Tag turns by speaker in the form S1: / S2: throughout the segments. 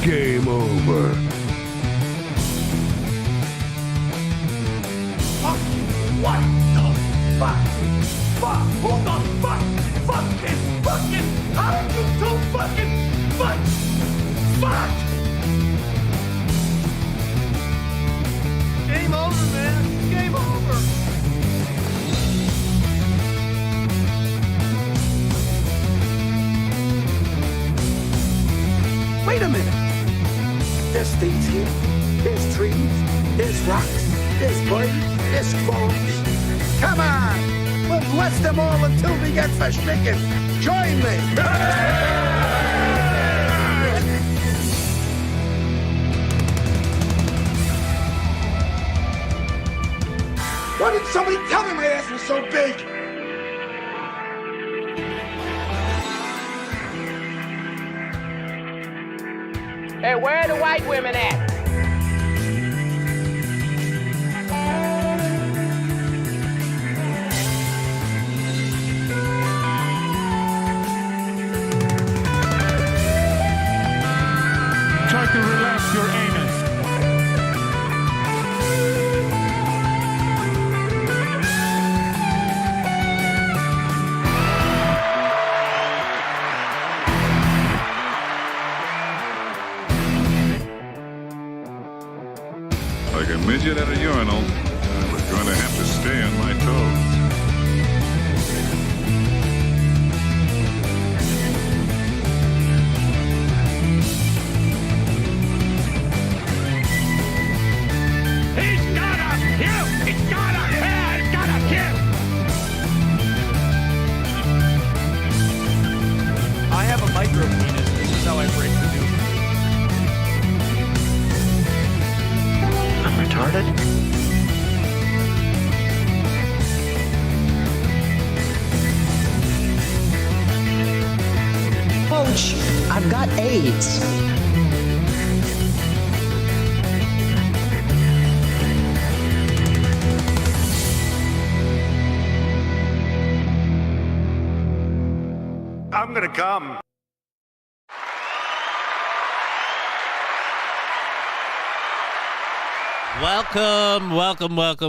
S1: Game over.
S2: Fuck! What the fuck? Fuck! Who the fuck? Fucking! How are you so fucking? Fuck! Game over, man. Game over. Wait a minute. There's things here. There's trees. There's rocks. There's blades. There's bones. Come on. We'll bless them all until we get stricken. Join me. Why did somebody tell me my ass was so big?
S3: Hey, where are the white women at?
S4: Try to relax your anus.
S5: Like a midget at a urinal, I was going to have to stay on my toes.
S4: He's gotta kill! He's gotta kill!
S6: I have a micro penis. This is how I break the news.
S1: I'm retarded?
S7: Coach, I've got AIDS.
S2: I'm gonna come.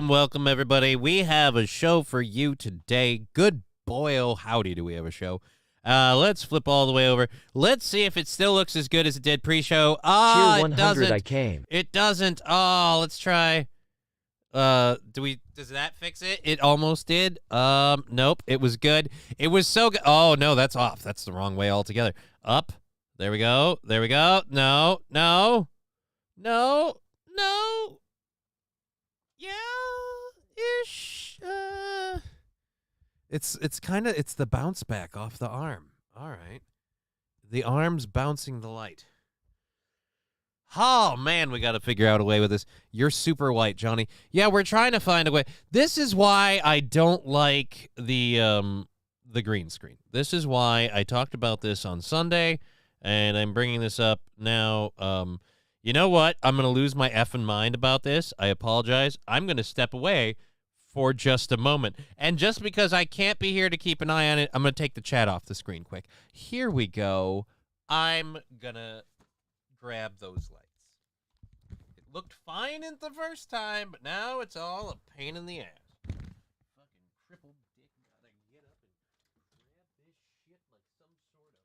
S8: Welcome, everybody. We have a show for you today. Good boy, oh howdy, do we have a show. Let's flip all the way over. Let's see if it still looks as good as it did pre-show.
S9: Tier 100,
S8: it doesn't.
S9: I came.
S8: It doesn't. Oh, let's try. Does that fix it? It almost did. Nope. It was good. It was so good. Oh, no, that's off. That's the wrong way altogether. Up. There we go. There we go. No. Yeah. Ish. It's the bounce back off the arm. All right. The arm's bouncing the light. Oh, man, we got to figure out a way with this. You're super white, Johnny. Yeah, we're trying to find a way. This is why I don't like the green screen. This is why I talked about this on Sunday, and I'm bringing this up now. You know what? I'm going to lose my effing mind about this. I apologize. I'm going to step away for just a moment. And just because I can't be here to keep an eye on it, I'm going to take the chat off the screen quick. Here we go. I'm going to grab those lights. It looked fine in the first time, but now it's all a pain in the ass. Fucking crippled dick gotta get up and grab this shit like some sort of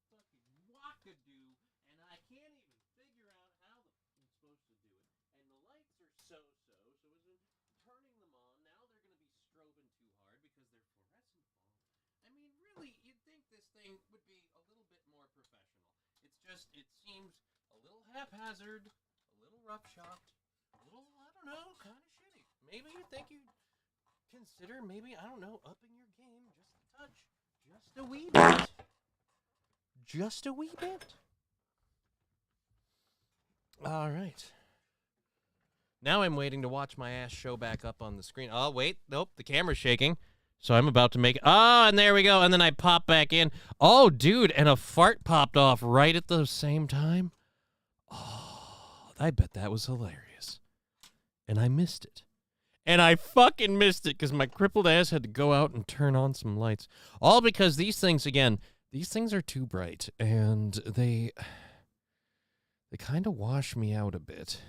S8: fucking wackadoo, and I can't even figure out how I'm supposed to do it. And the lights are so-so, so as I'm turning them on, now they're gonna be strobing too hard because they're fluorescent bulbs. I mean, really, you'd think this thing would be a little bit more professional. It's just, it seems a little haphazard, a little roughshod, a little, I don't know, kind of shitty. Maybe you think you'd consider, maybe, I don't know, upping your game just a touch. Just a wee bit. Just a wee bit. All right. Now I'm waiting to watch my ass show back up on the screen. Oh, wait. Nope, the camera's shaking. So I'm about to make it. Oh, and there we go. And then I pop back in. Oh, dude, and a fart popped off right at the same time. Oh, I bet that was hilarious. And I missed it. And I fucking missed it because my crippled ass had to go out and turn on some lights. All because these things, again, these things are too bright. And they They kind of wash me out a bit.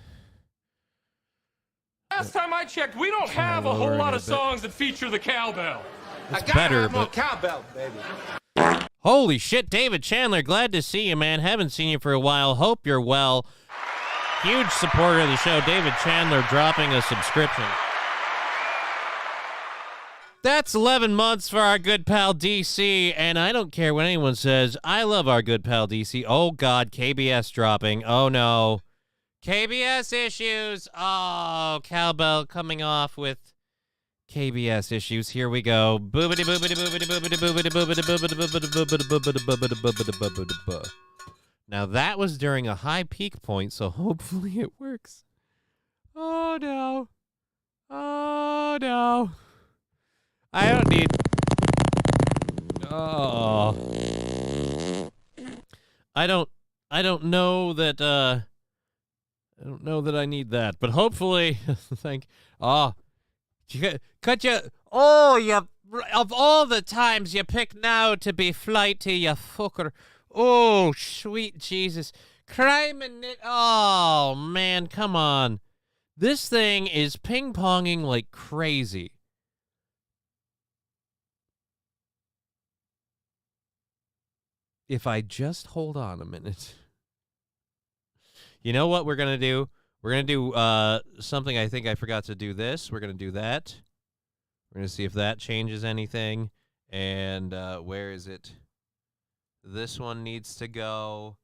S9: Last time I checked, we don't have a whole lot of songs that feature the cowbell.
S8: It's better,
S2: more
S8: but
S2: cowbell, baby.
S8: holy shit, David Chandler, glad to see you, man. Haven't seen you for a while. Hope you're well. Huge supporter of the show, David Chandler, dropping a subscription. That's 11 months for our good pal DC, and I don't care what anyone says. I love our good pal DC. Oh, God, KBS dropping. Oh, no. KBS issues. Oh, cowbell coming off with KBS issues. Here we go. Boobity boobity boobity boobity boobity boobity boobity boobity boobity boobity boobity boobity boobity. Now that was during a high peak point, so hopefully it works. Oh no. Oh no. I don't need. Oh. I don't know that I don't know that I need that, but hopefully thank oh could you you of all the times you pick now to be flighty, you fucker. Oh, sweet Jesus. Crime and it. Oh, man, come on. This thing is ping-ponging like crazy. If I just hold on a minute. You know what we're going to do? We're going to do something I think I forgot to do this. We're going to do that. We're going to see if that changes anything. And where is it? This one needs to go.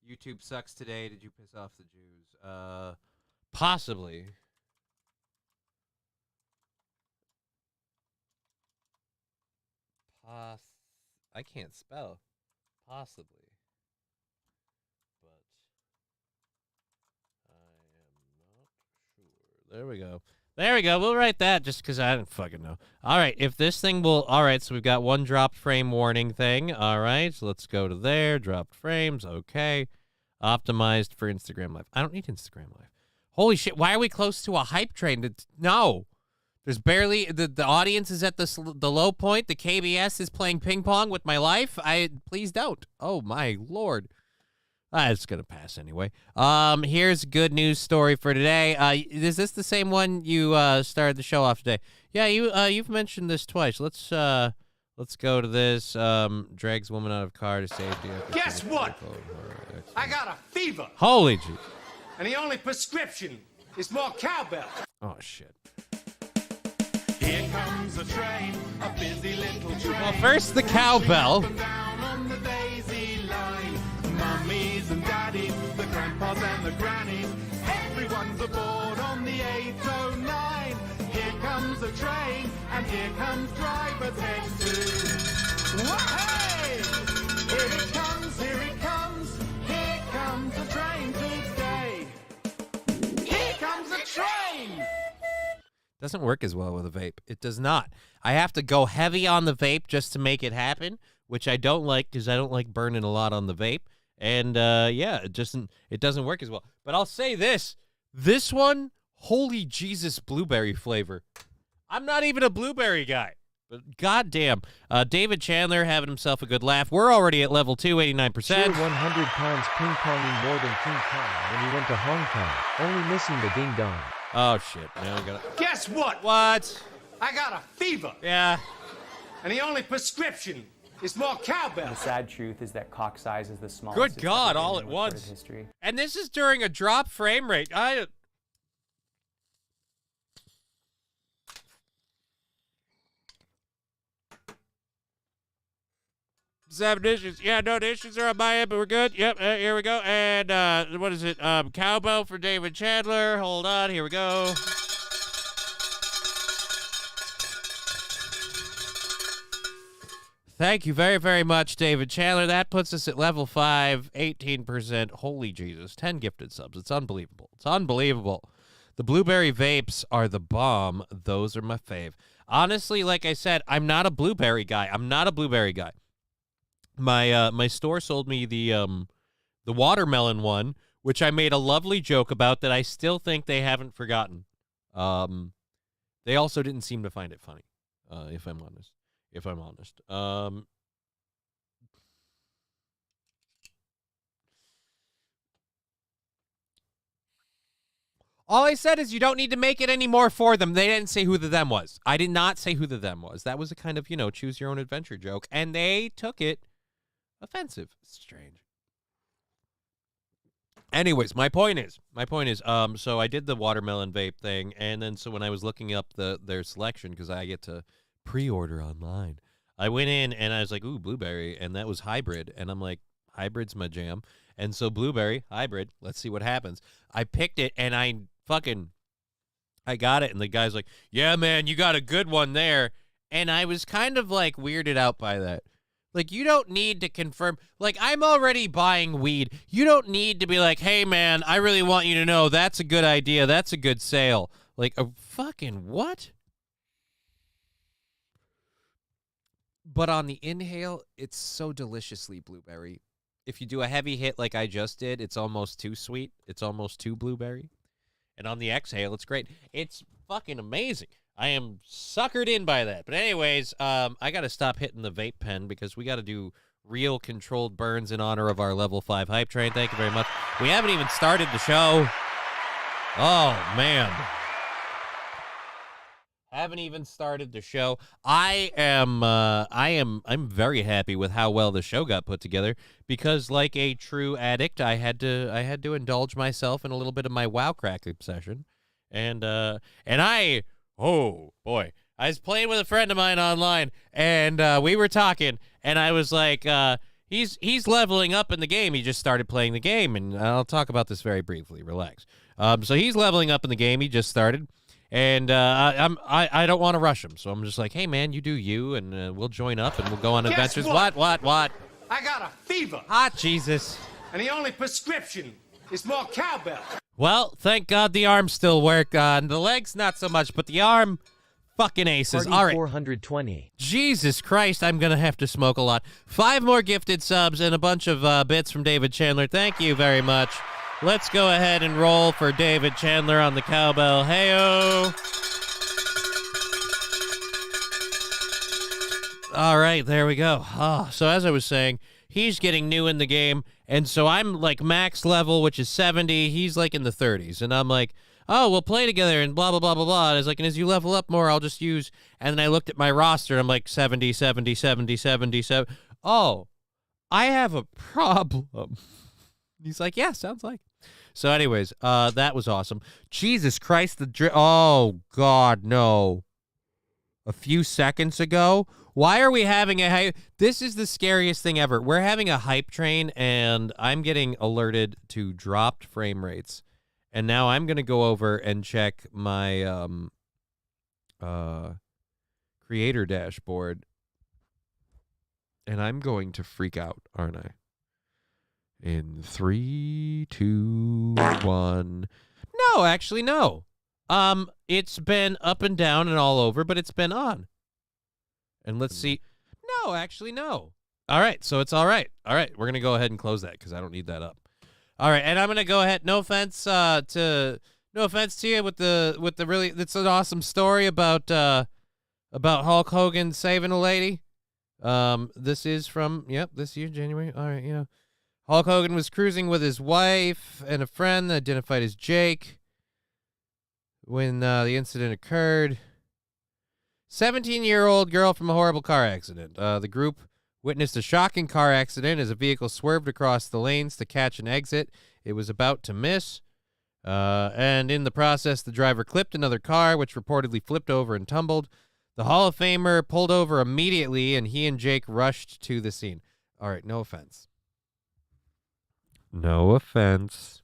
S8: YouTube sucks today. Did you piss off the Jews? Possibly. I can't spell. Possibly. But I am not sure. There we go. There we go. We'll write that just because I don't fucking know. All right. If this thing will... All right. So we've got one dropped frame warning thing. All right. So let's go to there. Dropped frames. Okay. Optimized for Instagram Live. I don't need Instagram Live. Holy shit. Why are we close to a hype train? No. There's barely... The audience is at the low point. The KBS is playing ping pong with my life. Please don't. Oh, my Lord. It's going to pass anyway. Here's a good news story for today. Is this the same one you started the show off today? Yeah, you've mentioned this twice. Let's go to this. Drags woman out of car to safety.
S2: Guess what? I got a fever.
S8: Holy gee.
S2: And the only prescription is more cowbell.
S8: Oh, shit.
S9: Here comes a train, a busy little train.
S8: Well, first the cowbell.
S9: Down on the daisy line. Mummies and daddies, the grandpas and the grannies. Everyone's aboard on the 809. Here comes a train, and here comes driver text two. Hey! Here it comes, here it comes. Here comes a train today. Here comes a train!
S8: Doesn't work as well with a vape. It does not. I have to go heavy on the vape just to make it happen, which I don't like because I don't like burning a lot on the vape. And yeah, it doesn't work as well. But I'll say this one, holy Jesus, blueberry flavor. I'm not even a blueberry guy, but goddamn, David Chandler having himself a good laugh. We're already at level 2, 89%.
S1: Sure, 100 times ping-ponging more than King Kong when he went to Hong Kong, only missing the ding-dong.
S8: Oh shit! Now we gotta...
S2: Guess what?
S8: What?
S2: I got a fever.
S8: Yeah.
S2: And the only prescription is more cowbell.
S10: The sad truth is that cock size is the smallest.
S8: Good God, all at once.
S10: History.
S8: And this is during a drop frame rate. Seven dishes. Yeah, no dishes are on my end, but we're good. Yep, here we go. And what is it? Cowbell for David Chandler. Hold on, here we go. Thank you very, very much, David Chandler. That puts us at level 5, 18%. Holy Jesus, 10 gifted subs. It's unbelievable. It's unbelievable. The blueberry vapes are the bomb. Those are my fave. Honestly, like I said, I'm not a blueberry guy. My store sold me the watermelon one, which I made a lovely joke about that I still think they haven't forgotten. They also didn't seem to find it funny, if I'm honest. All I said is you don't need to make it any more for them. They didn't say who the them was. I did not say who the them was. That was a kind of, choose your own adventure joke. And they took it offensive. Strange. Anyways, my point is, so I did the watermelon vape thing, and then so when I was looking up their selection, because I get to pre-order online, I went in and I was like, ooh, blueberry, and that was hybrid, and I'm like, hybrid's my jam, and so blueberry, hybrid, let's see what happens. I picked it, and I got it, and the guy's like, yeah, man, you got a good one there, and I was kind of like weirded out by that. Like, you don't need to confirm. Like, I'm already buying weed. You don't need to be like, hey, man, I really want you to know that's a good idea. That's a good sale. Like, a fucking what? But on the inhale, it's so deliciously blueberry. If you do a heavy hit like I just did, it's almost too sweet. It's almost too blueberry. And on the exhale, it's great. It's fucking amazing. I am suckered in by that. But anyways, I got to stop hitting the vape pen because we got to do real controlled burns in honor of our level 5 hype train. Thank you very much. We haven't even started the show. Oh, man. Haven't even started the show. I'm very happy with how well the show got put together because like a true addict, I had to indulge myself in a little bit of my wow crack obsession. Oh, boy. I was playing with a friend of mine online, and we were talking, and I was like, he's leveling up in the game. He just started playing the game, and I'll talk about this very briefly. Relax. So he's leveling up in the game. He just started, and I don't want to rush him, so I'm just like, hey, man, you do you, and we'll join up, and we'll go on adventures. What?
S2: I got a fever.
S8: Hot Jesus.
S2: And the only prescription is more cowbell.
S8: Well, thank God the arms still work. The legs, not so much, but the arm, fucking aces.
S1: Party
S8: all right.
S1: 420.
S8: Jesus Christ, I'm going to have to smoke a lot. 5 more gifted subs and a bunch of bits from David Chandler. Thank you very much. Let's go ahead and roll for David Chandler on the cowbell. Hey-o. All right, there we go. So as I was saying, he's getting new in the game, and so I'm like max level, which is 70. He's like in the 30s, and I'm like, oh, we'll play together and blah, blah, blah, blah, blah. And I was like, and as you level up more, I'll just use, and then I looked at my roster, and I'm like 70, 70, 70, 70, 70. Oh, I have a problem. He's like, yeah, sounds like. So anyways, that was awesome. Jesus Christ, oh, God, no. A few seconds ago, why are we having a hype? This is the scariest thing ever. We're having a hype train, and I'm getting alerted to dropped frame rates. And now I'm going to go over and check my creator dashboard, and I'm going to freak out, aren't I? In 3, 2, 1. No, actually, no. It's been up and down and all over, but it's been on. And let's see. No, actually, no. All right, so it's all right. All right, we're going to go ahead and close that because I don't need that up. All right, and I'm going to go ahead. No offense to you with the really, it's an awesome story about Hulk Hogan saving a lady. This is from, this year, January. All right, yeah. Hulk Hogan was cruising with his wife and a friend identified as Jake when the incident occurred. 17-year-old girl from a horrible car accident. The group witnessed a shocking car accident as a vehicle swerved across the lanes to catch an exit it was about to miss. And in the process, the driver clipped another car, which reportedly flipped over and tumbled. The Hall of Famer pulled over immediately, and he and Jake rushed to the scene. All right, no offense. No offense.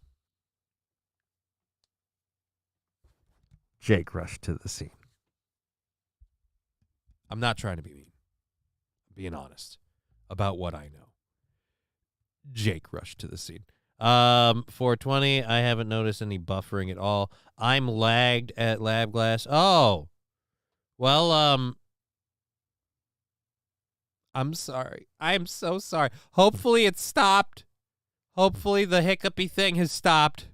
S8: Jake rushed to the scene. I'm not trying to be mean. I'm being honest about what I know. Jake rushed to the scene. 420, I haven't noticed any buffering at all. I'm lagged at Lab Glass. Oh. Well, I'm sorry. I'm so sorry. Hopefully it stopped. Hopefully the hiccupy thing has stopped.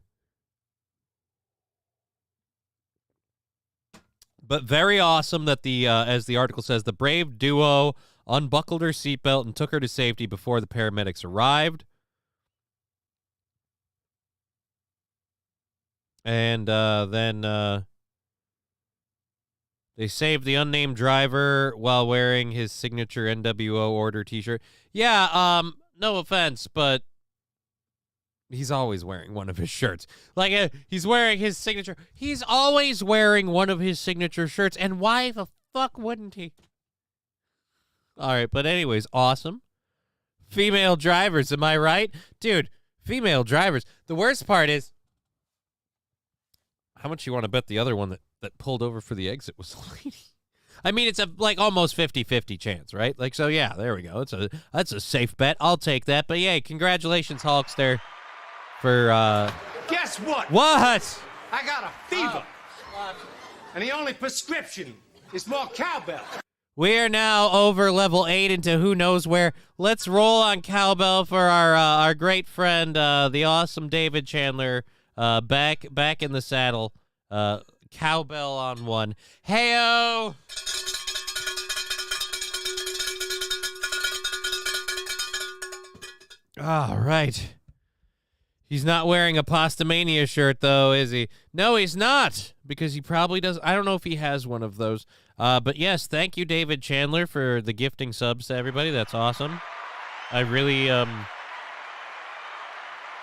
S8: But very awesome that as the article says, the brave duo unbuckled her seatbelt and took her to safety before the paramedics arrived. And then they saved the unnamed driver while wearing his signature NWO order T-shirt. Yeah, no offense, but he's always wearing one of his shirts. Like, he's wearing his signature. He's always wearing one of his signature shirts, and why the fuck wouldn't he? All right, but anyways, awesome. Female drivers, am I right? Dude, female drivers. The worst part is, how much you want to bet the other one that pulled over for the exit was a lady? I mean, it's a like almost 50-50 chance, right? Like, so yeah, there we go. That's a safe bet. I'll take that. But yeah, congratulations, Hulkster, for
S2: Guess what?
S8: What?
S2: I got a fever. And the only prescription is more cowbell.
S8: We are now over level 8 into who knows where. Let's roll on cowbell for our great friend, the awesome David Chandler, back in the saddle. Cowbell on 1. Heyo! All right. He's not wearing a Pastamania shirt, though, is he? No, he's not, because he probably does. I don't know if he has one of those. But yes, thank you, David Chandler, for the gifting subs to everybody. That's awesome. I really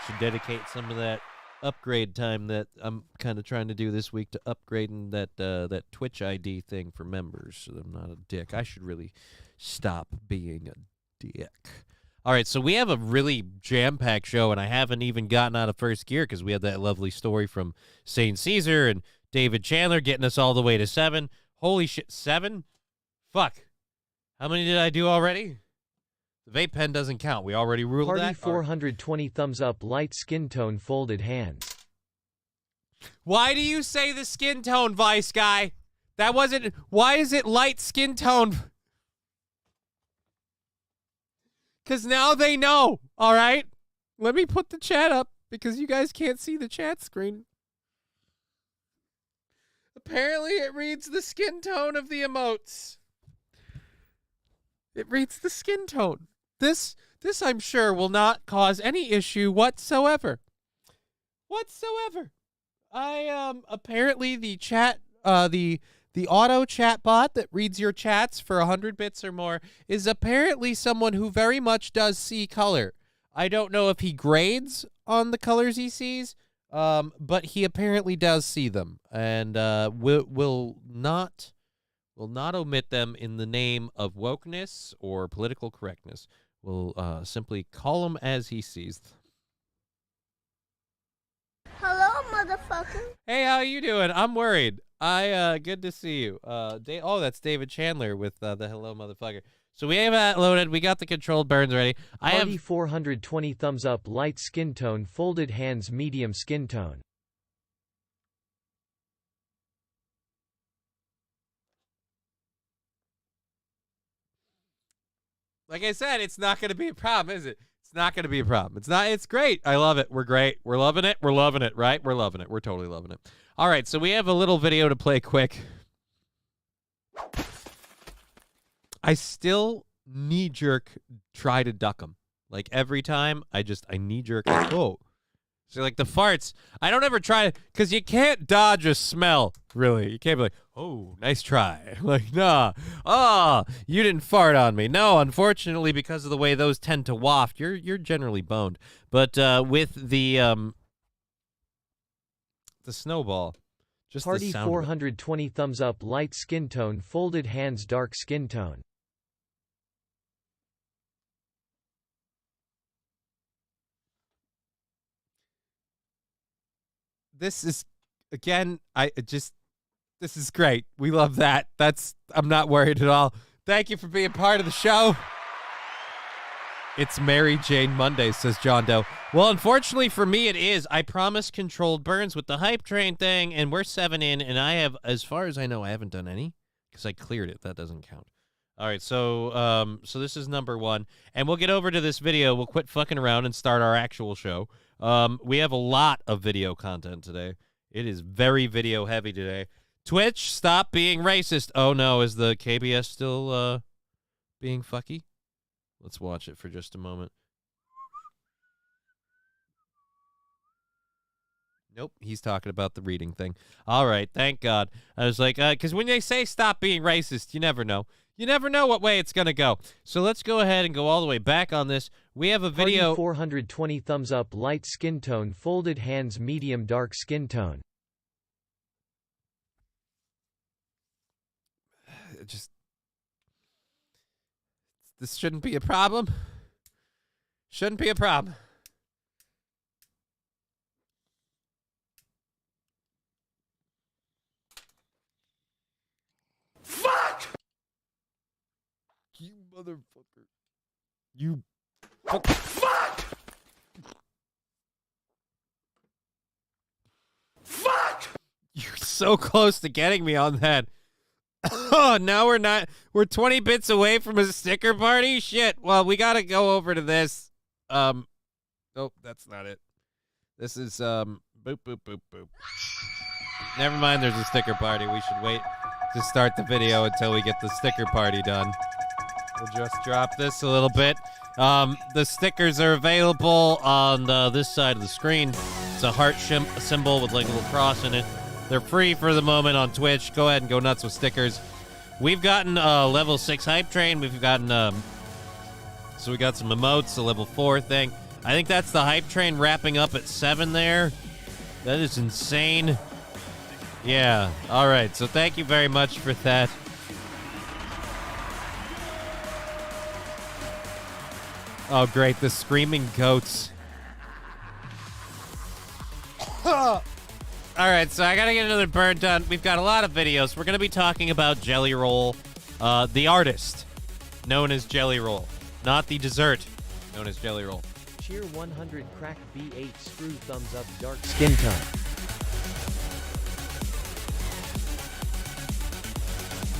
S8: should dedicate some of that upgrade time that I'm kind of trying to do this week to upgrading that Twitch ID thing for members, so that I'm not a dick. I should really stop being a dick. All right, so we have a really jam-packed show, and I haven't even gotten out of first gear because we had that lovely story from St. Caesar and David Chandler getting us all the way to 7. Holy shit, 7? Fuck. How many did I do already? The vape pen doesn't count. We already ruled
S1: Party
S8: that.
S1: 420 thumbs up, light skin tone, folded hands.
S8: Why do you say the skin tone, Vice Guy? That wasn't... Why is it light skin tone? Because now they know, all right? Let me put the chat up because you guys can't see the chat screen. Apparently it reads the skin tone of the emotes. It reads the skin tone. This I'm sure will not cause any issue whatsoever. Apparently the chat, the auto chat bot that reads your chats for 100 bits or more is apparently someone who very much does see color. I don't know if he grades on the colors he sees, but he apparently does see them, and will not omit them in the name of wokeness or political correctness. We'll simply call them as he sees them.
S11: Hello, motherfucker.
S8: Hey, how you doing? I'm worried. Good to see you. That's David Chandler with the hello, motherfucker. So we have that loaded. We got the controlled burns ready.
S1: Party 420 thumbs up, light skin tone, folded hands, medium skin tone.
S8: Like I said, it's not going to be a problem, is it? It's not going to be a problem. It's great. I love it. We're great. We're loving it. We're loving it, right? We're loving it. We're totally loving it. All right, so we have a little video to play quick. I still knee-jerk try to duck them. Like, every time, I knee-jerk. Oh. So, like, the farts, I don't ever try to, because you can't dodge a smell, really. You can't be like, oh, nice try. Like, nah. Oh, you didn't fart on me. No, unfortunately, because of the way those tend to waft, you're generally boned. But with the snowball, just
S1: Party
S8: the sound
S1: 420 thumbs up, light skin tone, folded hands, dark skin tone.
S8: This is, again, this is great. We love that. I'm not worried at all. Thank you for being part of the show. It's Mary Jane Monday, says John Doe. Well, unfortunately for me, it is. I promised controlled burns with the hype train thing, and we're 7 in, and I have, as far as I know, I haven't done any because I cleared it. That doesn't count. All right, so this is number 1, and we'll get over to this video. We'll quit fucking around and start our actual show. We have a lot of video content today. It is very video heavy today. Twitch, stop being racist. Oh no, is the KBS still being fucky? Let's watch it for just a moment. Nope, he's talking about the reading thing. All right, thank God. I was like, because when they say stop being racist, you never know. You never know what way it's going to go. So let's go ahead and go all the way back on this. We have a video.
S1: Party 420 thumbs up, light skin tone, folded hands, medium dark skin tone.
S8: This shouldn't be a problem. Shouldn't be a problem.
S2: Fuck!
S8: You motherfucker. You
S2: fuck! Fuck!
S8: You're so close to getting me on that. Oh, now we're not. We're 20 bits away from a sticker party? Shit. Well, we got to go over to this. Nope, that's not it. This is, boop, boop, boop, boop. Never mind, there's a sticker party. We should wait to start the video until we get the sticker party done. We'll just drop this a little bit. The stickers are available on this side of the screen. It's a heart symbol with like a little cross in it. They're free for the moment on Twitch. Go ahead and go nuts with stickers. We've gotten a level 6 hype train. We've gotten, so we got some emotes, a level 4 thing. I think that's the hype train wrapping up at 7 there. That is insane. Yeah, all right. So thank you very much for that. Oh, great. The screaming goats. All right, so I got to get another burn done. We've got a lot of videos. We're going to be talking about Jelly Roll, the artist, known as Jelly Roll, not the dessert, known as Jelly Roll.
S1: Cheer 100 crack B8 screw thumbs up dark skin tone.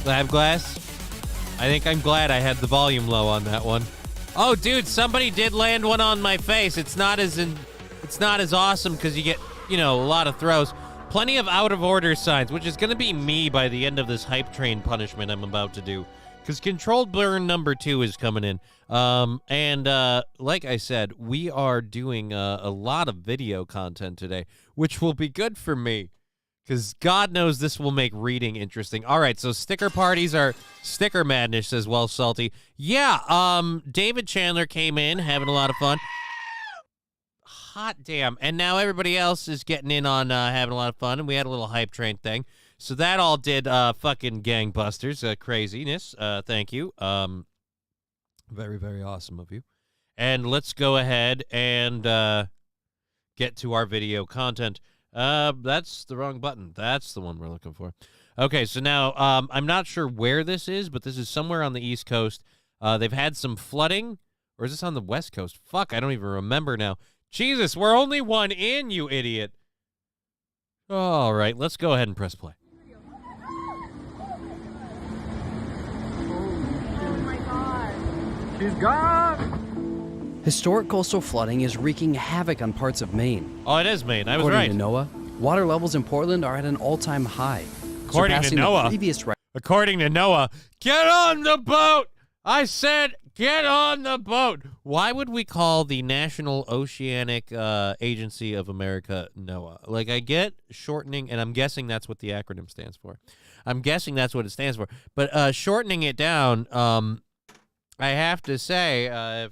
S8: Lab glass. I think I'm glad I had the volume low on that one. Oh, dude, somebody did land one on my face. It's not as awesome because you get, you know, a lot of throws. Plenty of out of order signs, which is going to be me by the end of this hype train punishment I'm about to do. Because controlled burn number 2 is coming in. Like I said, we are doing a lot of video content today, which will be good for me. Because God knows this will make reading interesting. All right, so sticker parties are sticker madness, says Well Salty. Yeah, David Chandler came in, having a lot of fun. Hot damn. And now everybody else is getting in on having a lot of fun, and we had a little hype train thing. So that all did fucking gangbusters, craziness. Thank you. Very, very awesome of you. And let's go ahead and get to our video content. That's the wrong button. That's the one we're looking for. Okay, so now I'm not sure where this is, but this is somewhere on the East Coast. They've had some flooding. Or is this on the West Coast? Fuck, I don't even remember now. Jesus, we're only one in, you idiot. All right, let's go ahead and press play.
S11: Oh my god.
S6: She's gone.
S7: Historic coastal flooding is wreaking havoc on parts of Maine.
S8: Oh, it is Maine. I was
S7: According
S8: right.
S7: to NOAA, water levels in Portland are at an all-time high.
S8: According to NOAA. According to NOAA, get on the boat. I said, get on the boat. Why would we call the National Oceanic Agency of America NOAA? Like, I get shortening, and I'm guessing that's what the acronym stands for. I'm guessing that's what it stands for. But shortening it down, I have to say,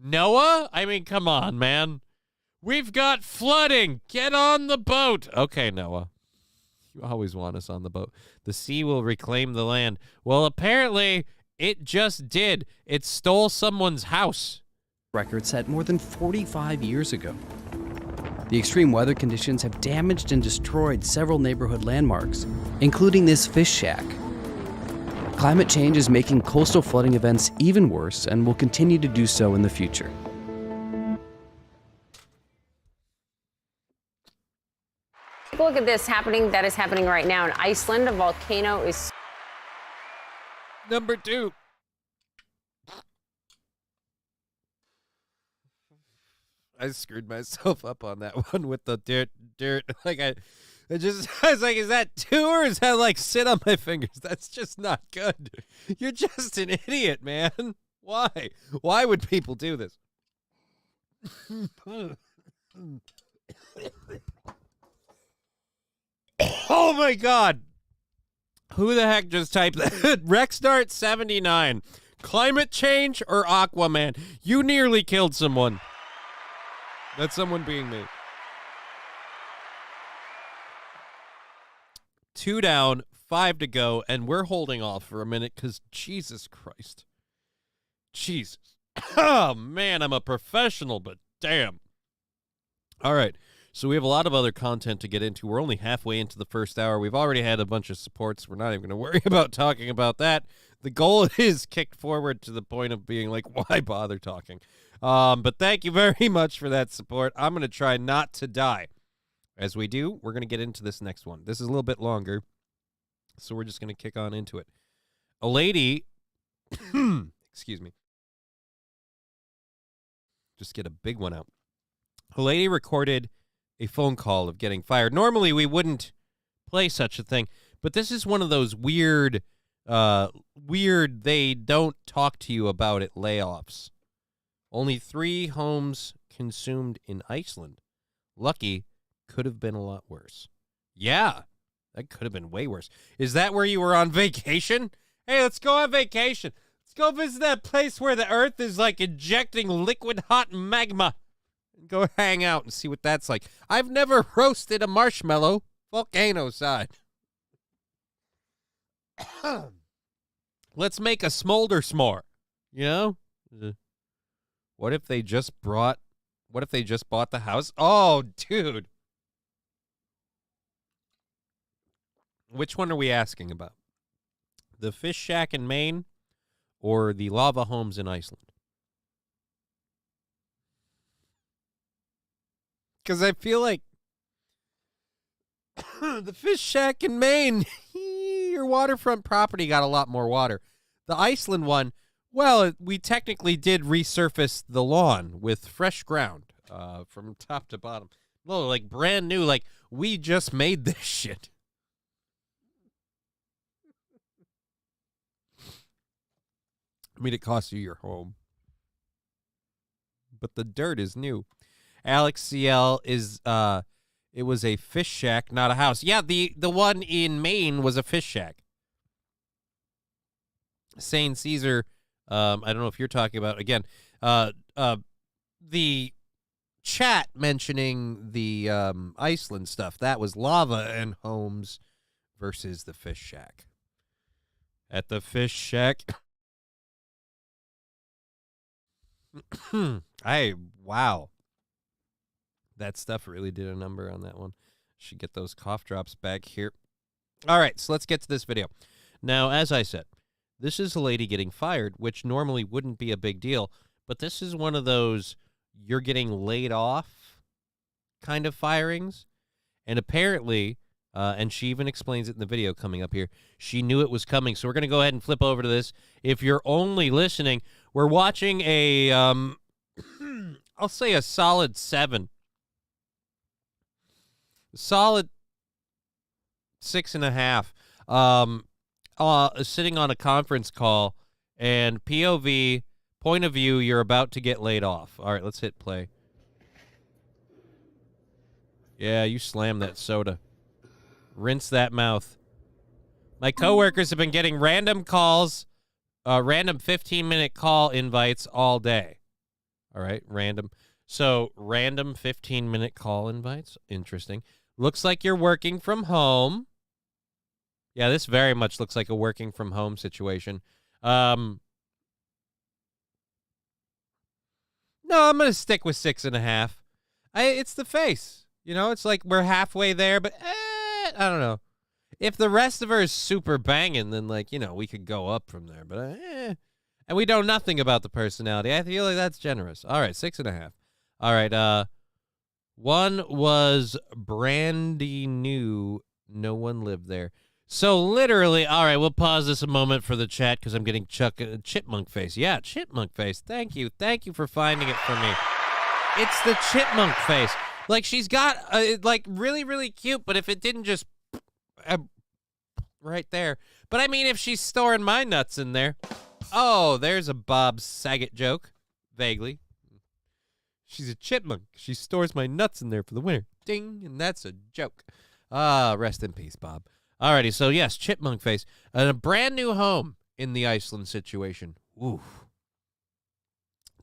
S8: NOAA? I mean, come on, man. We've got flooding. Get on the boat. Okay, NOAA. You always want us on the boat. The sea will reclaim the land. Well, apparently, it just did. It stole someone's house.
S7: Record set more than 45 years ago. The extreme weather conditions have damaged and destroyed several neighborhood landmarks, including this fish shack. Climate change is making coastal flooding events even worse and will continue to do so in the future.
S12: Look at this that is happening right now in Iceland. A volcano is...
S8: Number 2. I screwed myself up on that one with the dirt. Like I was like, is that 2 or is that like sit on my fingers? That's just not good. You're just an idiot, man. Why? Why would people do this? Oh, my God. Who the heck just typed that? Rexdart79. Climate change or Aquaman? You nearly killed someone. That's someone being me. 2 down, 5 to go, and we're holding off for a minute because Jesus Christ. Jesus. Oh, man, I'm a professional, but damn. All right, so we have a lot of other content to get into. We're only halfway into the first hour. We've already had a bunch of supports. We're not even going to worry about talking about that. The goal is kicked forward to the point of being like, why bother talking? But thank you very much for that support. I'm going to try not to die. As we do, we're going to get into this next one. This is a little bit longer, so we're just going to kick on into it. A lady, excuse me, just get a big one out. A lady recorded a phone call of getting fired. Normally, we wouldn't play such a thing, but this is one of those weird they don't talk to you about it layoffs. Only 3 homes consumed in Iceland. Lucky, could have been a lot worse. Yeah, that could have been way worse. Is that where you were on vacation? Hey, let's go on vacation. Let's go visit that place where the earth is like injecting liquid hot magma. Go hang out and see what that's like. I've never roasted a marshmallow volcano side. Let's make a smolder s'more. You know? What if they just bought the house? Oh, dude. Which one are we asking about? The fish shack in Maine or the lava homes in Iceland? Because I feel like the fish shack in Maine, your waterfront property got a lot more water. The Iceland one, well, we technically did resurface the lawn with fresh ground from top to bottom. No, like brand new, like we just made this shit. I mean, it costs you your home. But the dirt is new. Alex CL is, it was a fish shack, not a house. Yeah, the one in Maine was a fish shack. Saint Caesar, I don't know if you're talking about, again, the chat mentioning the Iceland stuff, that was lava and homes versus the fish shack. At the fish shack. Wow. That stuff really did a number on that one. Should get those cough drops back here. All right, so let's get to this video. Now, as I said, this is a lady getting fired, which normally wouldn't be a big deal, but this is one of those you're getting laid off kind of firings. And apparently, and she even explains it in the video coming up here, she knew it was coming. So we're going to go ahead and flip over to this. If you're only listening, we're watching a, I'll say a solid 7. Solid 6.5. Sitting on a conference call, and POV, point of view, you're about to get laid off. All right, let's hit play. Yeah, you slam that soda. Rinse that mouth. My coworkers have been getting random calls, random 15-minute call invites all day. All right, random. So, random 15-minute call invites. Interesting. Looks like you're working from home. Yeah, this very much looks like a working from home situation. No, I'm going to stick with 6.5. It's the face. You know, it's like we're halfway there, but I don't know. If the rest of her is super banging, then, like, you know, we could go up from there. But, and we know nothing about the personality. I feel like that's generous. All right, 6.5. All right, one was brandy new. No one lived there. So literally, all right, we'll pause this a moment for the chat because I'm getting chipmunk face. Yeah, chipmunk face. Thank you. Thank you for finding it for me. It's the chipmunk face. Like, she's got, like, really, really cute, but if it didn't just right there. But, I mean, if she's storing my nuts in there. Oh, there's a Bob Saget joke. Vaguely. She's a chipmunk. She stores my nuts in there for the winter. Ding, and that's a joke. Rest in peace, Bob. Alrighty, so yes, chipmunk face. And a brand new home in the Iceland situation. Oof.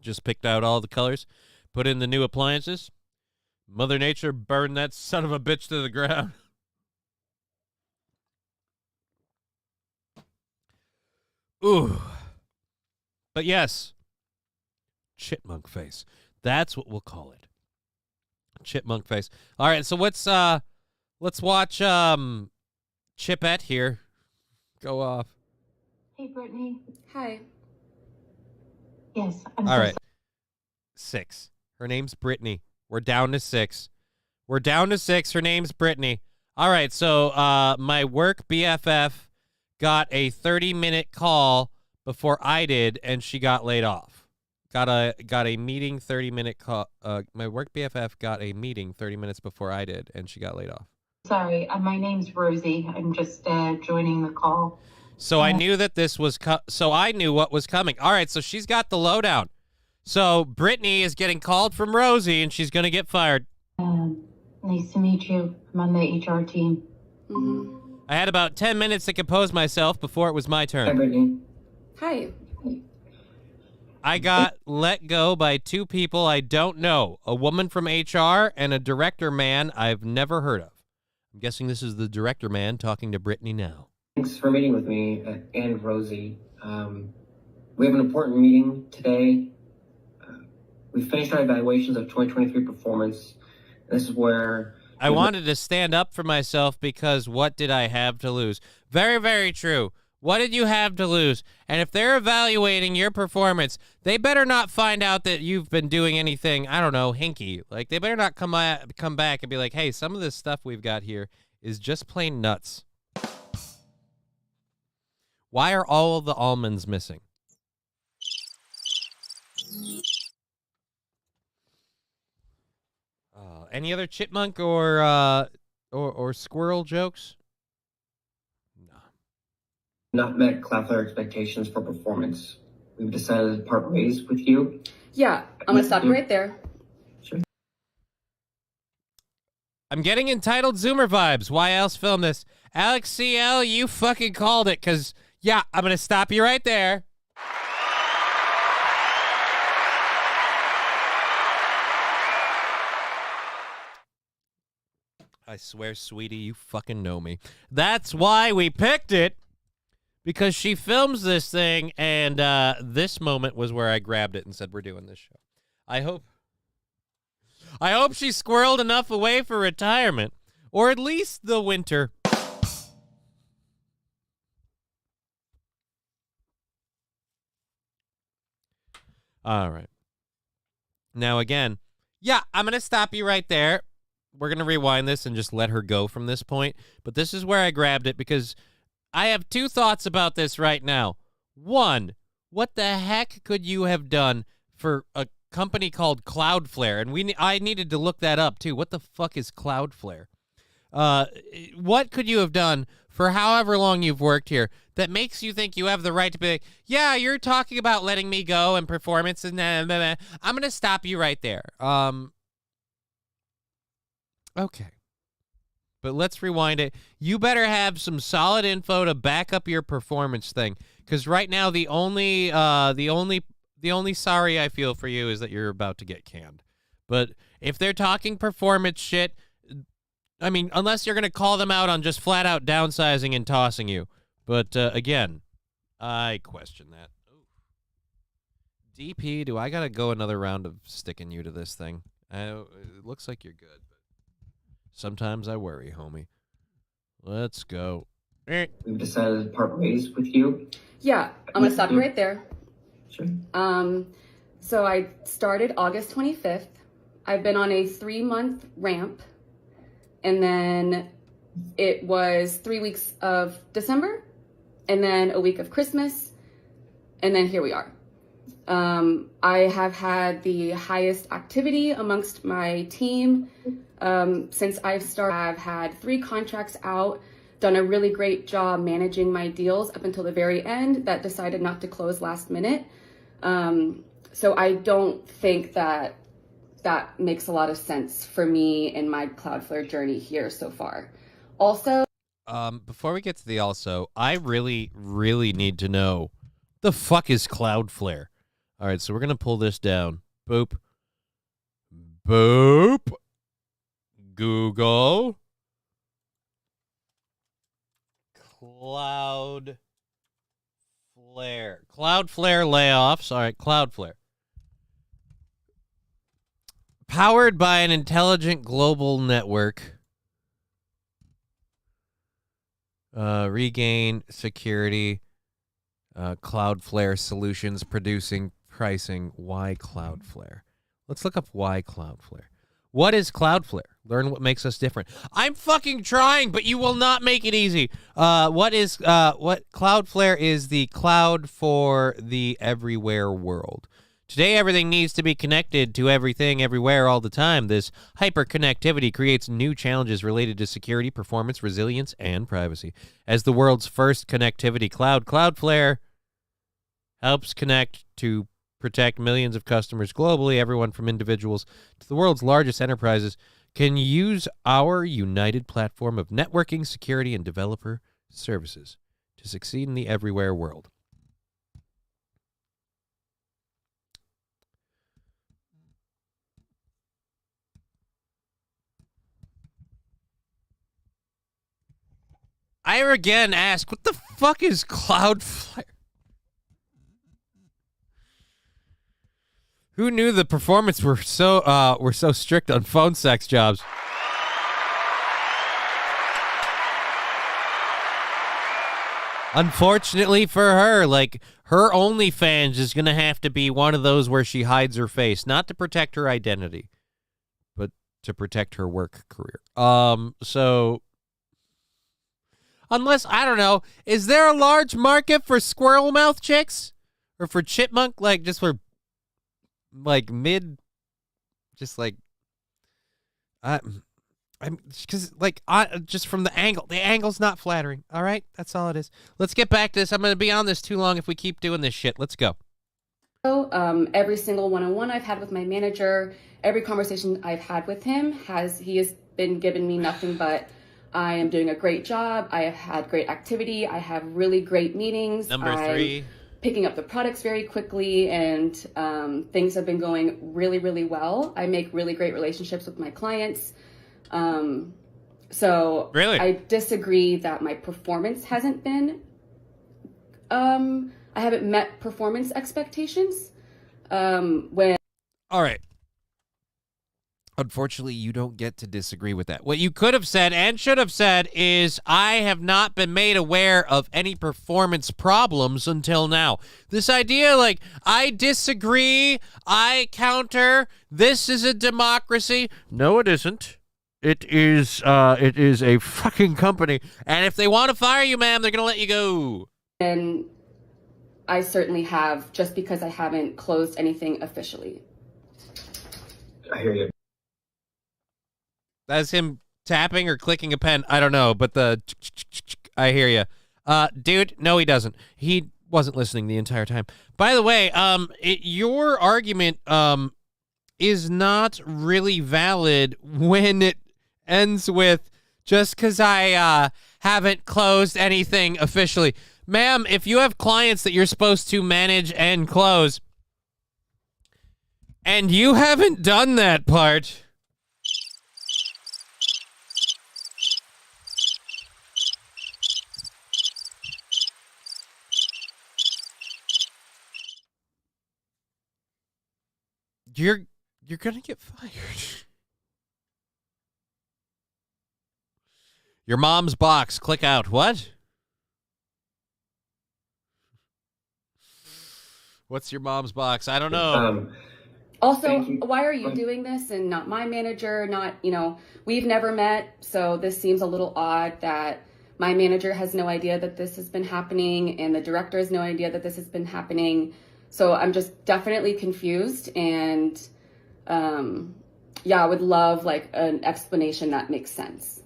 S8: Just picked out all the colors, put in the new appliances. Mother Nature burned that son of a bitch to the ground. Ooh. But yes, chipmunk face. That's what we'll call it. Chipmunk face. All right, so let's watch Chipette here go off.
S11: Hey, Brittany.
S13: Hi.
S11: Yes,
S8: All right. 6. Her name's Brittany. We're down to 6. We're down to 6. Her name's Brittany. All right, so my work BFF got a 30-minute call before I did, and she got laid off. Got a meeting 30-minute call. My work BFF got a meeting 30 minutes before I did, and she got laid off.
S11: Sorry, my name's Rosie. I'm just joining the call.
S8: So I knew that this was so I knew what was coming. All right, so she's got the lowdown. So Brittany is getting called from Rosie, and she's going to get fired.
S11: Nice to meet you. I'm on the HR team.
S13: Mm-hmm.
S8: I had about 10 minutes to compose myself before it was my turn.
S11: Hi, Brittany.
S13: Hi.
S8: I got let go by 2 people I don't know, a woman from HR and a director man I've never heard of. I'm guessing this is the director man talking to Brittany now.
S14: Thanks for meeting with me and Rosie. We have an important meeting today. We finished our evaluations of 2023 performance. This is where
S8: I wanted to stand up for myself because what did I have to lose? Very, very true. What did you have to lose? And if they're evaluating your performance, they better not find out that you've been doing anything, I don't know, hinky. Like, they better not come back and be like, hey, some of this stuff we've got here is just plain nuts. Why are all of the almonds missing? Any other chipmunk or squirrel jokes?
S14: not met Cloudflare expectations for performance. We've decided to part ways with you.
S13: Yeah, I'm going to stop you right there.
S14: Sure.
S8: I'm getting entitled Zoomer vibes. Why else film this? Alex CL, you fucking called it, because, yeah, I'm going to stop you right there. I swear, sweetie, you fucking know me. That's why we picked it, because she films this thing, and this moment was where I grabbed it and said, we're doing this show. I hope she squirreled enough away for retirement, or at least the winter. All right. Now, again, yeah, I'm going to stop you right there. We're going to rewind this and just let her go from this point. But this is where I grabbed it because I have two thoughts about this right now. One, what the heck could you have done for a company called Cloudflare? And I needed to look that up, too. What the fuck is Cloudflare? What could you have done for however long you've worked here that makes you think you have the right to be like, yeah, you're talking about letting me go and performance and I'm going to stop you right there. Okay. But let's rewind it. You better have some solid info to back up your performance thing, because right now the only sorry I feel for you is that you're about to get canned. But if they're talking performance shit, I mean, unless you're going to call them out on just flat out downsizing and tossing you. But again, I question that. DP, do I got to go another round of sticking you to this thing? It looks like you're good. Sometimes I worry, homie. Let's go.
S14: We've decided to part ways with you.
S13: Yeah, I'm going to stop you right there.
S14: Sure.
S13: So I started August 25th. I've been on a 3-month ramp. And then it was 3 weeks of December. And then a week of Christmas. And then here we are. I have had the highest activity amongst my team. Since I've started, I've had 3 contracts out, done a really great job managing my deals up until the very end that decided not to close last minute. So I don't think that makes a lot of sense for me in my Cloudflare journey here so far. Also,
S8: before we get to the also, I really, really need to know the fuck is Cloudflare. All right, so we're gonna pull this down. Boop. Boop. Google. Cloudflare. Cloudflare layoffs. All right, Cloudflare. Powered by an intelligent global network. Regain security. Cloudflare solutions producing pricing. Why Cloudflare? Let's look up why Cloudflare. What is Cloudflare? Learn what makes us different. I'm fucking trying, but you will not make it easy. What Cloudflare is the cloud for the everywhere world. Today, everything needs to be connected to everything, everywhere, all the time. This hyperconnectivity creates new challenges related to security, performance, resilience, and privacy. As the world's first connectivity cloud, Cloudflare helps connect to protect millions of customers globally. Everyone from individuals to the world's largest enterprises can use our united platform of networking, security, and developer services to succeed in the everywhere world. I again ask, what the fuck is Cloudflare? Who knew the performance were so strict on phone sex jobs? Unfortunately for her, like, her OnlyFans is going to have to be one of those where she hides her face, not to protect her identity, but to protect her work career. So unless, I don't know, is there a large market for squirrel mouth chicks? Or for chipmunk, like, just for, like, mid, just like, I'm because, like, just from the angle's not flattering. All right, that's all it is. Let's get back to this. I'm going to be on this too long if we keep doing this shit. Let's go.
S13: Every single one-on-one I've had with my manager, every conversation I've had with him, he has been giving me nothing but, I am doing a great job. I have had great activity. I have really great meetings.
S8: Number 3.
S13: Picking up the products very quickly, and things have been going really, really well. I make really great relationships with my clients. So
S8: really?
S13: I disagree that my performance hasn't been, I haven't met performance expectations. All
S8: right. Unfortunately, you don't get to disagree with that. What you could have said and should have said is, I have not been made aware of any performance problems until now. This idea, like, I disagree, I counter, this is a democracy. No, it isn't. It is a fucking company. And if they want to fire you, ma'am, they're going to let you go.
S13: And I certainly have, just because I haven't closed anything officially.
S14: I hear you.
S8: That's him tapping or clicking a pen. I don't know, but I hear you. Dude, no, he doesn't. He wasn't listening the entire time. By the way, your argument is not really valid when it ends with, just because I haven't closed anything officially. Ma'am, if you have clients that you're supposed to manage and close, and you haven't done that part, you're gonna get fired. Your mom's box. Click out. What? What's your mom's box? I don't know.
S13: Also, why are you doing this and not my manager? We've never met, so this seems a little odd that my manager has no idea that this has been happening and the director has no idea that this has been happening. So I'm just definitely confused, and I would love like an explanation that makes sense.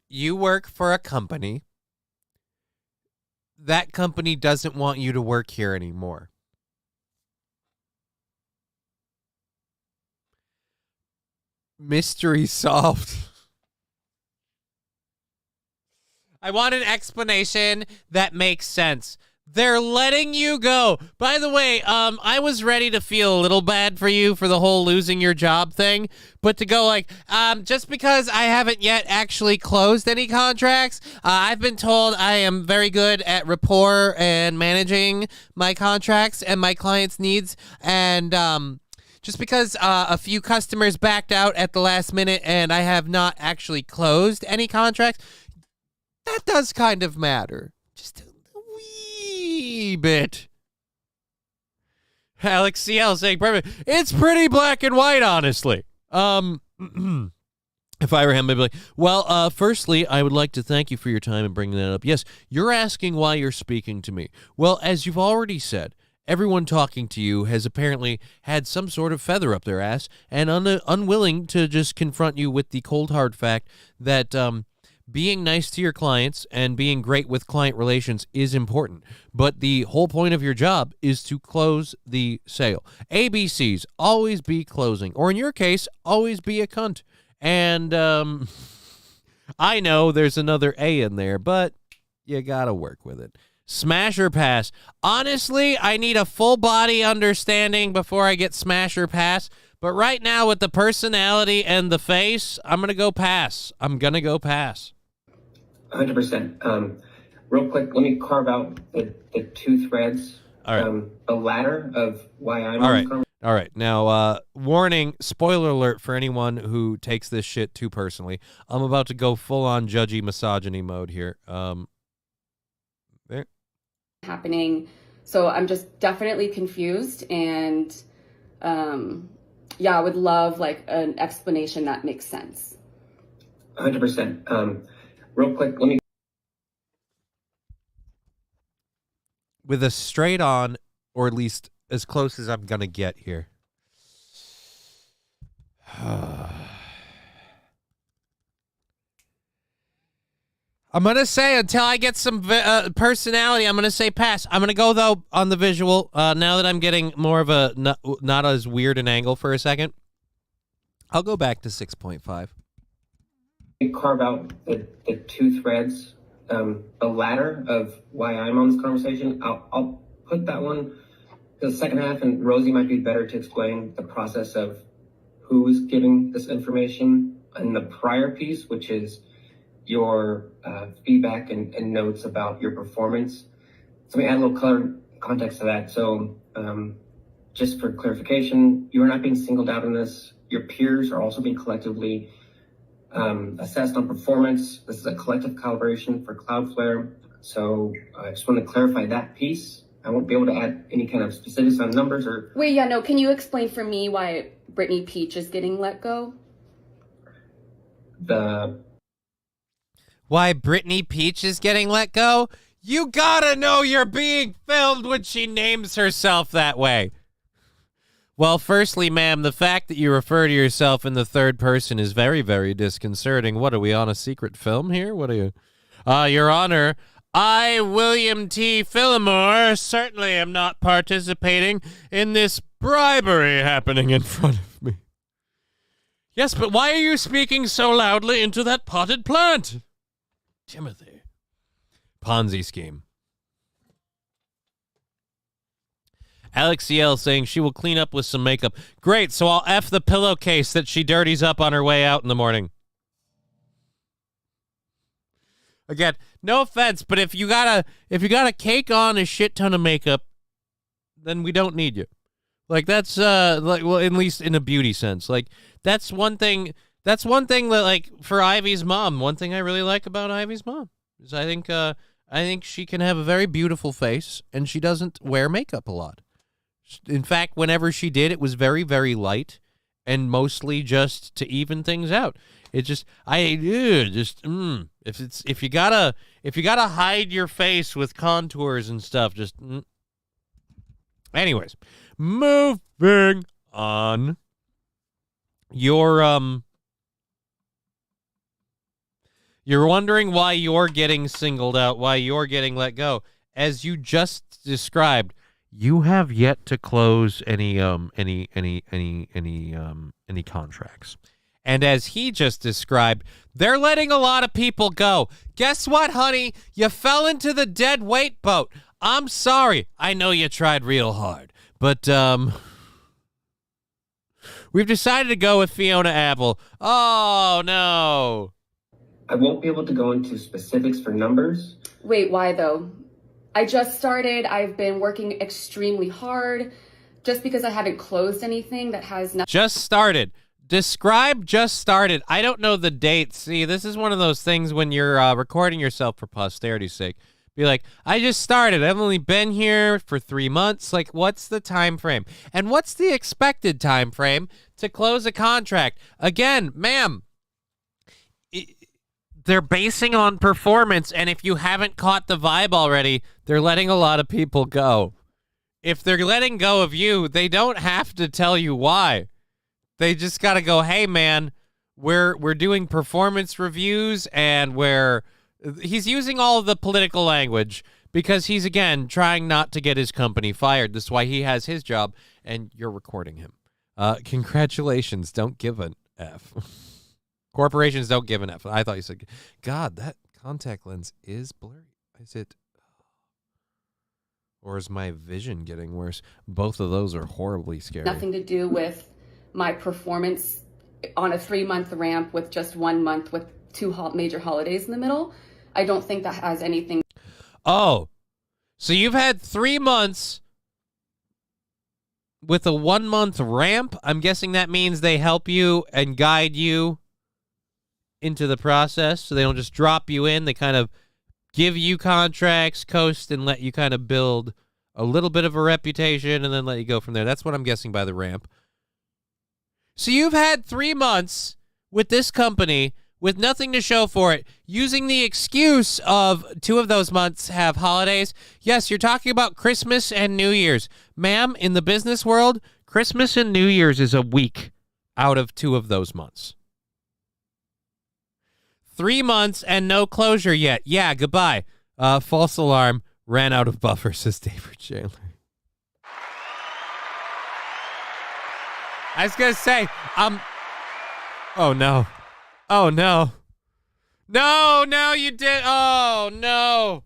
S8: You work for a company. That company doesn't want you to work here anymore. Mystery solved. I want an explanation that makes sense. They're letting you go. By the way, I was ready to feel a little bad for you for the whole losing your job thing, but to go like, just because I haven't yet actually closed any contracts, I've been told I am very good at rapport and managing my contracts and my clients' needs, and just because a few customers backed out at the last minute and I have not actually closed any contracts, that does kind of matter. Just a wee bit. Alex CL saying, perfect. It's pretty black and white, honestly. If I were him, I'd be like, well, firstly, I would like to thank you for your time and bringing that up. Yes, you're asking why you're speaking to me. Well, as you've already said, everyone talking to you has apparently had some sort of feather up their ass and unwilling to just confront you with the cold hard fact that being nice to your clients and being great with client relations is important. But the whole point of your job is to close the sale. ABCs, always be closing. Or in your case, always be a cunt. And I know there's another A in there, but you gotta work with it. Smash or pass. Honestly, I need a full body understanding before I get smash or pass. But right now, with the personality and the face, I'm going to go pass.
S14: 100%. Real quick, let me carve out the two threads.
S8: All right.
S14: The ladder of why I'm
S8: All right. All right. Now, warning, spoiler alert for anyone who takes this shit too personally. I'm about to go full-on judgy misogyny mode here. There.
S13: Happening. So I'm just definitely confused, and yeah, I would love like an explanation that makes sense.
S14: 100%. Real quick, let me.
S8: With a straight on, or at least as close as I'm going to get here. I'm going to say, until I get some personality, I'm going to say pass. I'm going to go, though, on the visual. Now that I'm getting more of a not as weird an angle for a second, I'll go back to 6.5.
S14: Carve out the two threads, the ladder of why I'm on this conversation. I'll put that one to the second half, and Rosie might be better to explain the process of who's giving this information in the prior piece, which is your feedback and notes about your performance. So let me add a little color context to that. So just for clarification, you are not being singled out in this. Your peers are also being collectively assessed on performance. This is a collective calibration for Cloudflare. So I just want to clarify that piece. I won't be able to add any kind of specifics on numbers or...
S13: Wait, yeah, no, can you explain for me why Brittany Peach is getting let go?
S8: Why Brittany Peach is getting let go? You gotta know you're being filmed when she names herself that way. Well, firstly, ma'am, the fact that you refer to yourself in the third person is very, very disconcerting. What, are we on a secret film here? What are you? Your Honor, I, William T. Fillmore, certainly am not participating in this bribery happening in front of me. Yes, but why are you speaking so loudly into that potted plant? Timothy. Ponzi scheme. Alex CL saying she will clean up with some makeup. Great, so I'll F the pillowcase that she dirties up on her way out in the morning. Again, no offense, but if you got a cake on a shit ton of makeup, then we don't need you. Like that's like, well, at least in a beauty sense. Like that's one thing that, like, for Ivy's mom, one thing I really like about Ivy's mom is I think she can have a very beautiful face and she doesn't wear makeup a lot. In fact, whenever she did, it was very, very light and mostly just to even things out. It just, if you gotta hide your face with contours and stuff, just, Anyways, moving on. You're wondering why you're getting singled out, why you're getting let go. As you just described, you have yet to close any contracts. And as he just described, they're letting a lot of people go. Guess what, honey? You fell into the dead weight boat. I'm sorry. I know you tried real hard. But, we've decided to go with Fiona Apple. Oh, no.
S14: I won't be able to go into specifics for numbers.
S13: Wait, why though? I just started. I've been working extremely hard. Just because I haven't closed anything that has nothing.
S8: Just started. Describe just started. I don't know the dates. See, this is one of those things when you're recording yourself for posterity's sake. Be like, I just started. I've only been here for 3 months. Like, what's the time frame? And what's the expected time frame to close a contract? Again, ma'am, they're basing on performance, and if you haven't caught the vibe already, they're letting a lot of people go. If they're letting go of you, they don't have to tell you why. They just got to go, hey, man, we're doing performance reviews, and he's using all of the political language because he's, again, trying not to get his company fired. This is why he has his job, and you're recording him. Congratulations. Don't give an F. Corporations don't give an F. I thought you said, God, that contact lens is blurry. Is it? Or is my vision getting worse? Both of those are horribly scary.
S13: Nothing to do with my performance on a 3-month ramp with just 1 month with 2 major holidays in the middle. I don't think that has anything.
S8: Oh, so you've had 3 months with a 1-month ramp? I'm guessing that means they help you and guide you into the process, so they don't just drop you in. They kind of give you contracts, coast, and let you kind of build a little bit of a reputation and then let you go from there. That's what I'm guessing by the ramp. So you've had 3 months with this company with nothing to show for it, using the excuse of 2 of those months have holidays. Yes, you're talking about Christmas and New Year's. Ma'am, in the business world, Christmas and New Year's is a week out of 2 of those months. 3 months and no closure yet. Yeah, goodbye. False alarm. Ran out of buffer, says David Chandler. I was going to say, oh, no. Oh, no. No, you did. Oh, no.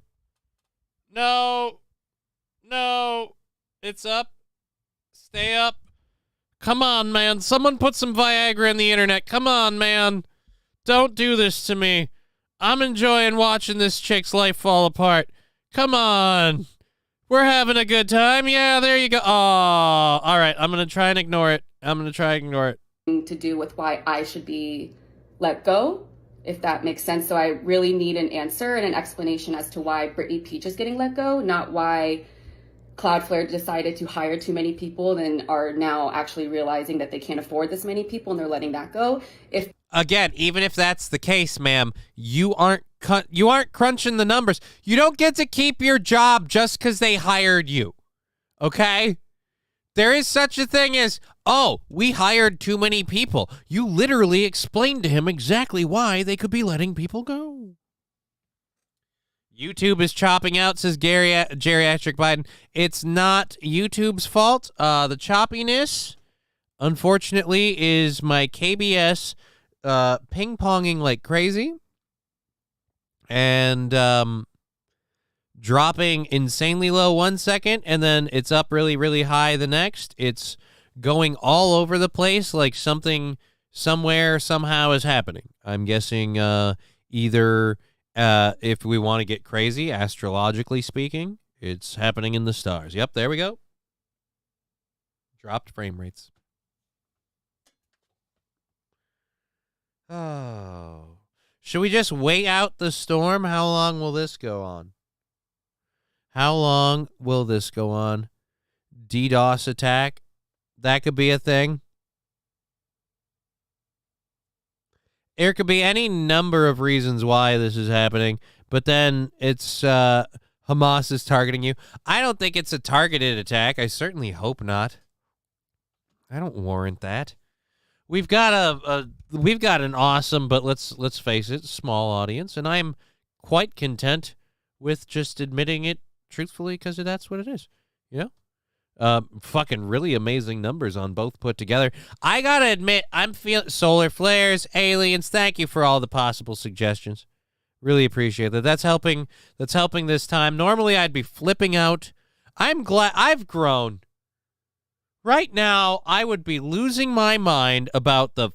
S8: No. It's up. Stay up. Come on, man. Someone put some Viagra in the internet. Come on, man. Don't do this to me. I'm enjoying watching this chick's life fall apart. Come on. We're having a good time. Yeah, there you go. Oh, all right. I'm going to try and ignore it.
S13: To do with why I should be let go, if that makes sense. So I really need an answer and an explanation as to why Brittany Peach is getting let go, not why Cloudflare decided to hire too many people and are now actually realizing that they can't afford this many people and they're letting that go.
S8: Again, even if that's the case, ma'am, you aren't crunching the numbers. You don't get to keep your job just because they hired you, okay? There is such a thing as, oh, we hired too many people. You literally explained to him exactly why they could be letting people go. YouTube is chopping out, says Geriatric Biden. It's not YouTube's fault. The choppiness, unfortunately, is my KBS ping-ponging like crazy and dropping insanely low 1 second, and then it's up really, really high the next. It's going all over the place like something somewhere somehow is happening. I'm guessing either if we want to get crazy, astrologically speaking, it's happening in the stars. Yep, there we go. Dropped frame rates. Oh. Should we just wait out the storm? How long will this go on? DDoS attack. That could be a thing. There could be any number of reasons why this is happening, but then it's Hamas is targeting you. I don't think it's a targeted attack. I certainly hope not. I don't warrant that. We've got an awesome, but let's face it, small audience, and I'm quite content with just admitting it truthfully because that's what it is. You know, Fucking really amazing numbers on both put together. I gotta admit, I'm feeling solar flares, aliens. Thank you for all the possible suggestions. Really appreciate that. That's helping this time. Normally, I'd be flipping out. I'm glad I've grown. Right now, I would be losing my mind about the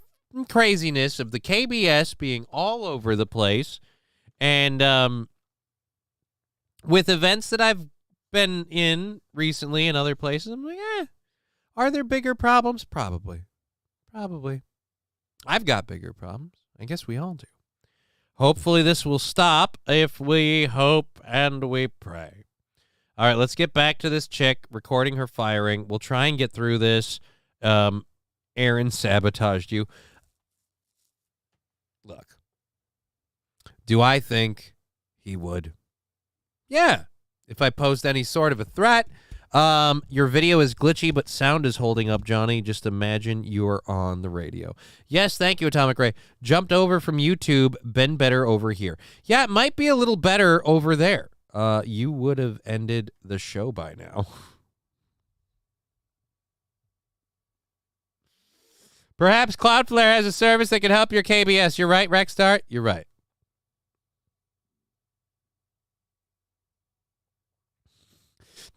S8: craziness of the KBS being all over the place, and with events that I've been in recently in other places, I'm like, are there bigger problems? Probably. I've got bigger problems. I guess we all do. Hopefully this will stop if we hope and we pray. All right, let's get back to this chick recording her firing. We'll try and get through this. Aaron sabotaged you. Look, do I think he would? Yeah. If I posed any sort of a threat, your video is glitchy, but sound is holding up, Johnny. Just imagine you're on the radio. Yes, thank you, Atomic Ray. Jumped over from YouTube, been better over here. Yeah, it might be a little better over there. You would have ended the show by now. Perhaps Cloudflare has a service that can help your KBS. You're right, Rexstart. You're right.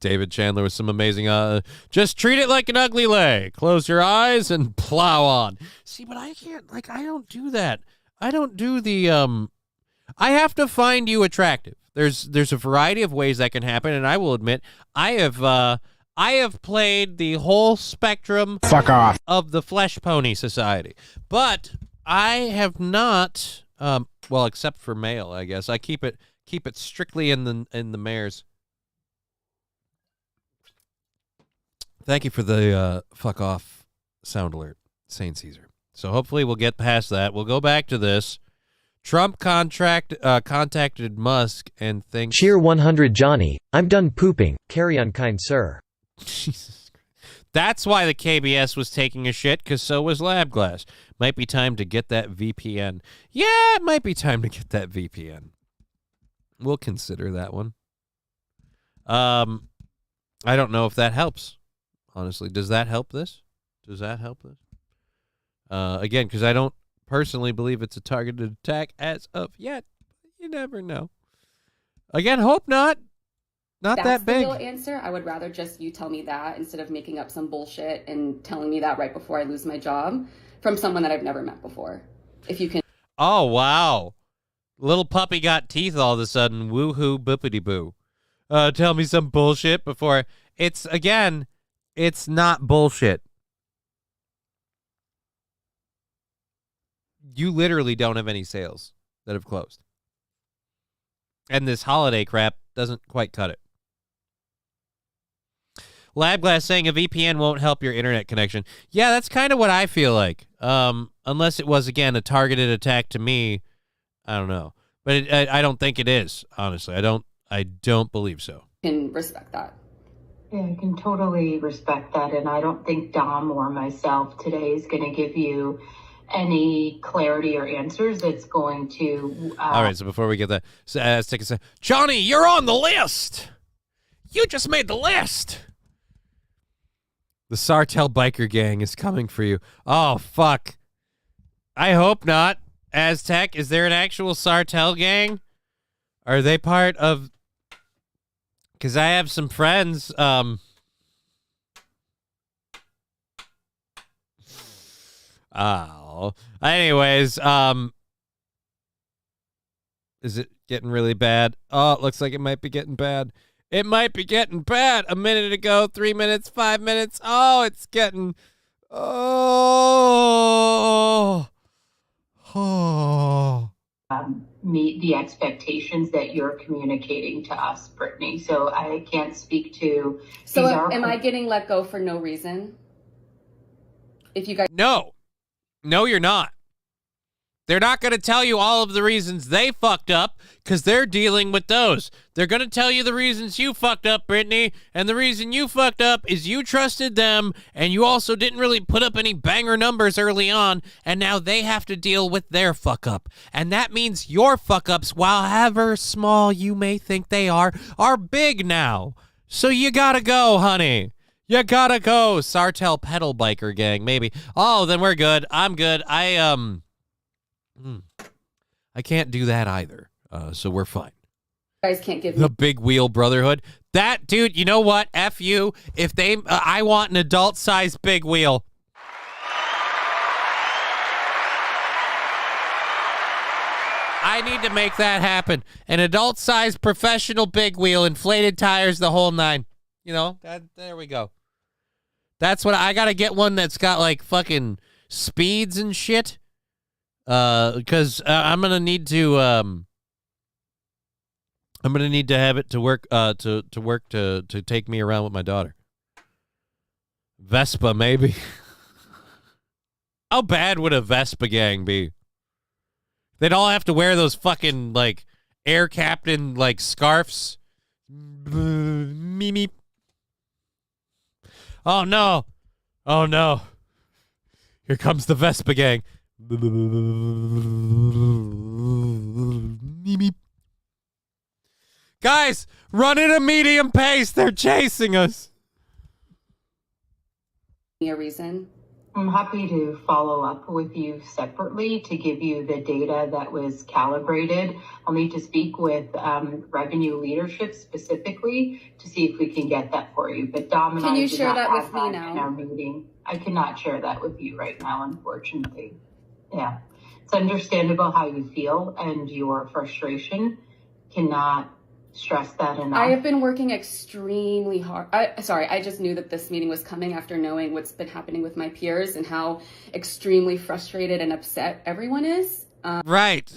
S8: David Chandler with some amazing, just treat it like an ugly lay. Close your eyes and plow on. See, but I can't, I don't do that. I don't do the, I have to find you attractive. There's a variety of ways that can happen, and I will admit, I have played the whole spectrum
S2: Fuck off.
S8: of the Flesh Pony Society. But I have not, well, except for male, I guess. I keep it strictly in the mares. Thank you for the fuck off sound alert, Saint Caesar. So hopefully we'll get past that. We'll go back to this. Trump contacted Musk and thinks...
S1: Cheer 100 Johnny. I'm done pooping. Carry on, kind sir.
S8: Jesus Christ. That's why the KBS was taking a shit, because so was Lab Glass. Might be time to get that VPN. Yeah, it might be time to get that VPN. We'll consider that one. I don't know if that helps. Honestly, does that help this? Again, because I don't personally believe it's a targeted attack as of yet. You never know. Again, hope not. Not
S13: That's
S8: that big.
S13: The real answer. I would rather just you tell me that instead of making up some bullshit and telling me that right before I lose my job from someone that I've never met before. If you can.
S8: Oh, wow. Little puppy got teeth all of a sudden. Woohoo, boopity boo. Tell me some bullshit before. It's not bullshit. You literally don't have any sales that have closed. And this holiday crap doesn't quite cut it. LabGlass saying a VPN won't help your internet connection. Yeah, that's kind of what I feel like. Unless it was, again, a targeted attack to me. I don't know. But I don't think it is, honestly. I don't believe so.
S13: Can respect that.
S11: Yeah, I can totally respect that. And I don't think Dom or myself today is going to give you any clarity or answers that's going to...
S8: All right, so before we get that, let's take a second. Johnny, you're on the list! You just made the list! The Sartell biker gang is coming for you. Oh, fuck. I hope not. Aztec, is there an actual Sartell gang? Are they part of... Because I have some friends, anyways, is it getting really bad? Oh, it looks like it might be getting bad. It might be getting bad. A minute ago, 3 minutes, 5 minutes. Oh, it's getting,
S11: meet the expectations that you're communicating to us, Brittany. So I can't speak to...
S13: So am I getting let go for no reason? If you guys...
S8: No, you're not. They're not going to tell you all of the reasons they fucked up because they're dealing with those. They're going to tell you the reasons you fucked up, Brittany, and the reason you fucked up is you trusted them and you also didn't really put up any banger numbers early on, and now they have to deal with their fuck up. And that means your fuck ups, while however small you may think they are big now. So you got to go, honey. You gotta go. Sartell pedal biker gang, maybe. Oh, then we're good. I'm good. I can't do that either. So we're fine.
S13: You guys can't give
S8: The
S13: me
S8: Big Wheel Brotherhood. That, dude, you know what? F you. If they, I want an adult-sized Big Wheel. I need to make that happen. An adult-sized professional Big Wheel, inflated tires, the whole nine. You know, there we go. That's what I gotta get, one that's got like fucking speeds and shit. Because I'm gonna need to have it to work to take me around with my daughter. Vespa, maybe. How bad would a Vespa gang be? They'd all have to wear those fucking like air captain like scarves. Mimi. Oh no. Oh no. Here comes the Vespa gang. Mimi. Guys, run at a medium pace. They're chasing us.
S13: a reason?
S11: I'm happy to follow up with you separately to give you the data that was calibrated. I'll need to speak with revenue leadership specifically to see if we can get that for you. But Dom and
S13: Can
S11: I
S13: you
S11: did
S13: share
S11: not
S13: that
S11: have
S13: with me
S11: that
S13: now?
S11: in our meeting. I cannot share that with you right now, unfortunately. Yeah, it's understandable how you feel and your frustration. Cannot stress that enough.
S13: I have been working extremely hard. I just knew that this meeting was coming after knowing what's been happening with my peers and how extremely frustrated and upset everyone is.
S8: Right.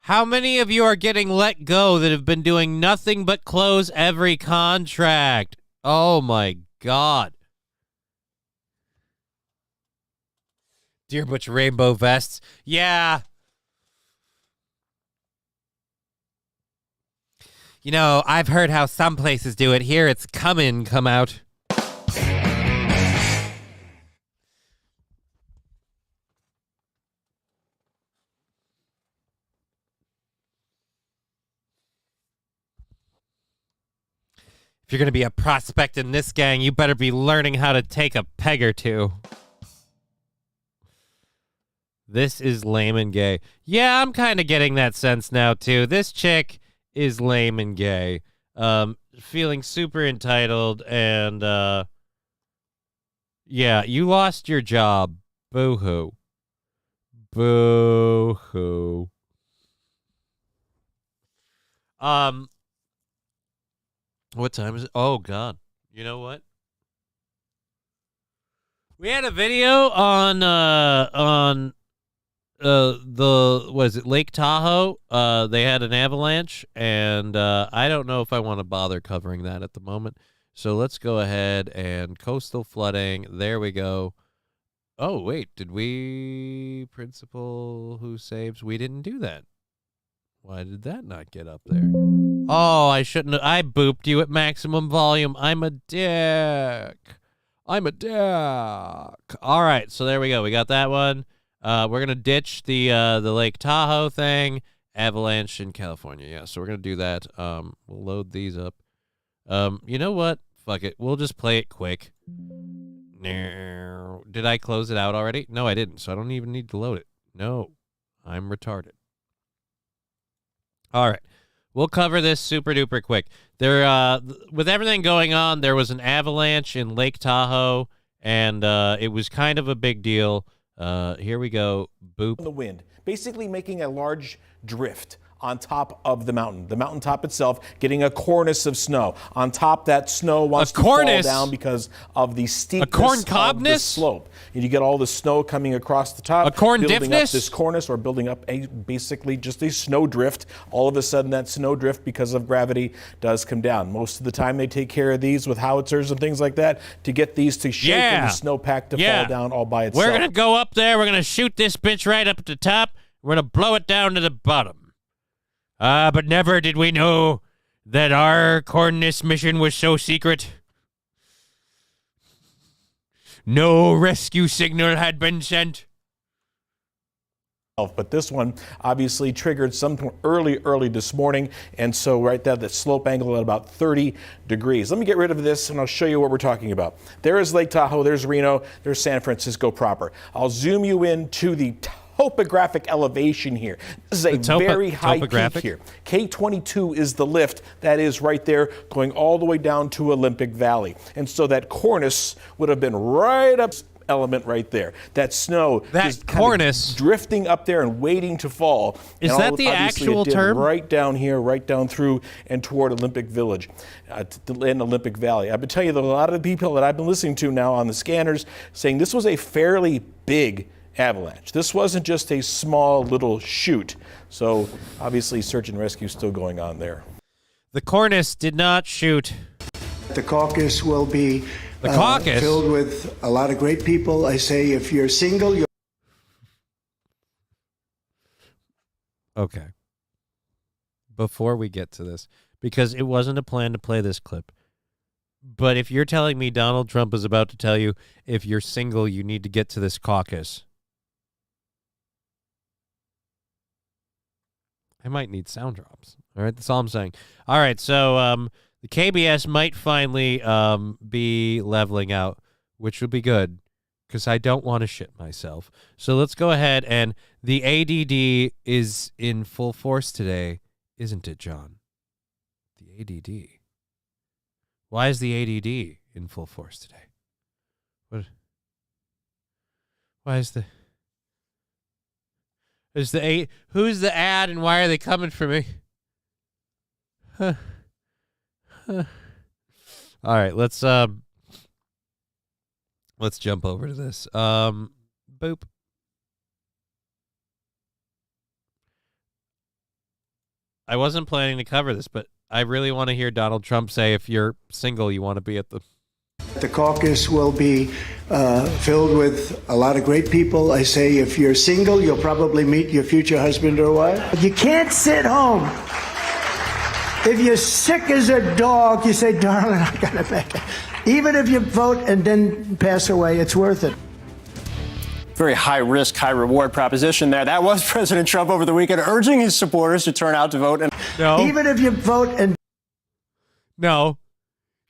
S8: How many of you are getting let go that have been doing nothing but close every contract? Oh my God. Dear Butch Rainbow Vests. Yeah. You know, I've heard how some places do it. Here it's come in, come out. If you're going to be a prospect in this gang, you better be learning how to take a peg or two. This is lame and gay. Yeah, I'm kind of getting that sense now, too. This chick is lame and gay. Feeling super entitled and, yeah, you lost your job. Boo-hoo. Boo-hoo. What time is it? Oh, God. You know what? We had a video on Lake Tahoe. They had an avalanche, and I don't know if I want to bother covering that at the moment. So let's go ahead and coastal flooding. There we go. Oh, wait, did we principal who saves? We didn't do that. Why did that not get up there? Oh, I shouldn't have. I booped you at maximum volume. I'm a dick. I'm a dick. All right, so there we go. We got that one. We're going to ditch the Lake Tahoe thing. Avalanche in California. Yeah, so we're going to do that. We'll load these up. You know what? Fuck it. We'll just play it quick. Did I close it out already? No, I didn't, so I don't even need to load it. No, I'm retarded. All right. We'll cover this super duper quick. There, with everything going on, there was an avalanche in Lake Tahoe, and it was kind of a big deal. Here we go. Boop.
S15: The wind, basically making a large drift on top of the mountain. The mountaintop itself getting a cornice of snow. On top, that snow wants to fall down because of the steepness of the slope. And you get all the snow coming across the top, building up this cornice or building up basically just a snow drift. All of a sudden, that snow drift, because of gravity, does come down. Most of the time, they take care of these with howitzers and things like that to get these to shake and the snowpack to fall down all by itself.
S8: We're going to go up there. We're going to shoot this bitch right up at the top. We're going to blow it down to the bottom. But never did we know that our cornice mission was so secret. No rescue signal had been sent.
S15: But this one obviously triggered some early this morning, and so right there, the slope angle at about 30 degrees. Let me get rid of this, and I'll show you what we're talking about. There is Lake Tahoe, there's Reno, there's San Francisco proper. I'll zoom you in to the topographic elevation here. This is a very high peak here. K22 is the lift that is right there going all the way down to Olympic Valley. And so that cornice would have been right up element right there. That snow,
S8: that cornice
S15: drifting up there and waiting to fall.
S8: Is that the actual term?
S15: Right down here, right down through and toward Olympic Village in Olympic Valley. I've been telling you that a lot of the people that I've been listening to now on the scanners saying this was a fairly big avalanche. This wasn't just a small little shoot. So obviously search and rescue still going on there.
S8: The cornice did not shoot.
S16: The caucus will be
S8: filled
S16: with a lot of great people. I say if you're single, you're...
S8: Okay. Before we get to this, because it wasn't a plan to play this clip, but if you're telling me Donald Trump is about to tell you if you're single, you need to get to this caucus, I might need sound drops. All right, that's all I'm saying. All right, so the KBS might finally be leveling out, which would be good because I don't want to shit myself. So let's go ahead, and the ADD is in full force today, isn't it, John? The ADD. Why is the ADD in full force today? What? Why is the... Who's the ad and why are they coming for me? All right, let's jump over to this. Boop. I wasn't planning to cover this, but I really want to hear Donald Trump say if you're single, you want to be at the...
S16: The caucus will be filled with a lot of great people. I say if you're single, you'll probably meet your future husband or wife. You can't sit home. If you're sick as a dog, you say, darling, I got to back. Even if you vote and then pass away, it's worth it.
S17: Very high risk, high reward proposition there. That was President Trump over the weekend urging his supporters to turn out to vote. And
S8: no.
S16: Even if you vote and...
S8: No.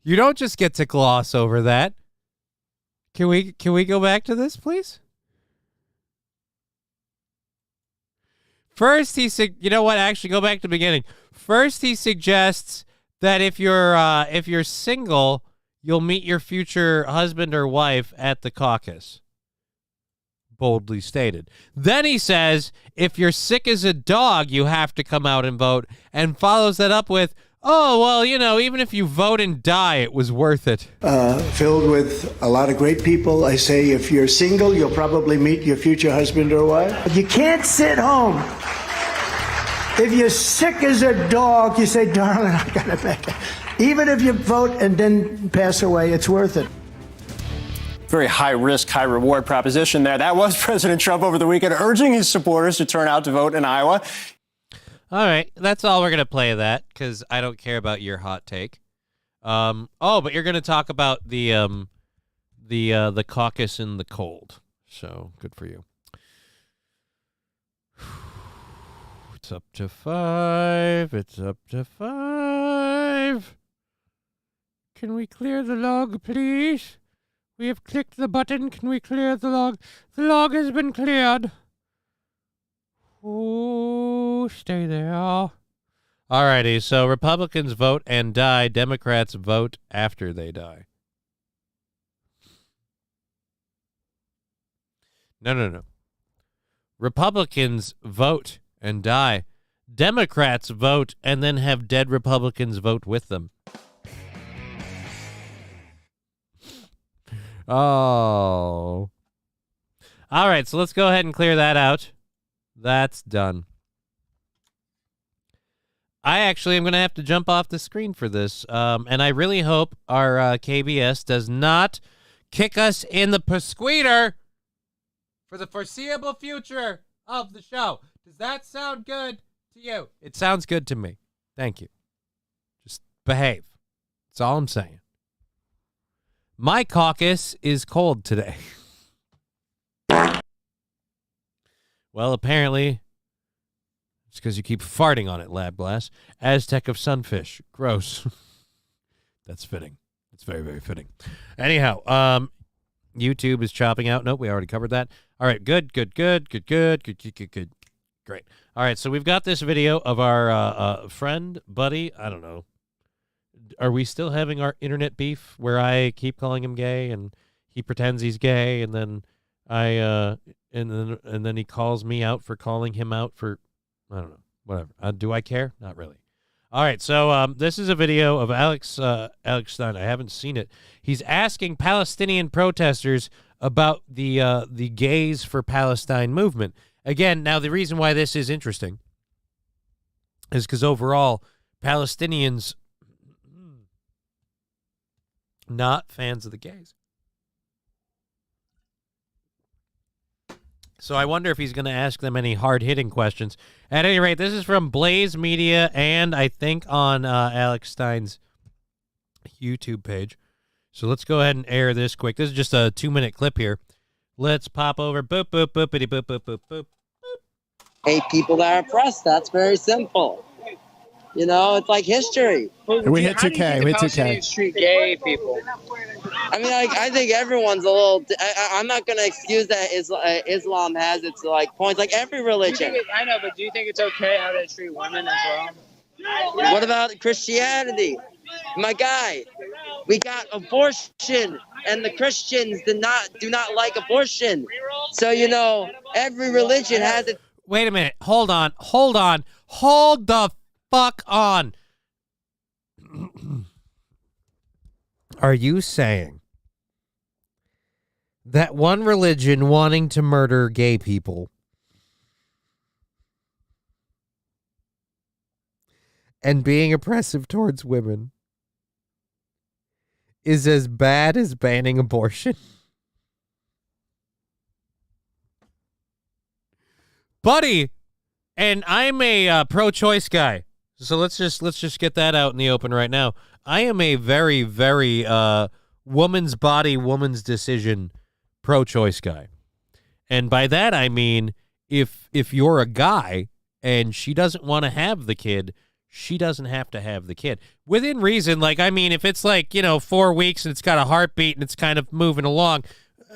S8: You don't just get to gloss over that. Can we go back to this, please? First, you know what? Actually, go back to the beginning. First, he suggests that if you're single, you'll meet your future husband or wife at the caucus. Boldly stated. Then he says, if you're sick as a dog, you have to come out and vote, and follows that up with, oh, well, you know, even if you vote and die, it was worth it.
S16: Filled with a lot of great people. I say if you're single, you'll probably meet your future husband or wife. But you can't sit home. If you're sick as a dog, you say, darling, I got to back. Even if you vote and then pass away, it's worth it.
S17: Very high risk, high reward proposition there. That was President Trump over the weekend urging his supporters to turn out to vote in Iowa.
S8: All right, that's all we're going to play of that because I don't care about your hot take. But you're going to talk about the caucus in the cold. So good for you. It's up to 5. It's up to 5. Can we clear the log, please? We have clicked the button. Can we clear the log? The log has been cleared. Oh, stay there. Alrighty, so Republicans vote and die. Democrats vote after they die. No. Republicans vote and die. Democrats vote and then have dead Republicans vote with them. Oh. All right, so let's go ahead and clear that out. That's done. I actually am going to have to jump off the screen for this, and I really hope our KBS does not kick us in the pasqueeter for the foreseeable future of the show. Does that sound good to you? It sounds good to me. Thank you. Just behave. That's all I'm saying. My caucus is cold today. Well, apparently, it's because you keep farting on it, Lab Glass. Aztec of Sunfish. Gross. That's fitting. It's very, very fitting. Anyhow, YouTube is chopping out. Nope, we already covered that. All right, good. Great. All right, so we've got this video of our friend, buddy, I don't know. Are we still having our internet beef where I keep calling him gay and he pretends he's gay, and then and then he calls me out for calling him out for, I don't know, whatever. Do I care? Not really. All right, so this is a video of Alex Stein. I haven't seen it. He's asking Palestinian protesters about the Gays for Palestine movement. Again, now the reason why this is interesting is because overall, Palestinians not fans of the gays. So I wonder if he's going to ask them any hard-hitting questions. At any rate, this is from Blaze Media and I think on Alex Stein's YouTube page. So let's go ahead and air this quick. This is just a 2-minute clip here. Let's pop over. Boop, boop, boopity, boop, boop, boop, boop.
S18: Hate people that are oppressed. That's very simple. You know, it's like history.
S19: We hit 2K. We hit 2K.
S18: Treat gay people. I mean, I think everyone's a little. I'm not going to excuse that Islam has its like points, like every religion.
S3: I know, but do you think it's okay how they treat women as well?
S18: What about Christianity? My guy, we got abortion, and the Christians do not like abortion. So you know, every religion has its.
S8: Wait a minute. Hold on. Hold the fuck on. Are you saying that one religion wanting to murder gay people and being oppressive towards women is as bad as banning abortion? Buddy, and I'm a pro-choice guy, so let's just get that out in the open right now. I am a very, very woman's body, woman's decision pro-choice guy, and by that I mean if you're a guy and she doesn't want to have the kid, she doesn't have to have the kid within reason. Like, I mean, if it's like 4 weeks and it's got a heartbeat and it's kind of moving along,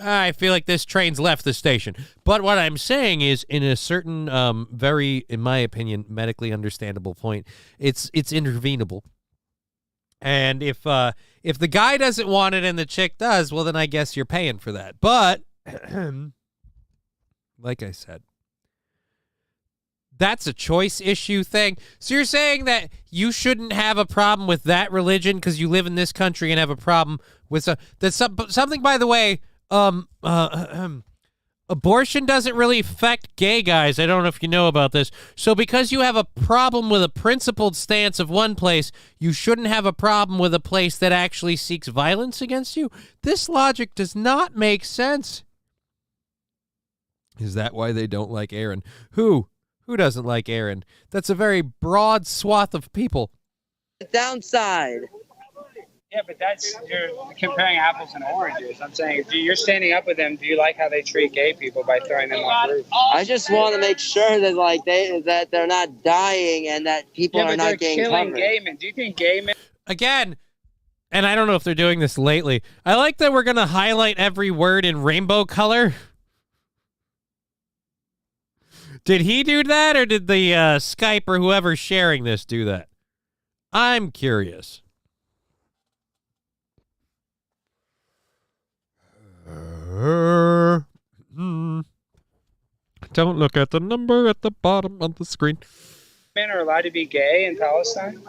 S8: I feel like this train's left the station. But what I'm saying is, in a certain, very, in my opinion, medically understandable point, it's intervenable. And if the guy doesn't want it and the chick does, well, then I guess you're paying for that. But, like I said, that's a choice issue thing. So you're saying that you shouldn't have a problem with that religion because you live in this country and have a problem with something, by the way. Abortion doesn't really affect gay guys. I don't know if you know about this. So because you have a problem with a principled stance of one place, you shouldn't have a problem with a place that actually seeks violence against you? This logic does not make sense. Is that why they don't like Aaron? Who doesn't like Aaron? That's a very broad swath of people.
S18: The downside.
S3: Yeah, but you're comparing apples and oranges. I'm saying, if you're standing up with them, do you like how they treat gay people by throwing them off roofs?
S18: I just want to make sure that that they're not dying and that people are not getting covered.
S3: Gay men. Do you think gay men?
S8: Again, and I don't know if they're doing this lately. I like that we're going to highlight every word in rainbow color. Did he do that, or did the Skype or whoever's sharing this do that? I'm curious. Don't look at the number at the bottom of the screen.
S3: Men are allowed to be gay in Palestine?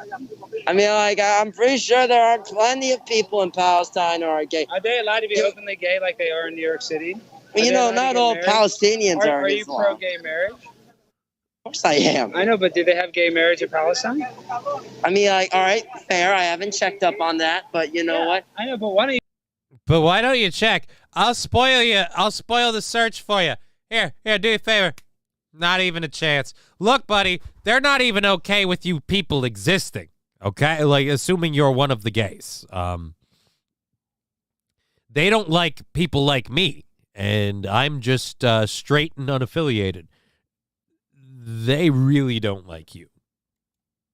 S18: I mean, like, I'm pretty sure there are plenty of people in Palestine who are gay.
S3: Are they allowed to be openly gay like they are in New York City?
S18: Well, not all Palestinians are.
S3: Are you pro-gay marriage?
S18: Of course I am.
S3: I know, but do they have gay marriage in Palestine?
S18: I mean, like, all right, fair. I haven't checked up on that, but you know what?
S3: I know, but why don't you?
S8: But why don't you check? I'll spoil you. I'll spoil the search for you. Here, do you a favor. Not even a chance. Look, buddy, they're not even okay with you people existing. Okay, like assuming you're one of the gays. They don't like people like me, and I'm just straight and unaffiliated. they really don't like you.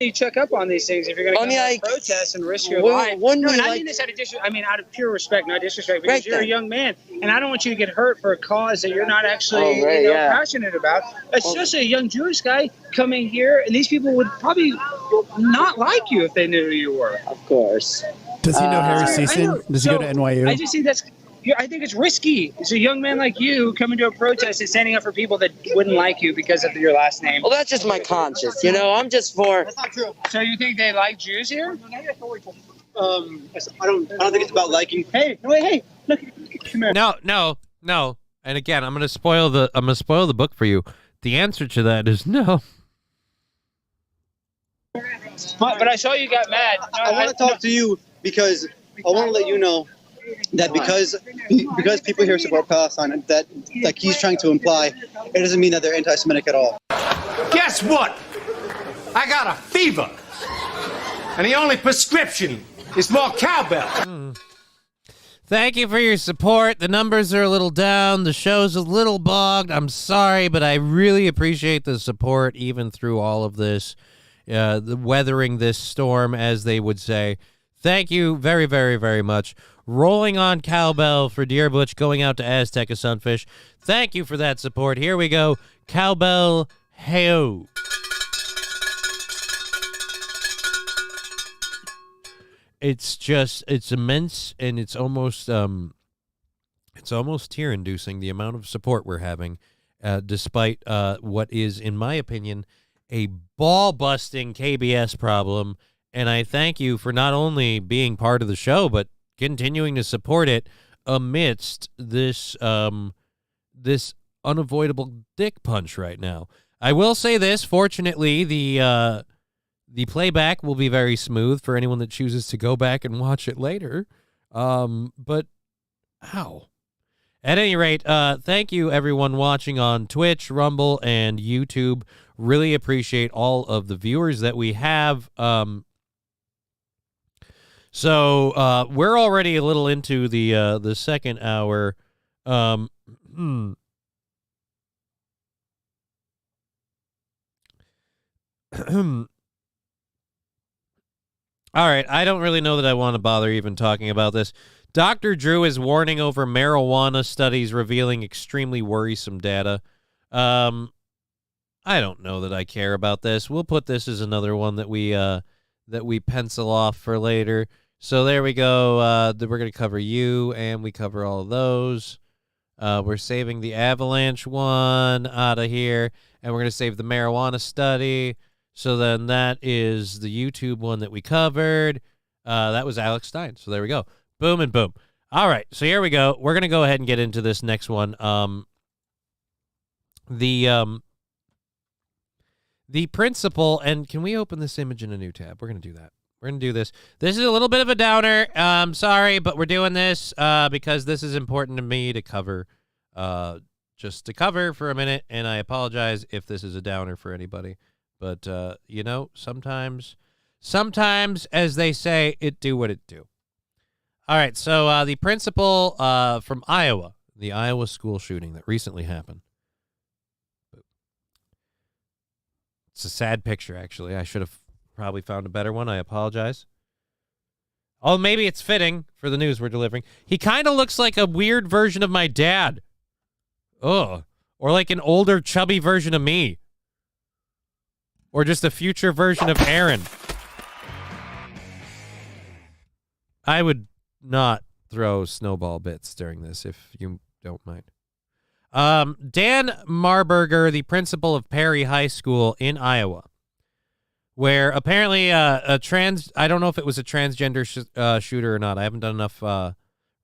S3: You check up on these things if you're going to go to protest and risk your life. No, and I mean this out of pure respect, not disrespect, because you're a young man, and I don't want you to get hurt for a cause that you're not actually passionate about, especially a young Jewish guy coming here, and these people would probably not like you if they knew who you were.
S18: Of course.
S19: Does he know Harry Season? Does he go to NYU?
S3: I just think I think it's risky. It's a young man like you coming to a protest and standing up for people that wouldn't like you because of your last name.
S18: Well, that's just my conscience, you know. I'm just for.
S3: That's not true. So you think they like Jews here?
S20: I don't think it's about liking.
S3: Hey, look, come here.
S8: No. And again, I'm gonna spoil the book for you. The answer to that is no.
S3: But I saw you got mad.
S20: I want to talk to you because I want to let you know that because people here support Palestine, that like he's trying to imply, it doesn't mean that they're anti-Semitic at all.
S2: Guess what? I got a fever. And the only prescription is more cowbell.
S8: Thank you for your support. The numbers are a little down. The show's a little bogged. I'm sorry, but I really appreciate the support even through all of this, the weathering this storm, as they would say. Thank you very, very, very much. Rolling on cowbell for Dear Butch, going out to Azteca Sunfish. Thank you for that support. Here we go. Cowbell, hey-o. It's immense, and it's almost tear-inducing, the amount of support we're having, despite what is, in my opinion, a ball-busting KBS problem. And I thank you for not only being part of the show, but continuing to support it amidst this this unavoidable dick punch right now. I will say this: fortunately, the playback will be very smooth for anyone that chooses to go back and watch it later. But ow. At any rate, thank you everyone watching on Twitch, Rumble, and YouTube. Really appreciate all of the viewers that we have. So we're already a little into the second hour. All right, I don't really know that I want to bother even talking about this. Dr. Drew is warning over marijuana studies revealing extremely worrisome data. I don't know that I care about this. We'll put this as another one that we pencil off for later. So there we go. We're going to cover you, and we cover all of those. We're saving the avalanche one out of here, and we're going to save the marijuana study. So then that is the YouTube one that we covered. That was Alex Stein. So there we go. Boom and boom. All right. So here we go. We're going to go ahead and get into this next one. The principal, and can we open this image in a new tab? We're going to do that. We're going to do this. This is a little bit of a downer. Sorry, but we're doing this because this is important to me to cover, just to cover for a minute, and I apologize if this is a downer for anybody. But, you know, sometimes, as they say, it do what it do. All right, so the principal from Iowa, the Iowa school shooting that recently happened. It's a sad picture, actually. I should have probably found a better one. I apologize. Oh, maybe it's fitting for the news we're delivering. He kind of looks like a weird version of my dad. Ugh. Or like an older, chubby version of me. Or just a future version of Aaron. I would not throw snowball bits during this, if you don't mind. Dan Marburger, the principal of Perry High School in Iowa, where apparently I don't know if it was a transgender shooter or not. I haven't done enough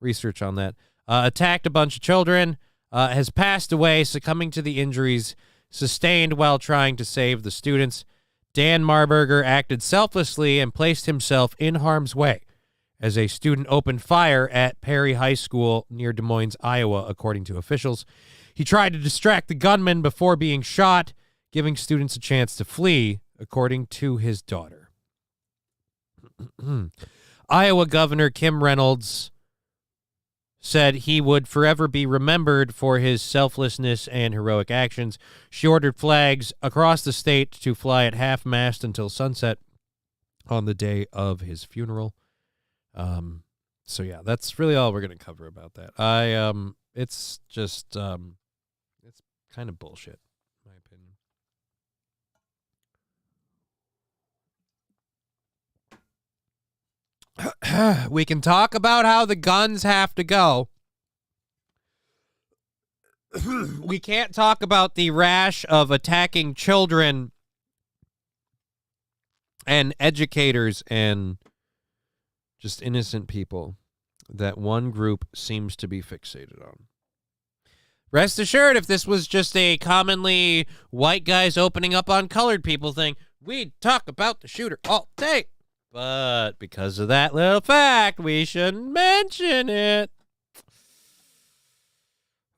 S8: research on that. Attacked a bunch of children, has passed away, succumbing to the injuries sustained while trying to save the students. Dan Marburger acted selflessly and placed himself in harm's way as a student opened fire at Perry High School near Des Moines, Iowa, according to officials. He tried to distract the gunman before being shot, giving students a chance to flee, according to his daughter. Iowa Governor Kim Reynolds said he would forever be remembered for his selflessness and heroic actions. She ordered flags across the state to fly at half-mast until sunset on the day of his funeral. So yeah, that's really all we're going to cover about that. It's just, it's kind of bullshit, in my opinion. We can talk about how the guns have to go. We can't talk about the rash of attacking children and educators and just innocent people that one group seems to be fixated on. Rest assured, if this was just a commonly white guys opening up on colored people thing, we'd talk about the shooter all day. But because of that little fact, we shouldn't mention it.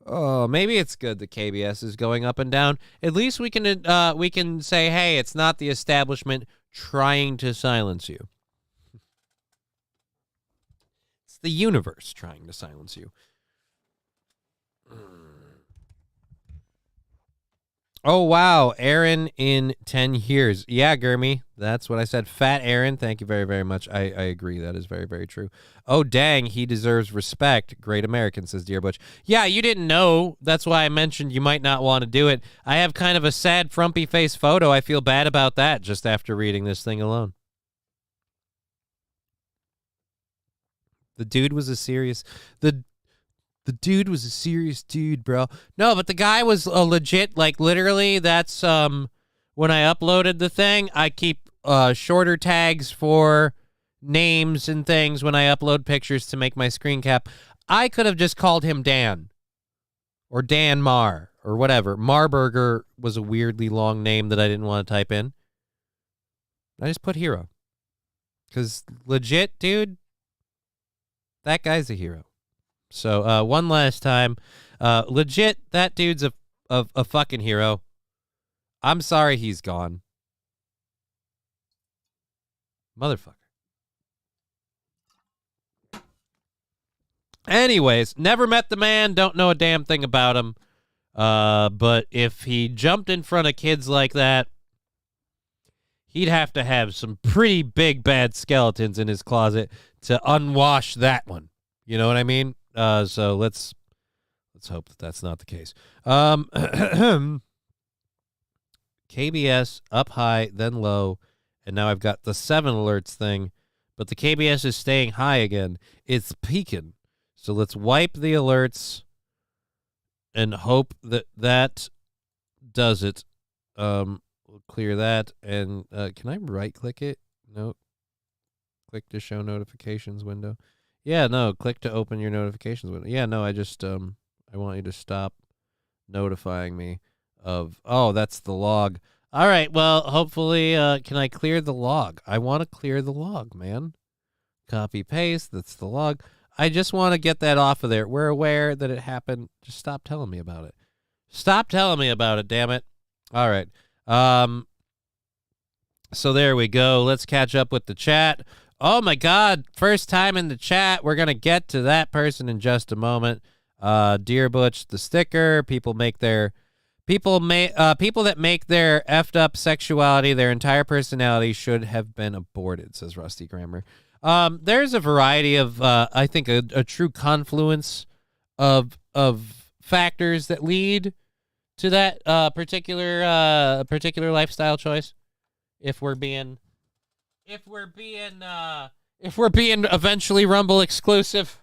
S8: Oh, maybe it's good that KBS is going up and down. At least we can say, hey, it's not the establishment trying to silence you. It's the universe trying to silence you. Oh, wow. Aaron in 10 years. Yeah, Gurmy. That's what I said. Fat Aaron. Thank you very, very much. I agree. That is very, very true. Oh, dang. He deserves respect. Great American, says Dear Butch. Yeah, you didn't know. That's why I mentioned you might not want to do it. I have kind of a sad, frumpy face photo. I feel bad about that just after reading this thing alone. The dude was a serious... The dude was a serious dude, bro. No, but the guy was a legit, like, literally, that's, when I uploaded the thing, I keep, shorter tags for names and things when I upload pictures to make my screen cap. I could have just called him Dan. Or Dan Mar, or whatever. Marburger was a weirdly long name that I didn't want to type in. I just put hero. Because legit, dude, that guy's a hero. So, one last time, legit, that dude's a fucking hero. I'm sorry he's gone. Motherfucker. Anyways, never met the man, don't know a damn thing about him. But if he jumped in front of kids like that, he'd have to have some pretty big bad skeletons in his closet to unwash that one. You know what I mean? So let's hope that that's not the case. KBS up high, then low, and now I've got the 7 alerts thing, but the KBS is staying high again. It's peaking. So let's wipe the alerts and hope that that does it. We'll clear that, and can I right-click it? No. Click to show notifications window. Yeah, no, click to open your notifications window. Yeah, no, I just, I want you to stop notifying me of, oh, that's the log. All right, well, hopefully, can I clear the log? I want to clear the log, man. Copy, paste, that's the log. I just want to get that off of there. We're aware that it happened. Just stop telling me about it. Stop telling me about it, damn it. All right. So there we go. Let's catch up with the chat. Oh, my God. First time in the chat. We're going to get to that person in just a moment. Dear Butch, the sticker. People that make their effed up sexuality their entire personality should have been aborted, says Rusty Grammar. There's a variety of, I think, a true confluence of factors that lead to that particular lifestyle choice. If we're being eventually Rumble exclusive.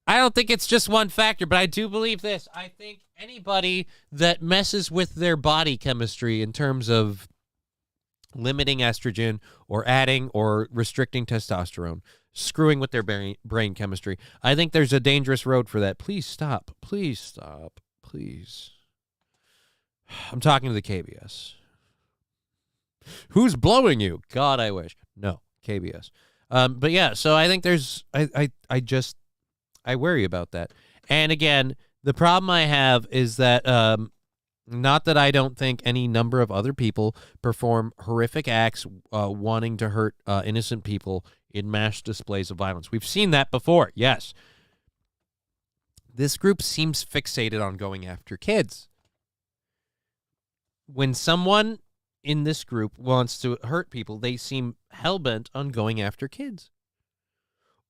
S8: I don't think it's just one factor, but I do believe this. I think anybody that messes with their body chemistry in terms of limiting estrogen or adding or restricting testosterone, screwing with their brain chemistry, I think there's a dangerous road for that. Please stop. Please stop. Please. I'm talking to the KBS. Who's blowing you? God, I wish. No, KBS. But yeah, so I think there's, I worry about that. And again, the problem I have is that Not that I don't think any number of other people perform horrific acts wanting to hurt innocent people in mass displays of violence. We've seen that before, yes. This group seems fixated on going after kids. When someone in this group wants to hurt people, they seem hell-bent on going after kids.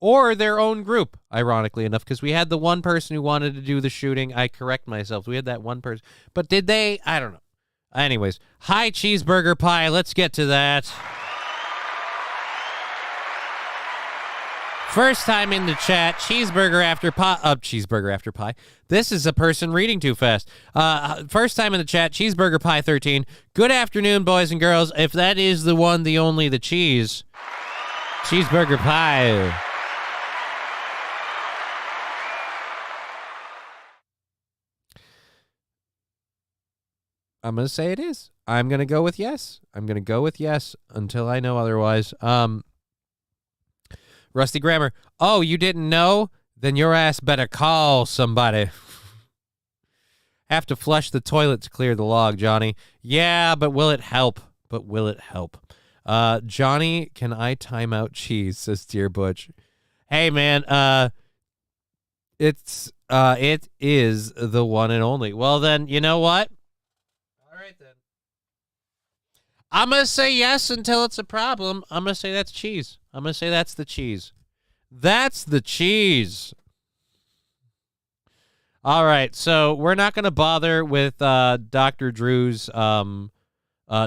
S8: Or their own group, ironically enough, because we had the one person who wanted to do the shooting. I correct myself. We had that one person. But did they? I don't know. Anyways, hi, Cheeseburger Pie. Let's get to that. First time in the chat, Cheeseburger After Pie. This is a person reading too fast. First time in the chat, Cheeseburger Pie 13. Good afternoon, boys and girls. If that is the one, the only, the cheese. Cheeseburger Pie. I'm going to say it is. I'm going to go with yes. I'm going to go with yes until I know otherwise. Rusty Grammar. Oh, you didn't know? Then your ass better call somebody. Have to flush the toilet to clear the log, Johnny. Yeah, but will it help? Johnny, can I time out cheese, says Dear Butch. Hey, man, it is the one and only. Well, then, you know what? I'm going to say yes until it's a problem. I'm going to say that's cheese. I'm going to say that's the cheese. That's the cheese. All right, so we're not going to bother with Dr. Drew's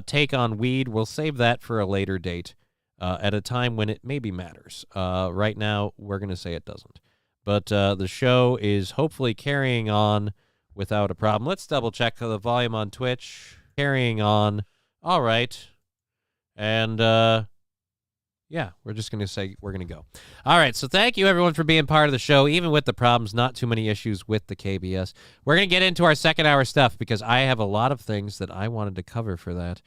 S8: take on weed. We'll save that for a later date at a time when it maybe matters. Right now, we're going to say it doesn't. But the show is hopefully carrying on without a problem. Let's double-check the volume on Twitch. Carrying on. All right. And, yeah, we're just going to say we're going to go. All right, so thank you, everyone, for being part of the show. Even with the problems, not too many issues with the KBS. We're going to get into our second hour stuff because I have a lot of things that I wanted to cover for that.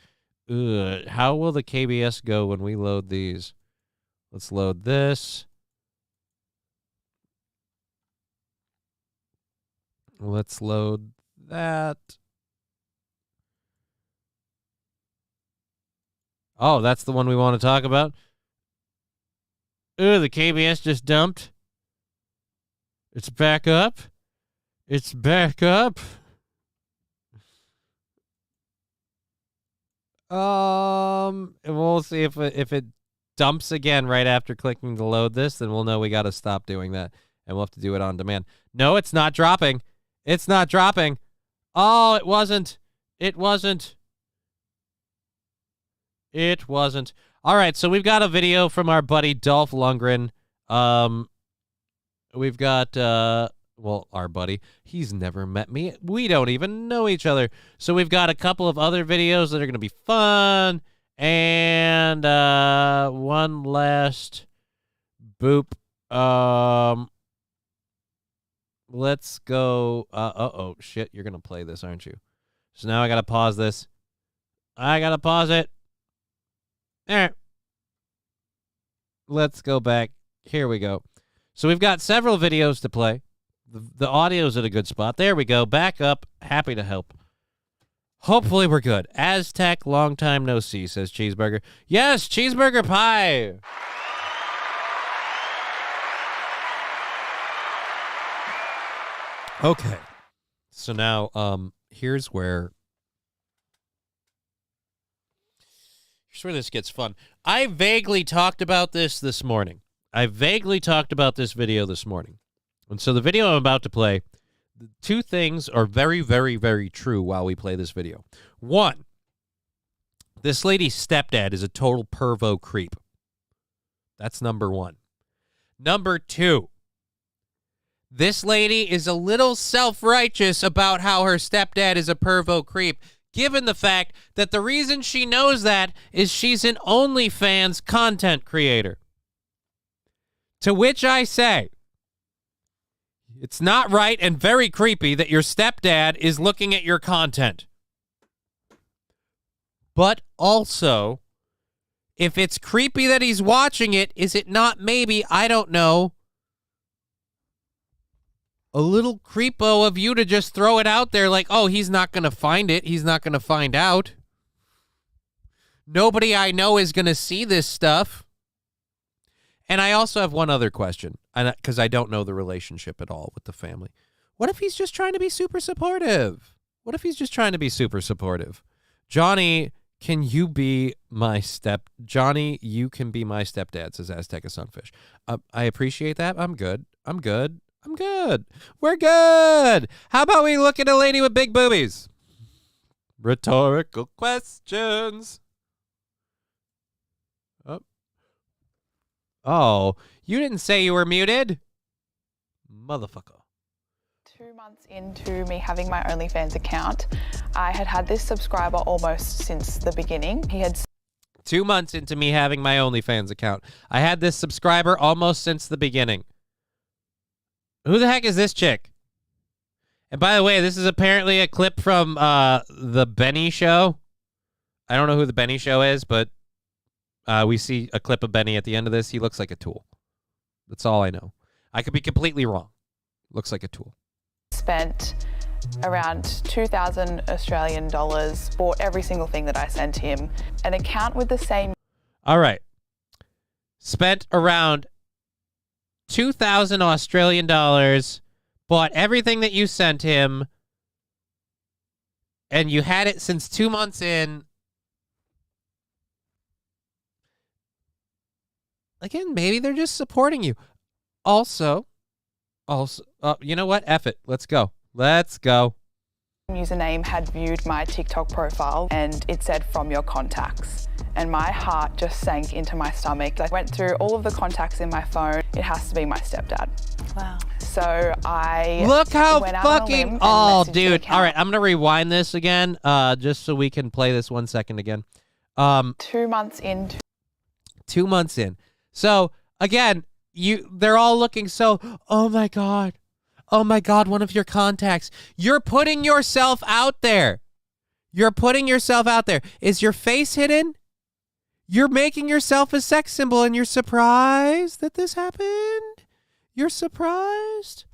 S8: How will the KBS go when we load these? Let's load this. Let's load that. Oh, that's the one we want to talk about? The KBS just dumped. It's back up. It's back up. And we'll see if it dumps again right after clicking to load this, then we'll know we got to stop doing that, and we'll have to do it on demand. No, it's not dropping. It's not dropping. Oh, it wasn't. It wasn't. It wasn't. All right, so we've got a video from our buddy Dolph Lundgren. We've got, well, our buddy. He's never met me. We don't even know each other. So we've got a couple of other videos that are going to be fun. And one last boop. Let's go. Uh-oh, shit, you're going to play this, aren't you? So now I got to pause this. I got to pause it. All right. Let's go back. Here we go. So we've got several videos to play. The audio's at a good spot. There we go. Back up. Happy to help. Hopefully we're good. Aztec, long time no see, says Cheeseburger. Yes, Cheeseburger Pie. Okay. So now, here's where this gets fun. I vaguely talked about this morning. I vaguely talked about this video this morning. And so the video I'm about to play, two things are very, very, very true while we play this video. One, this lady's stepdad is a total pervo creep. That's number one. Number two, this lady is a little self-righteous about how her stepdad is a pervo creep, given the fact that the reason she knows that is she's an OnlyFans content creator. To which I say, it's not right and very creepy that your stepdad is looking at your content. But also, if it's creepy that he's watching it, is it not maybe, I don't know, a little creepo of you to just throw it out there like, oh, he's not going to find it. He's not going to find out. Nobody I know is going to see this stuff. And I also have one other question, because I don't know the relationship at all with the family. What if he's just trying to be super supportive? What if he's just trying to be super supportive? Johnny, can you be my Johnny, you can be my stepdad, says Azteca Sunfish. I appreciate that. I'm good. We're good. How about we look at a lady with big boobies? Rhetorical questions. Oh, you didn't say you were muted? Motherfucker.
S21: 2 months into me having my OnlyFans account, I had this subscriber almost since the beginning. He had
S8: 2 months into me having my OnlyFans account. I had this subscriber almost since the beginning. Who the heck is this chick? And by the way, this is apparently a clip from the Benny Show. I don't know who the Benny Show is, but we see a clip of Benny at the end of this. He looks like a tool. That's all I know. I could be completely wrong. Looks like a tool.
S21: spent around 2,000 Australian dollars, bought every single thing that I sent him, an account with the same...
S8: All right. Spent around 2,000 Australian dollars, bought everything that you sent him, and you had it since 2 months in. Again, maybe they're just supporting you. Also, you know what? F it. Let's go.
S21: Username had viewed my TikTok profile and it said from your contacts. And my heart just sank into my stomach. I went through all of the contacts in my phone. It has to be my stepdad. Wow. So I
S8: look how
S21: went out
S8: fucking... Oh, dude. All right, I'm going to rewind this again just so we can play this 1 second again.
S21: 2 months in.
S8: 2 months in. So, again, they're all looking so, oh my God, one of your contacts. You're putting yourself out there. Is your face hidden? You're making yourself a sex symbol and you're surprised that this happened? You're surprised?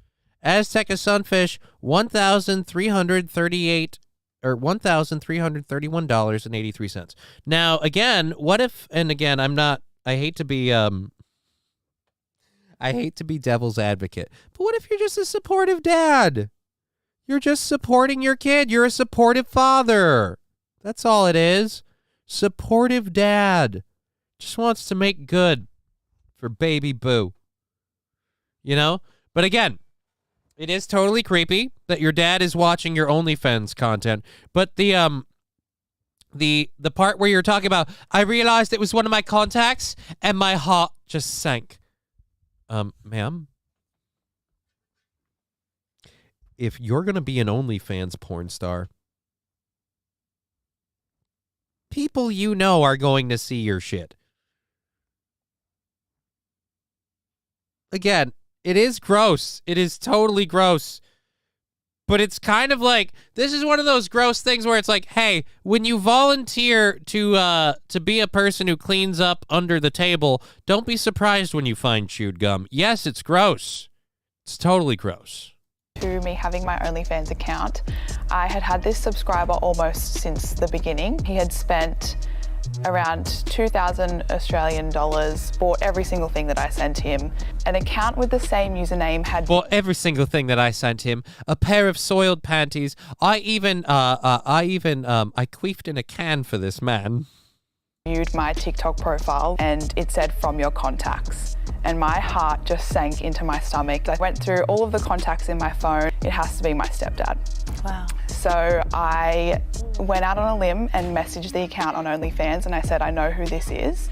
S8: Azteca Sunfish, $1,338 or $1,331.83. Now, again, what if, and again, I hate to be devil's advocate, but what if you're just a supportive dad? You're just supporting your kid. You're a supportive father. That's all it is. Supportive dad. Just wants to make good for baby boo. You know? But again, it is totally creepy that your dad is watching your OnlyFans content. But the part where you're talking about, I realized it was one of my contacts and my heart just sank. Ma'am, if you're going to be an OnlyFans porn star, people you know are going to see your shit. Again, it is gross. It is totally gross. But it's kind of like, this is one of those gross things where it's like, hey, when you volunteer to be a person who cleans up under the table, don't be surprised when you find chewed gum. Yes, it's gross. It's totally gross.
S21: To me having my OnlyFans account, I had this subscriber almost since the beginning. He had spent around 2,000 Australian dollars, bought every single thing that I sent him. An account with the same username had
S8: bought every single thing that I sent him. A pair of soiled panties. I queefed in a can for this man.
S21: Viewed my TikTok profile and it said from your contacts. And my heart just sank into my stomach. I went through all of the contacts in my phone. It has to be my stepdad. Wow. So I went out on a limb and messaged the account on OnlyFans and I said, I know who this is.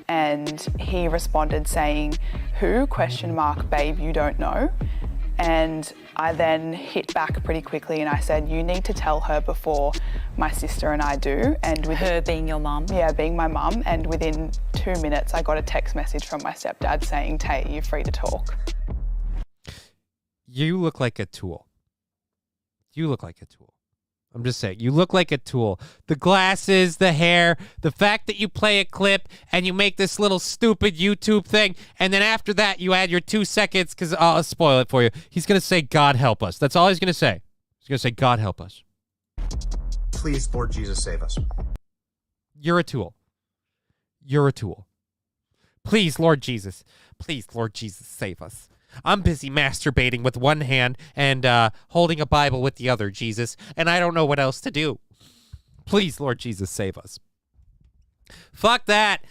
S21: And he responded saying, who? ? Babe, you don't know. And I then hit back pretty quickly and I said, you need to tell her before my sister and I do. And with
S22: her being your mum?
S21: Yeah, being my mum. And within 2 minutes, I got a text message from my stepdad saying, Tay, you're free to talk.
S8: You look like a tool. I'm just saying. You look like a tool. The glasses, the hair, the fact that you play a clip and you make this little stupid YouTube thing, and then after that you add your 2 seconds because I'll spoil it for you. He's going to say, God help us. That's all he's going to say. He's going to say, God help us.
S5: Please, Lord Jesus, save us.
S8: You're a tool. You're a tool. Please, Lord Jesus. Please, Lord Jesus, save us. I'm busy masturbating with one hand and holding a Bible with the other, Jesus, and I don't know what else to do. Please, Lord Jesus, save us. Fuck that.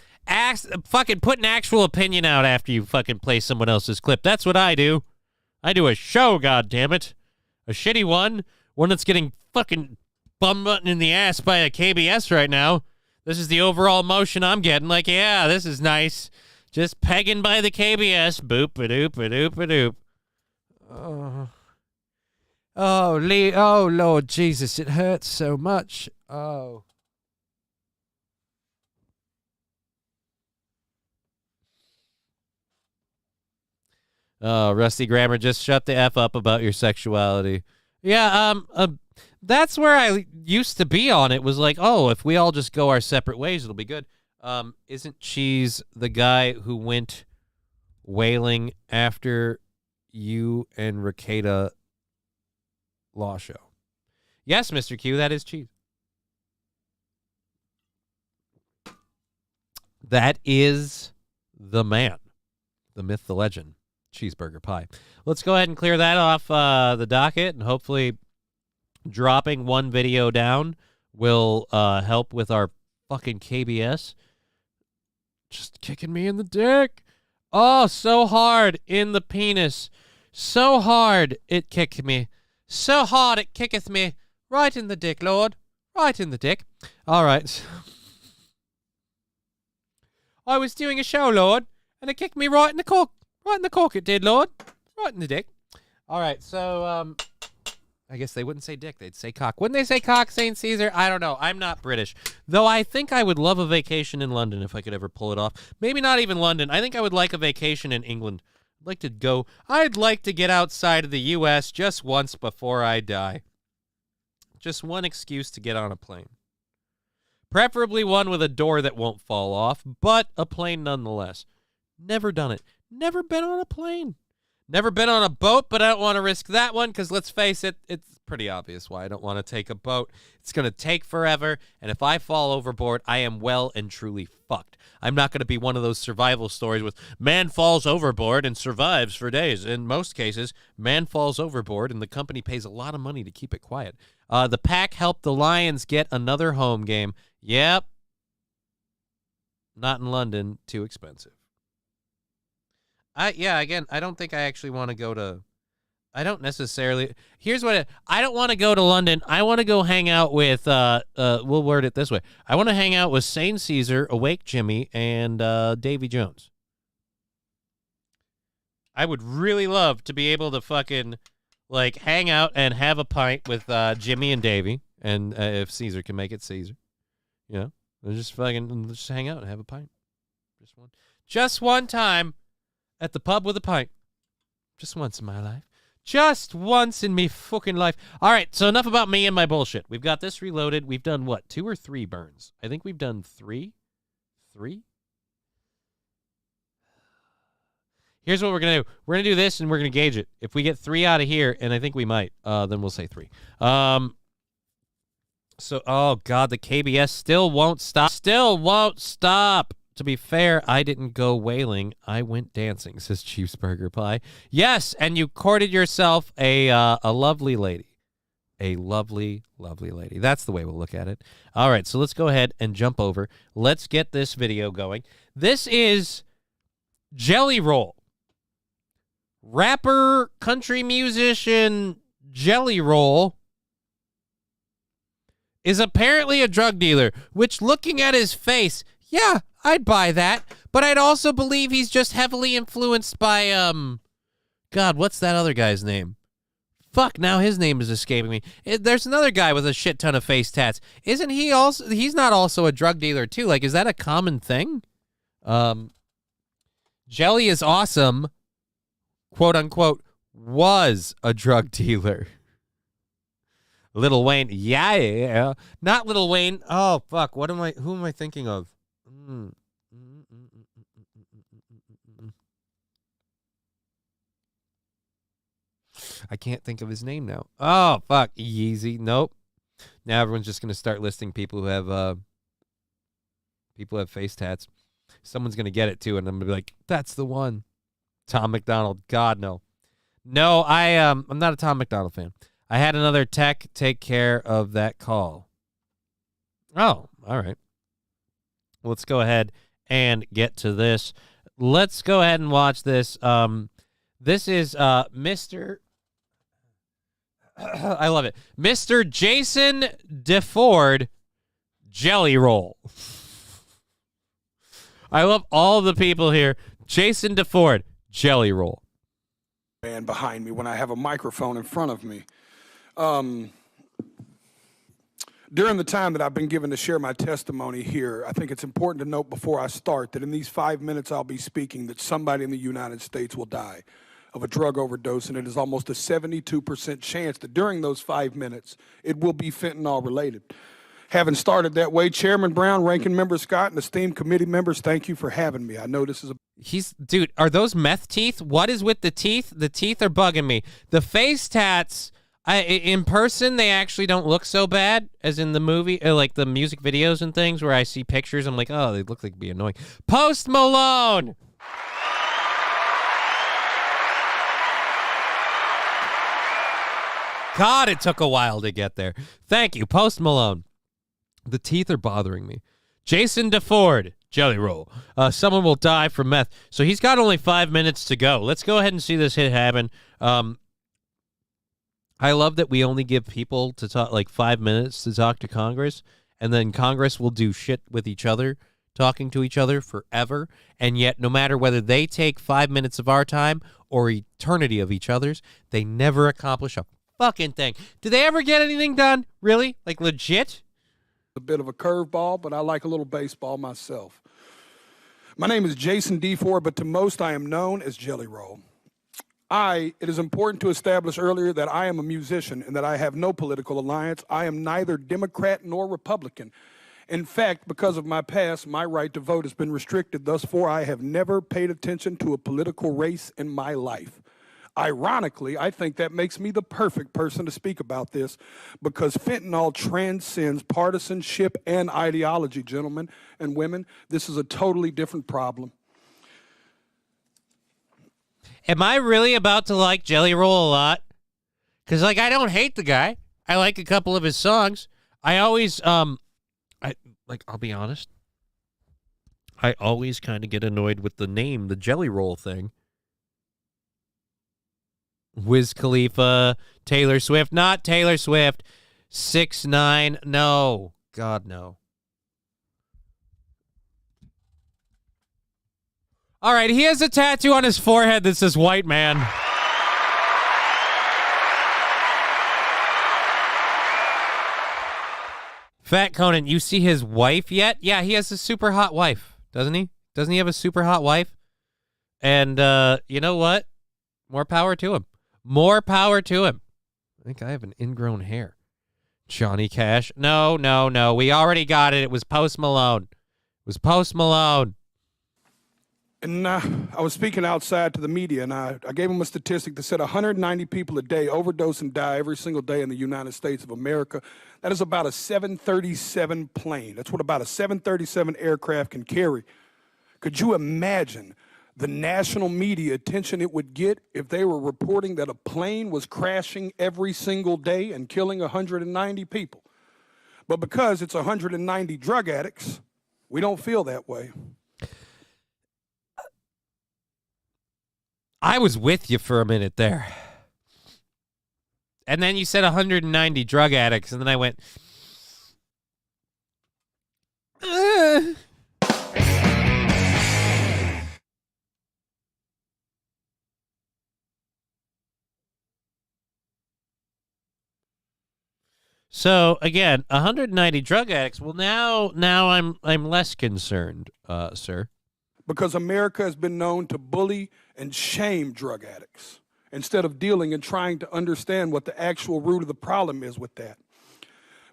S8: Fucking put an actual opinion out after you fucking play someone else's clip. That's what I do. I do a show, goddammit. A shitty one. One that's getting fucking bum button in the ass by a KBS right now. This is the overall motion I'm getting. Like, yeah, this is nice. Just pegging by the KBS. Boop-a-doop-a-doop-a-doop. Oh, Lord Jesus, it hurts so much. Oh. Oh, Rusty Grammar, just shut the F up about your sexuality. Yeah, that's where I used to be on it. Was like, oh, if we all just go our separate ways, it'll be good. Isn't Cheese the guy who went wailing after you and Rakeda Law Show? Yes, Mr. Q, that is Cheese. That is the man, the myth, the legend, Cheeseburger Pie. Let's go ahead and clear that off the docket, and hopefully dropping one video down will help with our fucking KBS. Just kicking me in the dick. Oh, so hard in the penis. So hard it kicked me. So hard it kicketh me. Right in the dick, Lord. Right in the dick. All right. I was doing a show, Lord, and it kicked me right in the cork. Right in the cork it did, Lord. Right in the dick. All right, so I guess they wouldn't say dick. They'd say cock. Wouldn't they say cock, St. Caesar? I don't know. I'm not British. Though I think I would love a vacation in London if I could ever pull it off. Maybe not even London. I think I would like a vacation in England. I'd like to get outside of the U.S. just once before I die. Just one excuse to get on a plane. Preferably one with a door that won't fall off, but a plane nonetheless. Never done it. Never been on a plane. Never been on a boat, but I don't want to risk that one because, let's face it, it's pretty obvious why I don't want to take a boat. It's going to take forever, and if I fall overboard, I am well and truly fucked. I'm not going to be one of those survival stories with man falls overboard and survives for days. In most cases, man falls overboard, and the company pays a lot of money to keep it quiet. The Pack helped the Lions get another home game. Yep. Not in London. Too expensive. Again, I don't think I actually want to go to... I don't necessarily... Here's what... I don't want to go to London. I want to go hang out with... we'll word it this way. I want to hang out with St. Caesar, Awake Jimmy, and Davy Jones. I would really love to be able to fucking, like, hang out and have a pint with Jimmy and Davy. And if Caesar can make it Caesar. You know? Just hang out and have a pint. Just one time. At the pub with a pint. Just once in my life. Just once in me fucking life. All right, so enough about me and my bullshit. We've got this reloaded. We've done, what, 2 or 3 burns? I think we've done 3. 3? Here's what we're going to do. We're going to do this, and we're going to gauge it. If we get 3 out of here, and I think we might, then we'll say 3. So, oh, God, the KBS still won't stop. Still won't stop. To be fair, I didn't go whaling. I went dancing, says Cheeseburger Pie. Yes, and you courted yourself a lovely lady. A lovely, lovely lady. That's the way we'll look at it. All right, so let's go ahead and jump over. Let's get this video going. This is Jelly Roll. Rapper, country musician Jelly Roll is apparently a drug dealer, which, looking at his face, yeah, I'd buy that, but I'd also believe he's just heavily influenced by, God, what's that other guy's name? Fuck, now his name is escaping me. There's another guy with a shit ton of face tats. Isn't he also, he's not also a drug dealer too? Like, is that a common thing? Jelly is awesome, quote unquote, was a drug dealer. Lil Wayne, yeah. Not Lil Wayne. Oh, fuck. Who am I thinking of? I can't think of his name now. Oh, fuck. Yeezy. Nope. Now everyone's just going to start listing people who have face tats. Someone's going to get it too, and I'm going to be like, that's the one. Tom McDonald. God, no. No, I'm not a Tom McDonald fan. I had another tech take care of that call. Oh, all right. Let's go ahead and get to this. Let's go ahead and watch this. This is Mr. I love it. Mr. Jason DeFord Jelly Roll. I love all the people here. Jason DeFord Jelly Roll.
S4: Man behind me when I have a microphone in front of me. During the time that I've been given to share my testimony here, I think it's important to note before I start that in these 5 minutes I'll be speaking that somebody in the United States will die of a drug overdose, and it is almost a 72% chance that during those 5 minutes it will be fentanyl related. Having started that way, Chairman Brown, Ranking Member Scott, and esteemed committee members, thank you for having me. I know this is
S8: Dude, are those meth teeth? What is with the teeth? The teeth are bugging me. The face tats, in person, they actually don't look so bad as in the movie, like the music videos and things where I see pictures. I'm like, oh, they look like it'd be annoying. Post Malone. God, it took a while to get there. Thank you, Post Malone. The teeth are bothering me. Jason DeFord, Jelly Roll. Someone will die from meth. So he's got only 5 minutes to go. Let's go ahead and see this hit happen. I love that we only give people to talk like 5 minutes to talk to Congress, and then Congress will do shit with each other, talking to each other forever. And yet, no matter whether they take 5 minutes of our time or eternity of each other's, they never accomplish a fucking thing. Do they ever get anything done? Really? Like legit?
S4: a bit of a curveball, but I like a little baseball myself. My name is Jason DeFord, but to most I am known as Jelly Roll. It is important to establish earlier that I am a musician and that I have no political alliance. I am neither Democrat nor Republican. In fact, because of my past, my right to vote has been restricted. Thus far, I have never paid attention to a political race in my life. Ironically, I think that makes me the perfect person to speak about this because fentanyl transcends partisanship and ideology, gentlemen and women. This is a totally different problem.
S8: Am I really about to like Jelly Roll a lot? Because, like, I don't hate the guy. I like a couple of his songs. I always, I'll be honest. I always kind of get annoyed with the name, the Jelly Roll thing. Wiz Khalifa, Taylor Swift, not Taylor Swift, 6ix9ine, no, God, no. All right, he has a tattoo on his forehead that says white man. Fat Conan, you see his wife yet? Yeah, he has a super hot wife, doesn't he? Doesn't he have a super hot wife? And you know what? More power to him. More power to him. I think I have an ingrown hair. Johnny Cash. No. We already got it. It was Post Malone.
S4: And I was speaking outside to the media, and I gave them a statistic that said 190 people a day overdose and die every single day in the United States of America. That is about a 737 plane. That's what about a 737 aircraft can carry. Could you imagine the national media attention it would get if they were reporting that a plane was crashing every single day and killing 190 people? But because it's 190 drug addicts, we don't feel that way.
S8: I was with you for a minute there. And then you said 190 drug addicts, and then I went, ugh. So again, 190 drug addicts. Well, now I'm less concerned, sir.
S4: Because America has been known to bully and shame drug addicts. instead of dealing and trying to understand what the actual root of the problem is with that.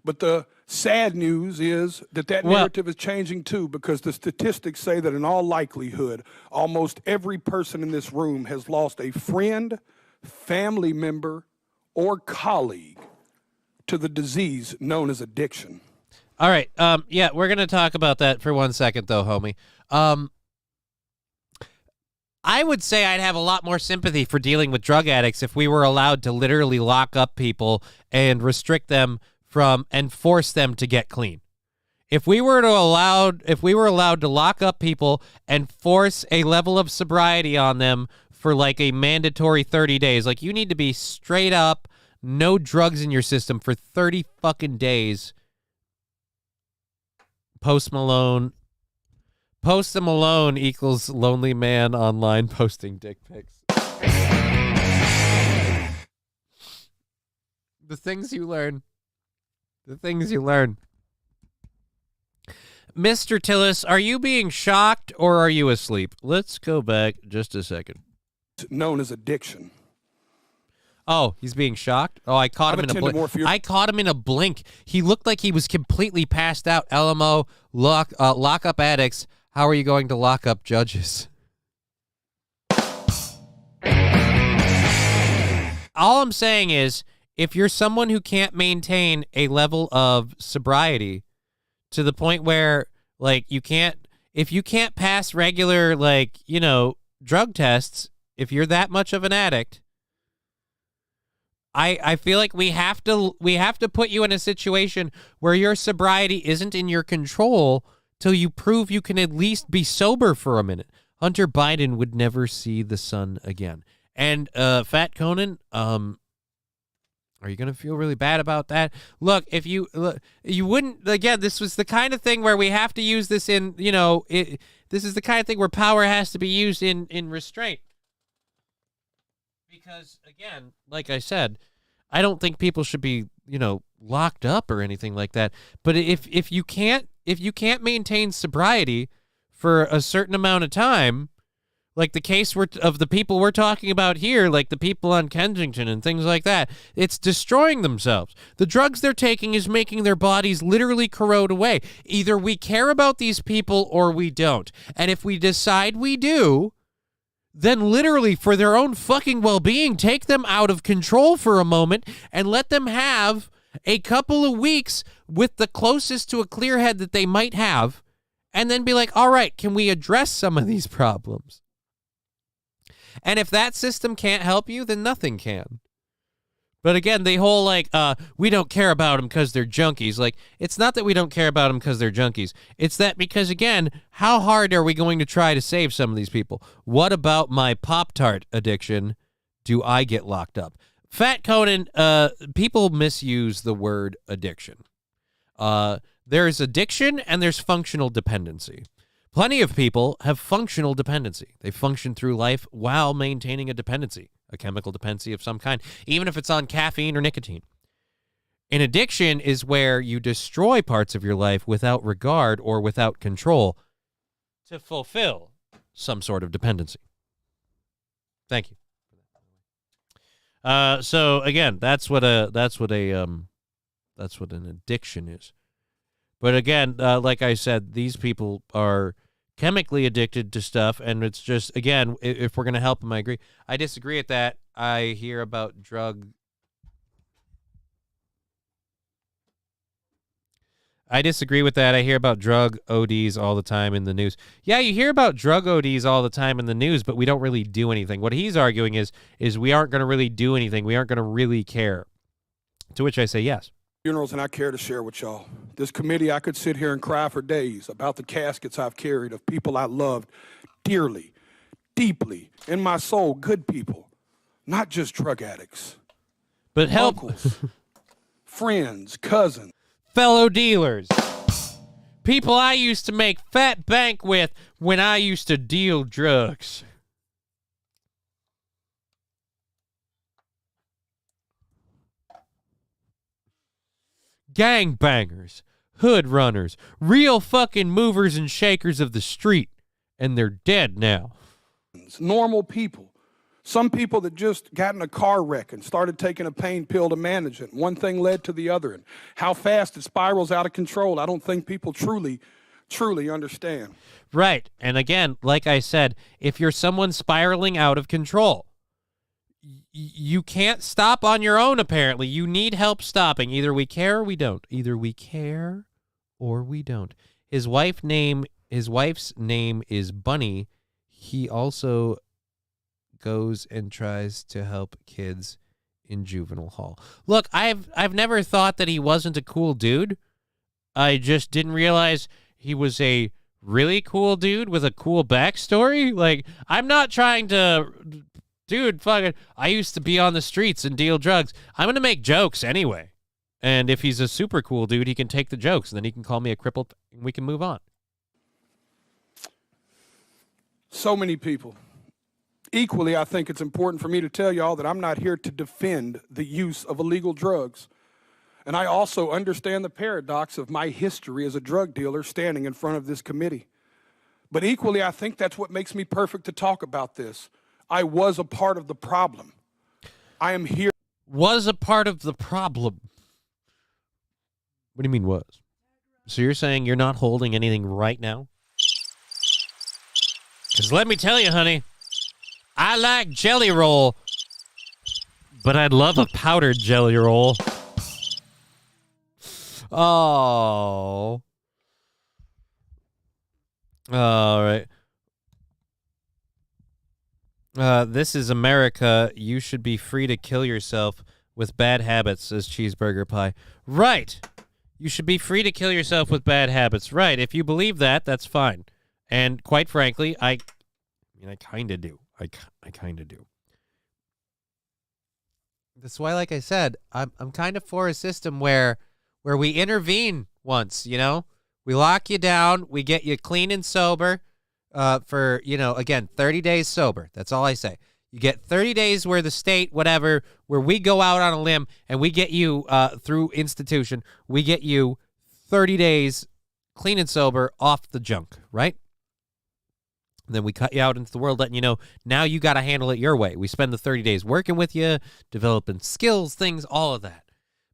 S4: But the sad news is that narrative is changing too, because the statistics say that in all likelihood, almost every person in this room has lost a friend, family member, or colleague to the disease known as addiction.
S8: All right. Yeah, we're going to talk about that for 1 second, though, homie. I would say I'd have a lot more sympathy for dealing with drug addicts if we were allowed to literally lock up people and restrict them from and force them to get clean. If we were allowed to lock up people and force a level of sobriety on them for like a mandatory 30 days, like you need to be straight up, no drugs in your system for 30 fucking days. Post Malone equals lonely man online posting dick pics. The things you learn. Mr. Tillis, are you being shocked or are you asleep? Let's go back just a second.
S4: Known as addiction.
S8: Oh, he's being shocked? Oh, I caught him in a blink. I caught him in a blink. He looked like he was completely passed out. LMO, lock up addicts. How are you going to lock up judges? All I'm saying is, if you're someone who can't maintain a level of sobriety to the point where, like, if you can't pass regular, like, drug tests, if you're that much of an addict, I feel like we have to put you in a situation where your sobriety isn't in your control till you prove you can at least be sober for a minute. Hunter Biden would never see the sun again. And Fat Conan, are you going to feel really bad about that? Look, you wouldn't, again, this was the kind of thing where we have to use this in, this is the kind of thing where power has to be used in restraint. Because, again, like I said, I don't think people should be, locked up or anything like that. But if you can't maintain sobriety for a certain amount of time, like the case of the people we're talking about here, like the people on Kensington and things like that, it's destroying themselves. The drugs they're taking is making their bodies literally corrode away. Either we care about these people or we don't. And if we decide we do, then literally for their own fucking well-being, take them out of control for a moment and let them have a couple of weeks with the closest to a clear head that they might have, and then be like, all right, can we address some of these problems? And if that system can't help you, then nothing can. But again, the whole we don't care about them because they're junkies. Like, it's not that we don't care about them because they're junkies. It's that because, again, how hard are we going to try to save some of these people? What about my Pop-Tart addiction? Do I get locked up? Fat Conan, people misuse the word addiction. There's addiction and there's functional dependency. Plenty of people have functional dependency. They function through life while maintaining a dependency, a chemical dependency of some kind, even if it's on caffeine or nicotine. An addiction is where you destroy parts of your life without regard or without control to fulfill some sort of dependency. Thank you. So again, that's what an addiction is. But again, like I said, these people are chemically addicted to stuff, and it's just, again, if we're going to help them, I agree. I disagree with that. I hear about drug... I disagree with that. I hear about drug ODs all the time in the news. Yeah, you hear about drug ODs all the time in the news, but we don't really do anything. What he's arguing is we aren't going to really do anything. We aren't going to really care. To which I say yes.
S4: Funerals, and I care to share with y'all. This committee, I could sit here and cry for days about the caskets I've carried of people I loved dearly, deeply, in my soul, good people, not just drug addicts.
S8: But help.
S4: Uncles, friends, cousins.
S8: Fellow dealers. People I used to make fat bank with when I used to deal drugs. Gangbangers, hood runners, real fucking movers and shakers of the street, and they're dead now.
S4: Normal people Some people that just got in a car wreck and started taking a pain pill to manage it. One thing led to the other. And how fast it spirals out of control, I don't think people truly understand.
S8: Right. And again, like I said, if you're someone spiraling out of control, you can't stop on your own, apparently. You need help stopping. Either we care or we don't. Either we care or we don't. His wife's name is Bunny. He also goes and tries to help kids in juvenile hall. Look, I've never thought that he wasn't a cool dude. I just didn't realize he was a really cool dude with a cool backstory. Like, I'm not trying to, dude, fucking, I used to be on the streets and deal drugs. I'm going to make jokes anyway. And if he's a super cool dude, he can take the jokes, and then he can call me a cripple, and we can move on.
S4: So many people. Equally, I think it's important for me to tell y'all that I'm not here to defend the use of illegal drugs. And I also understand the paradox of my history as a drug dealer standing in front of this committee. But equally, I think that's what makes me perfect to talk about this. I was a part of the problem. I am here.
S8: Was a part of the problem. What do you mean was? So you're saying you're not holding anything right now? Because let me tell you, honey, I like Jelly Roll, but I'd love a powdered Jelly Roll. Oh. All right. This is America. You should be free to kill yourself with bad habits, says Cheeseburger Pie. Right. You should be free to kill yourself with bad habits. Right. If you believe that, that's fine. And quite frankly, I kind of do. I kind of do. That's why, like I said, I'm kind of for a system where we intervene once, you know? We lock you down, we get you clean and sober for, again, 30 days sober. That's all I say. You get 30 days where the state, whatever, where we go out on a limb and we get you through institution, we get you 30 days clean and sober off the junk, right? And then we cut you out into the world, letting you know, now you got to handle it your way. We spend the 30 days working with you, developing skills, things, all of that.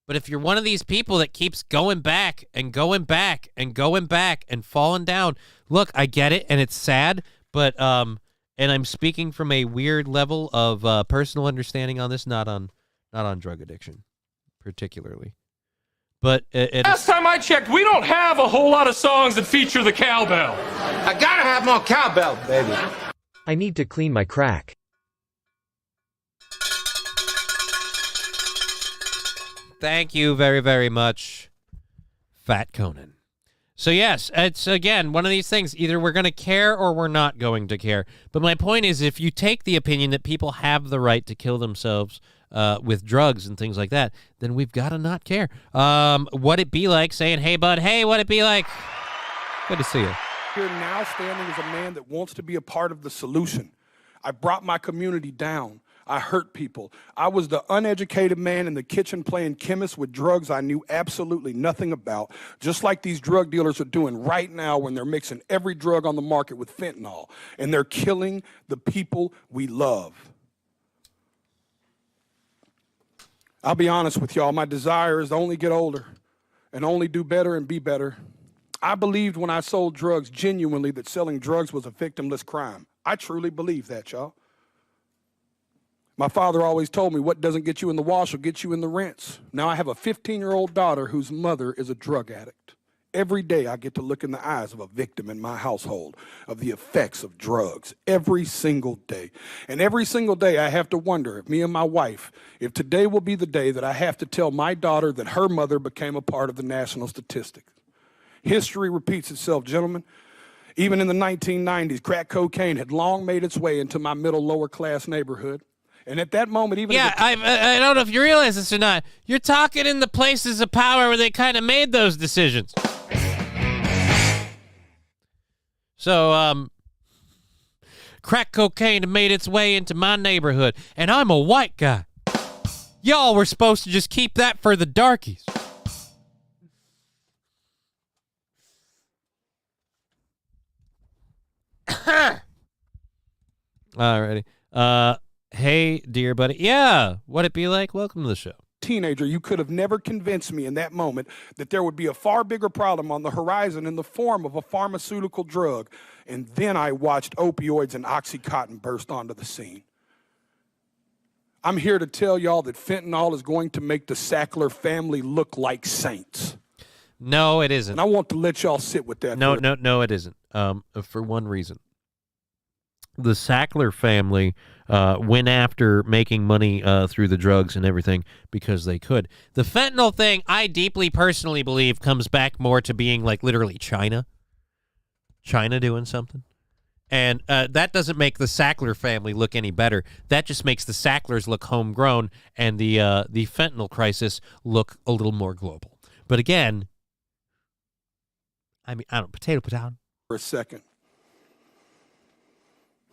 S8: But if you're one of these people that keeps going back and going back and going back and falling down, look, I get it, and it's sad, but and I'm speaking from a weird level of personal understanding on this, not on drug addiction, particularly. But
S6: last time I checked, we don't have a whole lot of songs that feature the cowbell.
S2: I gotta have more cowbell, baby.
S1: I need to clean my crack.
S8: Thank you very, very much, Fat Conan. So yes, it's, again, one of these things. Either we're going to care or we're not going to care. But my point is, if you take the opinion that people have the right to kill themselves with drugs and things like that, then we've got to not care. What'd it be like saying, hey, bud, hey, what'd it be like? Good to see you.
S4: Here now standing as a man that wants to be a part of the solution. I brought my community down. I hurt people. I was the uneducated man in the kitchen playing chemist with drugs I knew absolutely nothing about, just like these drug dealers are doing right now when they're mixing every drug on the market with fentanyl, and they're killing the people we love. I'll be honest with y'all, my desire is to only get older and only do better and be better. I believed when I sold drugs genuinely that selling drugs was a victimless crime. I truly believe that, y'all. My father always told me what doesn't get you in the wash will get you in the rinse. Now I have a 15-year-old daughter whose mother is a drug addict. Every day I get to look in the eyes of a victim in my household of the effects of drugs. Every single day. And every single day I have to wonder, if me and my wife, if today will be the day that I have to tell my daughter that her mother became a part of the national statistics. History repeats itself, gentlemen. Even in the 1990s, crack cocaine had long made its way into my middle lower class neighborhood. And at that moment, even
S8: I don't know if you realize this or not. You're talking in the places of power where they kind of made those decisions. So, crack cocaine made its way into my neighborhood, and I'm a white guy. Y'all were supposed to just keep that for the darkies. Alrighty. Hey, dear buddy. Yeah, what'd it be like? Welcome to the show.
S4: Teenager, you could have never convinced me in that moment that there would be a far bigger problem on the horizon in the form of a pharmaceutical drug. And then I watched opioids and Oxycontin burst onto the scene. I'm here to tell y'all that fentanyl is going to make the Sackler family look like saints.
S8: No, it isn't.
S4: And I want to let y'all sit with that.
S8: No, it isn't. For one reason. The Sackler family went after making money through the drugs and everything because they could. The fentanyl thing, I deeply personally believe, comes back more to being like literally China. China doing something. And that doesn't make the Sackler family look any better. That just makes the Sacklers look homegrown and the fentanyl crisis look a little more global. But again, I mean, I don't potato.
S4: For a second.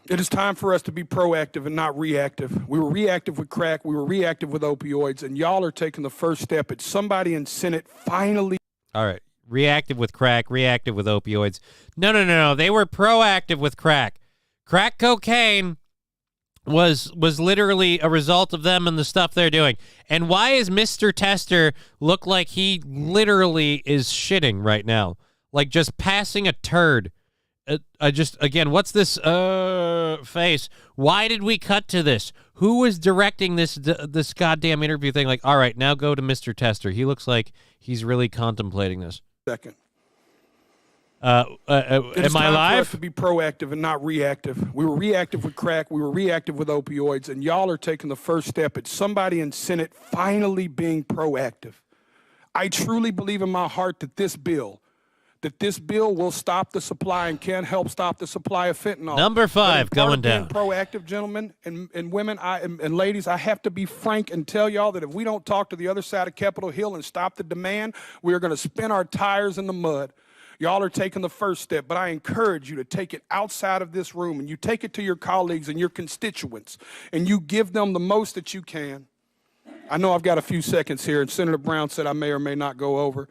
S4: It is time for us to be proactive and not reactive. We were reactive with crack. We were reactive with opioids. And y'all are taking the first step. It's somebody in Senate finally.
S8: All right. Reactive with crack, reactive with opioids. No. They were proactive with crack. Crack cocaine was literally a result of them and the stuff they're doing. And why is Mr. Tester look like he literally is shitting right now? Like just passing a turd. What's this face? Why did we cut to this? Who was directing this goddamn interview thing? Like, all right, now go to Mr. Tester. He looks like he's really contemplating this.
S4: Second.
S8: Am I live?
S4: For us to be proactive and not reactive. We were reactive with crack. We were reactive with opioids. And y'all are taking the first step. It's somebody in Senate finally being proactive. I truly believe in my heart that this bill will stop the supply and can help stop the supply of fentanyl.
S8: Number 5 going down.
S4: Proactive, gentlemen and women and ladies, I have to be frank and tell y'all that if we don't talk to the other side of Capitol Hill and stop the demand, we are going to spin our tires in the mud. Y'all are taking the first step, but I encourage you to take it outside of this room and you take it to your colleagues and your constituents and you give them the most that you can. I know I've got a few seconds here, and Senator Brown said I may or may not go over.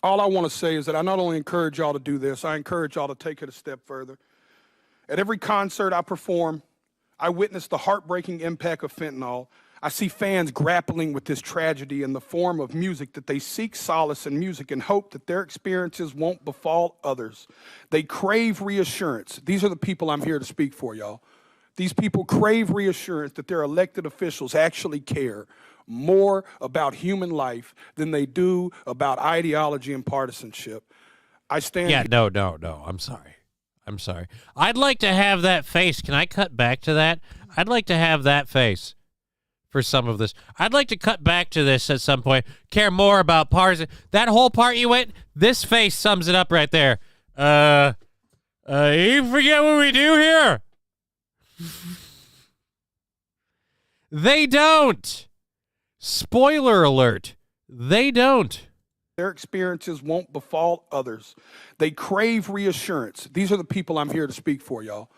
S4: All I want to say is that I not only encourage y'all to do this, I encourage y'all to take it a step further. At every concert I perform, I witness the heartbreaking impact of fentanyl. I see fans grappling with this tragedy in the form of music that they seek solace in music and hope that their experiences won't befall others. They crave reassurance. These are the people I'm here to speak for, y'all. These people crave reassurance that their elected officials actually care more about human life than they do about ideology and partisanship. I stand.
S8: Yeah, no. I'm sorry. I'd like to have that face. Can I cut back to that? I'd like to have that face for some of this. I'd like to cut back to this at some point. Care more about partisan. That whole part you went, this face sums it up right there. You forget what we do here? They don't. Spoiler alert, they don't.
S4: Their experiences won't befall others. They crave reassurance. These are the people I'm here to speak for, y'all.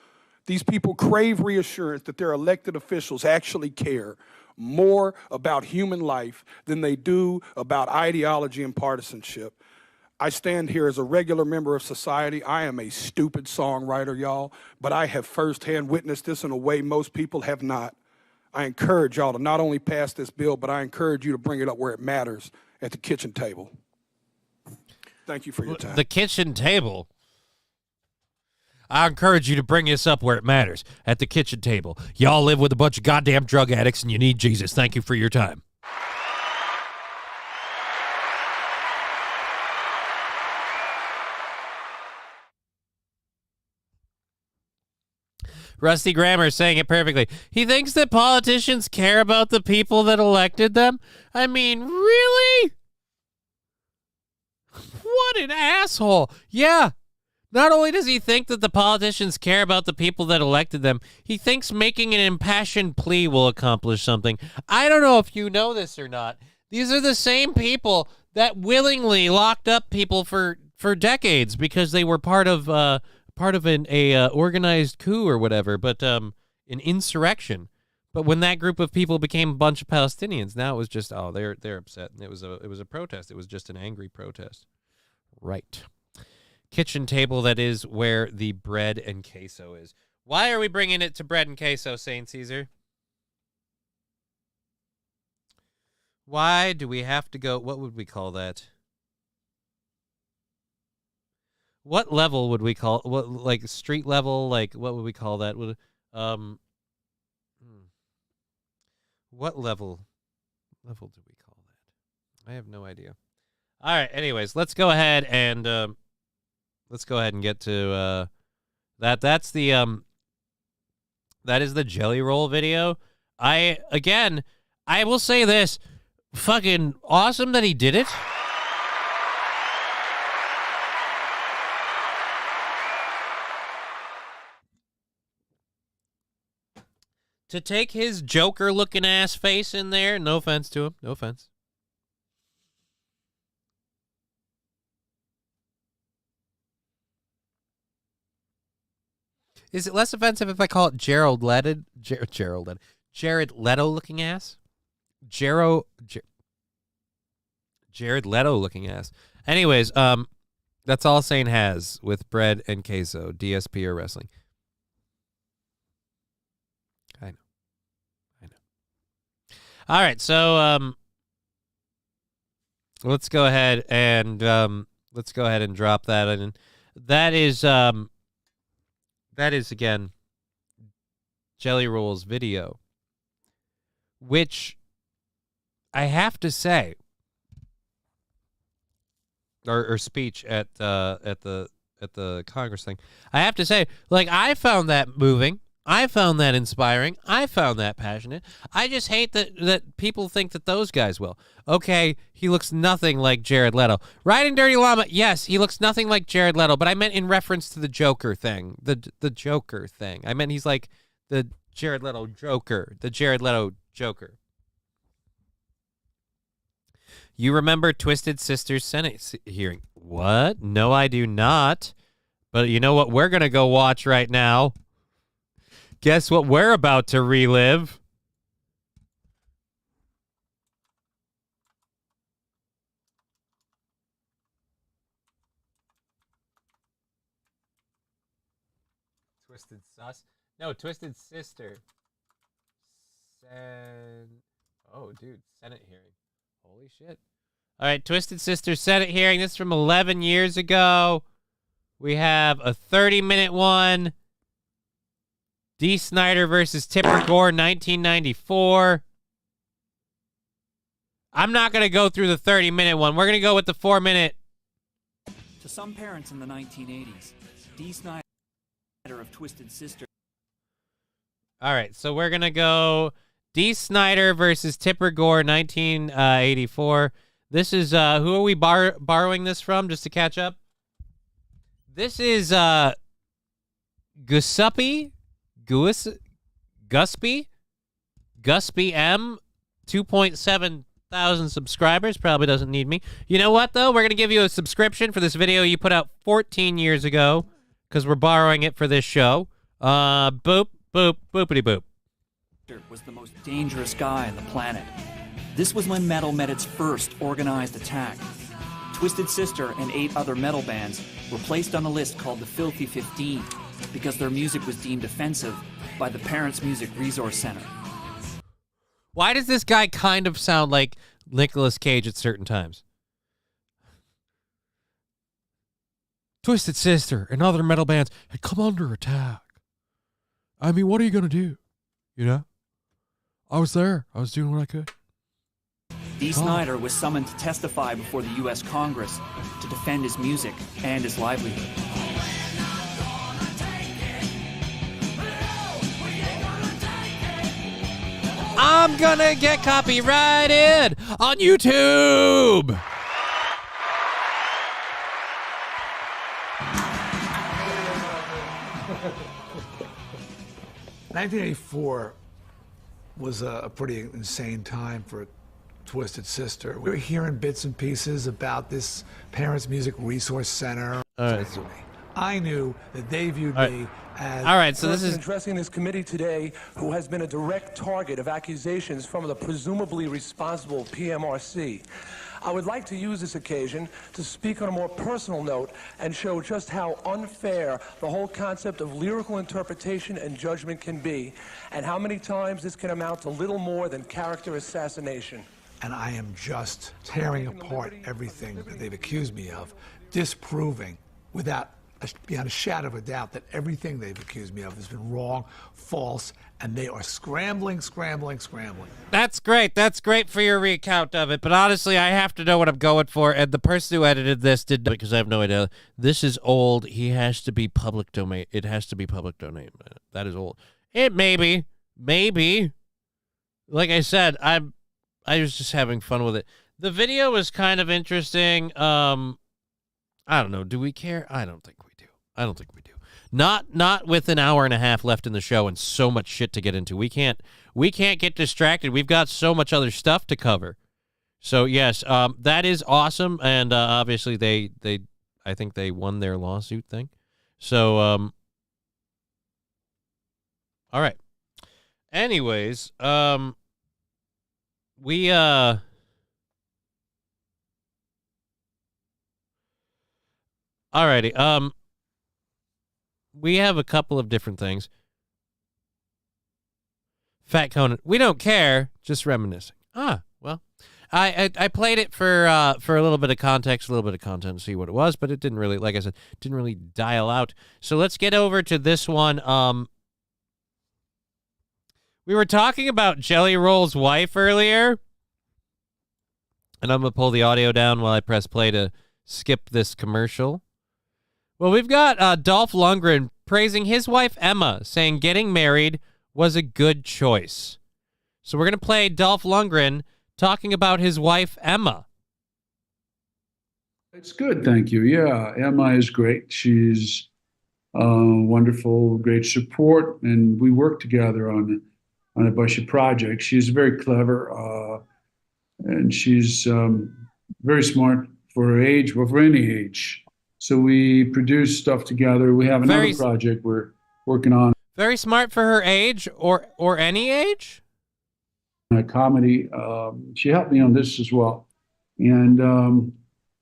S4: These people crave reassurance that their elected officials actually care more about human life than they do about ideology and partisanship. I stand here as a regular member of society. I am a stupid songwriter, y'all, but I have firsthand witnessed this in a way most people have not. I encourage y'all to not only pass this bill, but I encourage you to bring it up where it matters, at the kitchen table. Thank you for your time.
S8: The kitchen table? I encourage you to bring this up where it matters, at the kitchen table. Y'all live with a bunch of goddamn drug addicts and you need Jesus. Thank you for your time. Rusty Grammer is saying it perfectly. He thinks that politicians care about the people that elected them? I mean, really? What an asshole. Yeah. Not only does he think that the politicians care about the people that elected them, he thinks making an impassioned plea will accomplish something. I don't know if you know this or not. These are the same people that willingly locked up people for decades because they were part of an organized coup or whatever, but an insurrection. But when that group of people became a bunch of Palestinians, now it was just they're upset, and it was a protest. It was just an angry protest. Right. Kitchen table, that is where the bread and queso is. Why are we bringing it to bread and queso, Saint Caesar? Why do we have to go? What would we call that? What level would we call what? Like street level? Like what would we call that? What level? Level do we call that? I have no idea. All right. Anyways, let's go ahead and get to that. That's the that is the Jelly Roll video. I will say this. Fucking awesome that he did it. To take his Joker-looking ass face in there, no offense to him, no offense. Is it less offensive if I call it Jared Leto looking ass? Jared Leto looking ass. Anyways, that's all Sane has with bread and queso, DSP or wrestling. I know. All right, so let's go ahead and drop that in. That is again Jelly Roll's video, which I have to say, or speech at the Congress thing. I have to say, like, I found that moving. I found that inspiring. I found that passionate. I just hate that people think that those guys will. Okay, he looks nothing like Jared Leto. Riding Dirty Llama, yes, he looks nothing like Jared Leto, but I meant in reference to the Joker thing. The Joker thing. I meant he's like the Jared Leto Joker. The Jared Leto Joker. You remember Twisted Sister's Senate hearing? What? No, I do not. But you know what we're going to go watch right now? Guess what we're about to relive? Twisted Sus? No, Twisted Sister. Oh, dude, Senate hearing. Holy shit. All right, Twisted Sister Senate hearing. This is from 11 years ago. We have a 30-minute one. Dee Snider versus Tipper Gore, 1994. I'm not going to go through the 30-minute one. We're going to go with the 4-minute.
S9: To some parents in the 1980s, Dee Snider of Twisted Sister.
S8: All right, so we're going to go Dee Snider versus Tipper Gore, 1984. This is, who are we borrowing this from, just to catch up? This is Gusby M, 2.7 thousand subscribers. Probably doesn't need me. You know what, though? We're going to give you a subscription for this video you put out 14 years ago because we're borrowing it for this show. Boop, boop, boopity boop.
S9: Was the most dangerous guy on the planet. This was when metal met its first organized attack. Twisted Sister and 8 other metal bands were placed on a list called the Filthy 15 because their music was deemed offensive by the Parents Music Resource Center.
S8: Why does this guy kind of sound like Nicolas Cage at certain times? Twisted Sister and other metal bands had come under attack. I mean, what are you going to do? You know? I was there. I was doing what I could.
S9: Dee Snider was summoned to testify before the U.S. Congress to defend his music and his livelihood.
S8: I'm gonna get copyrighted on YouTube.
S2: 1984 was a pretty insane time for Twisted Sister. We were hearing bits and pieces about this Parents Music Resource Center. I knew that they viewed me as
S22: so this is addressing this committee today who has been a direct target of accusations from the presumably responsible PMRC. I would like to use this occasion to speak on a more personal note and show just how unfair the whole concept of lyrical interpretation and judgment can be, and how many times this can amount to little more than character assassination.
S2: And I am just tearing apart everything that they've accused me of, disproving beyond a shadow of a doubt that everything they've accused me of has been wrong, false, and they are scrambling.
S8: That's great. That's great for your recount of it. But honestly, I have to know what I'm going for. And the person who edited this did, because I have no idea. This is old. He has to be public domain. It has to be public domain. That is old. It maybe. Like I said, I was just having fun with it. The video was kind of interesting. I don't know. Do we care? I don't think we do. Not with an hour and a half left in the show and so much shit to get into. We can't get distracted. We've got so much other stuff to cover. So yes, that is awesome. And obviously I think they won their lawsuit thing. So all right. Anyways, we alrighty. We have a couple of different things. Fat Conan, we don't care, just reminiscing. Well, I played it for a little bit of context, a little bit of content, to see what it was, but it didn't really, like I said, didn't really dial out. So let's get over to this one. We were talking about Jelly Roll's wife earlier, and I'm gonna pull the audio down while I press play to skip this commercial. Well, we've got Dolph Lundgren praising his wife, Emma, saying getting married was a good choice. So we're going to play Dolph Lundgren talking about his wife, Emma.
S7: It's good, thank you. Yeah, Emma is great. She's wonderful, great support, and we work together on a bunch of projects. She's very clever, and she's very smart for her age, well, for any age. So we produce stuff together. We have another project we're working on.
S8: Very smart for her age or any age?
S7: A comedy. She helped me on this as well. And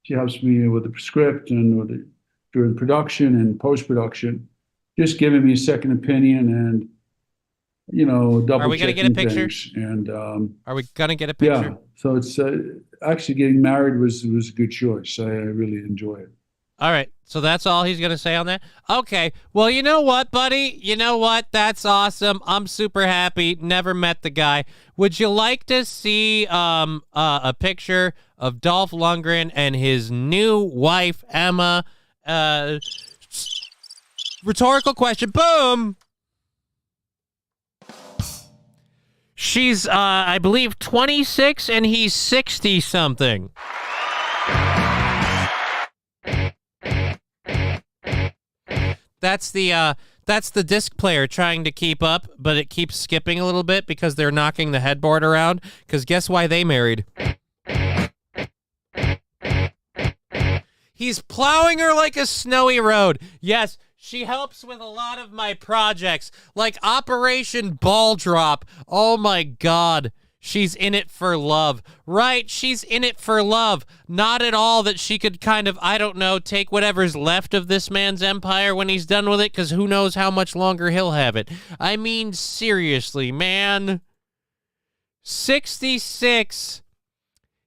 S7: she helps me with the script and during production and post-production. Just giving me a second opinion and, double checking.
S8: Are we going to get a picture?
S7: And
S8: are we going to get a picture?
S7: Yeah. So it's actually getting married was a good choice. I really enjoy it.
S8: All right, so that's all he's going to say on that? Okay, well, you know what, buddy? You know what? That's awesome. I'm super happy. Never met the guy. Would you like to see a picture of Dolph Lundgren and his new wife, Emma? Rhetorical question. Boom! She's, I believe, 26, and he's 60-something. That's the disc player trying to keep up, but it keeps skipping a little bit because they're knocking the headboard around. Because guess why they married? He's plowing her like a snowy road. Yes, she helps with a lot of my projects, like Operation Ball Drop. Oh my God. She's in it for love. Right, she's in it for love. Not at all that she could kind of, I don't know, take whatever's left of this man's empire when he's done with it, because who knows how much longer he'll have it. I mean, seriously, man. 66.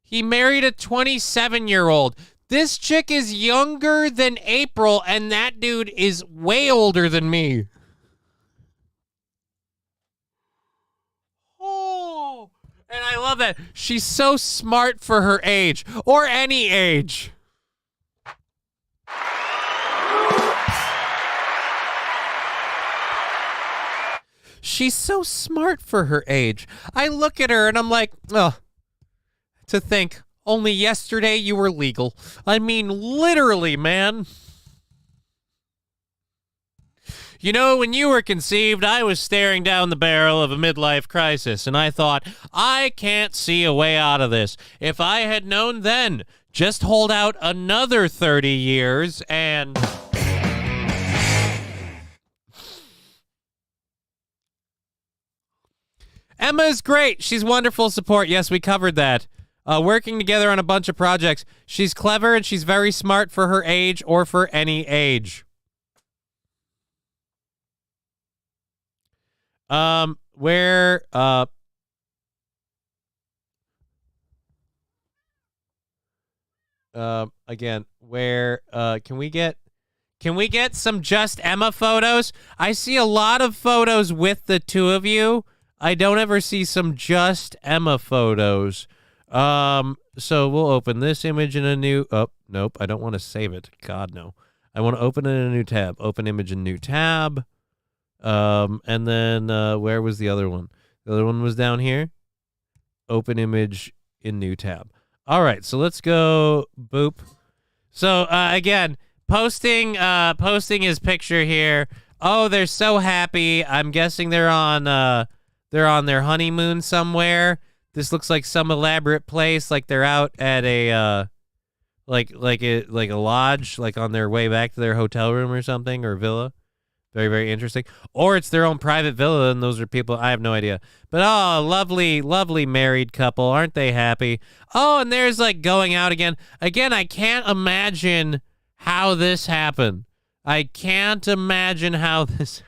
S8: He married a 27-year-old. This chick is younger than April, and that dude is way older than me. Oh. And I love that. She's so smart for her age, or any age. She's so smart for her age. I look at her and I'm like, oh, to think, only yesterday you were legal. I mean, literally, man. You know, when you were conceived, I was staring down the barrel of a midlife crisis, and I thought, I can't see a way out of this. If I had known then, just hold out another 30 years and... Emma's great. She's wonderful support. Yes, we covered that. working together on a bunch of projects. She's clever and she's very smart for her age or for any age. Where again, where can we get some Just Emma photos? I see a lot of photos with the two of you. I don't ever see some Just Emma photos. So we'll open this image in a new, oh, nope, I don't want to save it. God, no. I want to open it in a new tab. Open image in new tab. And then, where was the other one? The other one was down here. Open image in new tab. All right, so let's go, boop. So, again, posting his picture here. Oh, they're so happy. I'm guessing they're on their honeymoon somewhere. This looks like some elaborate place, like they're out at a like a lodge, like on their way back to their hotel room or something, or villa. Very, very interesting. Or it's their own private villa, and those are people, I have no idea. But oh, lovely, lovely married couple. Aren't they happy? Oh, and there's like going out again. Again, I can't imagine how this happened. I can't imagine how this.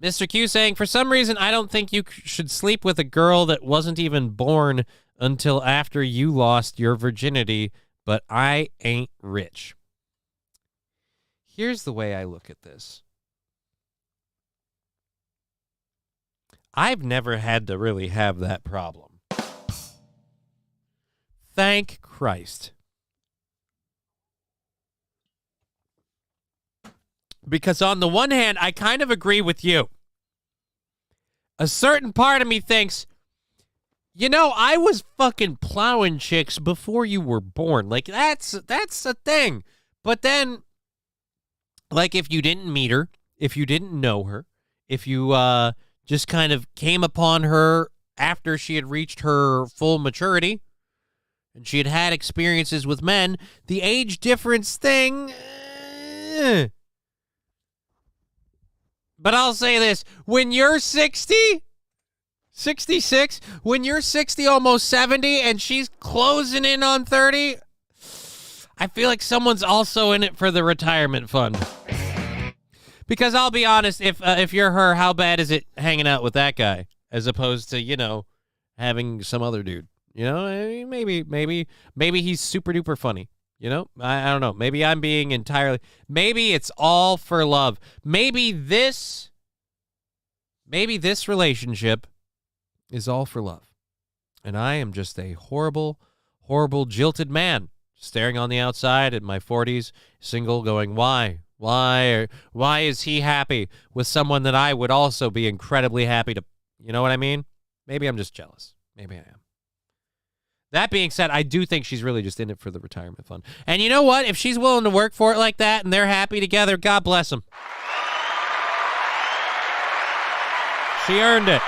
S8: Mr. Q saying, for some reason, I don't think you should sleep with a girl that wasn't even born until after you lost your virginity, but I ain't rich. Here's the way I look at this. I've never had to really have that problem. Thank Christ. Because on the one hand, I kind of agree with you. A certain part of me thinks, you know, I was fucking plowing chicks before you were born. Like, that's a thing. But then, like, if you didn't meet her, if you didn't know her, if you just kind of came upon her after she had reached her full maturity, and she had had experiences with men, the age difference thing... But I'll say this, when you're 60, 66, when you're 60, almost 70, and she's closing in on 30, I feel like someone's also in it for the retirement fund. Because I'll be honest, if you're her, how bad is it hanging out with that guy as opposed to, you know, having some other dude? You know, I mean, maybe he's super duper funny. You know, I don't know. Maybe I'm being entirely... Maybe it's all for love. Maybe this relationship is all for love. And I am just a horrible, horrible, jilted man, staring on the outside at my 40s, single, going, why? Why is he happy with someone that I would also be incredibly happy to... You know what I mean? Maybe I'm just jealous. Maybe I am. That being said, I do think she's really just in it for the retirement fund. And you know what? If she's willing to work for it like that and they're happy together, God bless them. She earned it.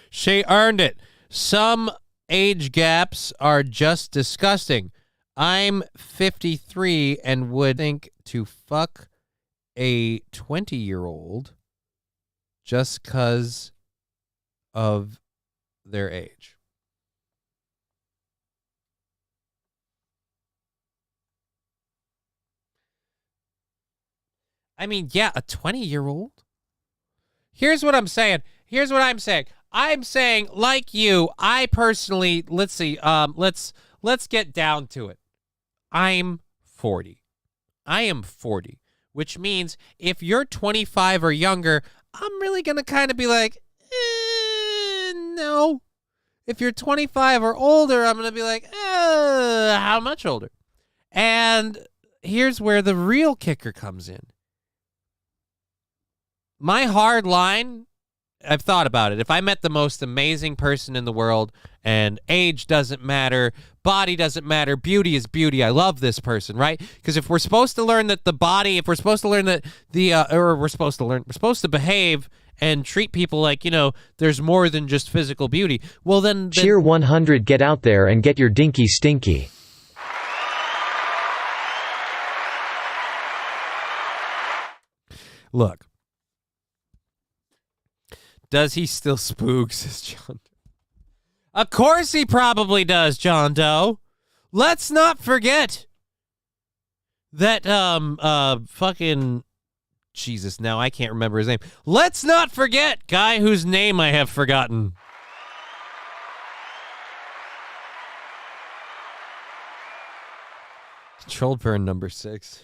S8: She earned it. Some age gaps are just disgusting. I'm 53 and would think to fuck a 20-year-old just because of their age. I mean, yeah, a 20-year-old. Here's what I'm saying. I'm saying, like you, I personally, let's see, let's get down to it. I'm 40. I am 40, which means if you're 25 or younger, I'm really going to kind of be like, no. If you're 25 or older, I'm going to be like, how much older? And here's where the real kicker comes in. My hard line, I've thought about it. If I met the most amazing person in the world and age doesn't matter, body doesn't matter, beauty is beauty, I love this person, right? Because if we're supposed to learn that the body, if we're supposed to learn that we're supposed to behave and treat people like, you know, there's more than just physical beauty. Well, then...
S1: Cheer 100, get out there and get your dinky stinky.
S8: Look. Does he still spook, says John Doe. Of course he probably does, John Doe. Let's not forget that, fucking, Jesus, now I can't remember his name. Let's not forget guy whose name I have forgotten. Controlled burn number 6.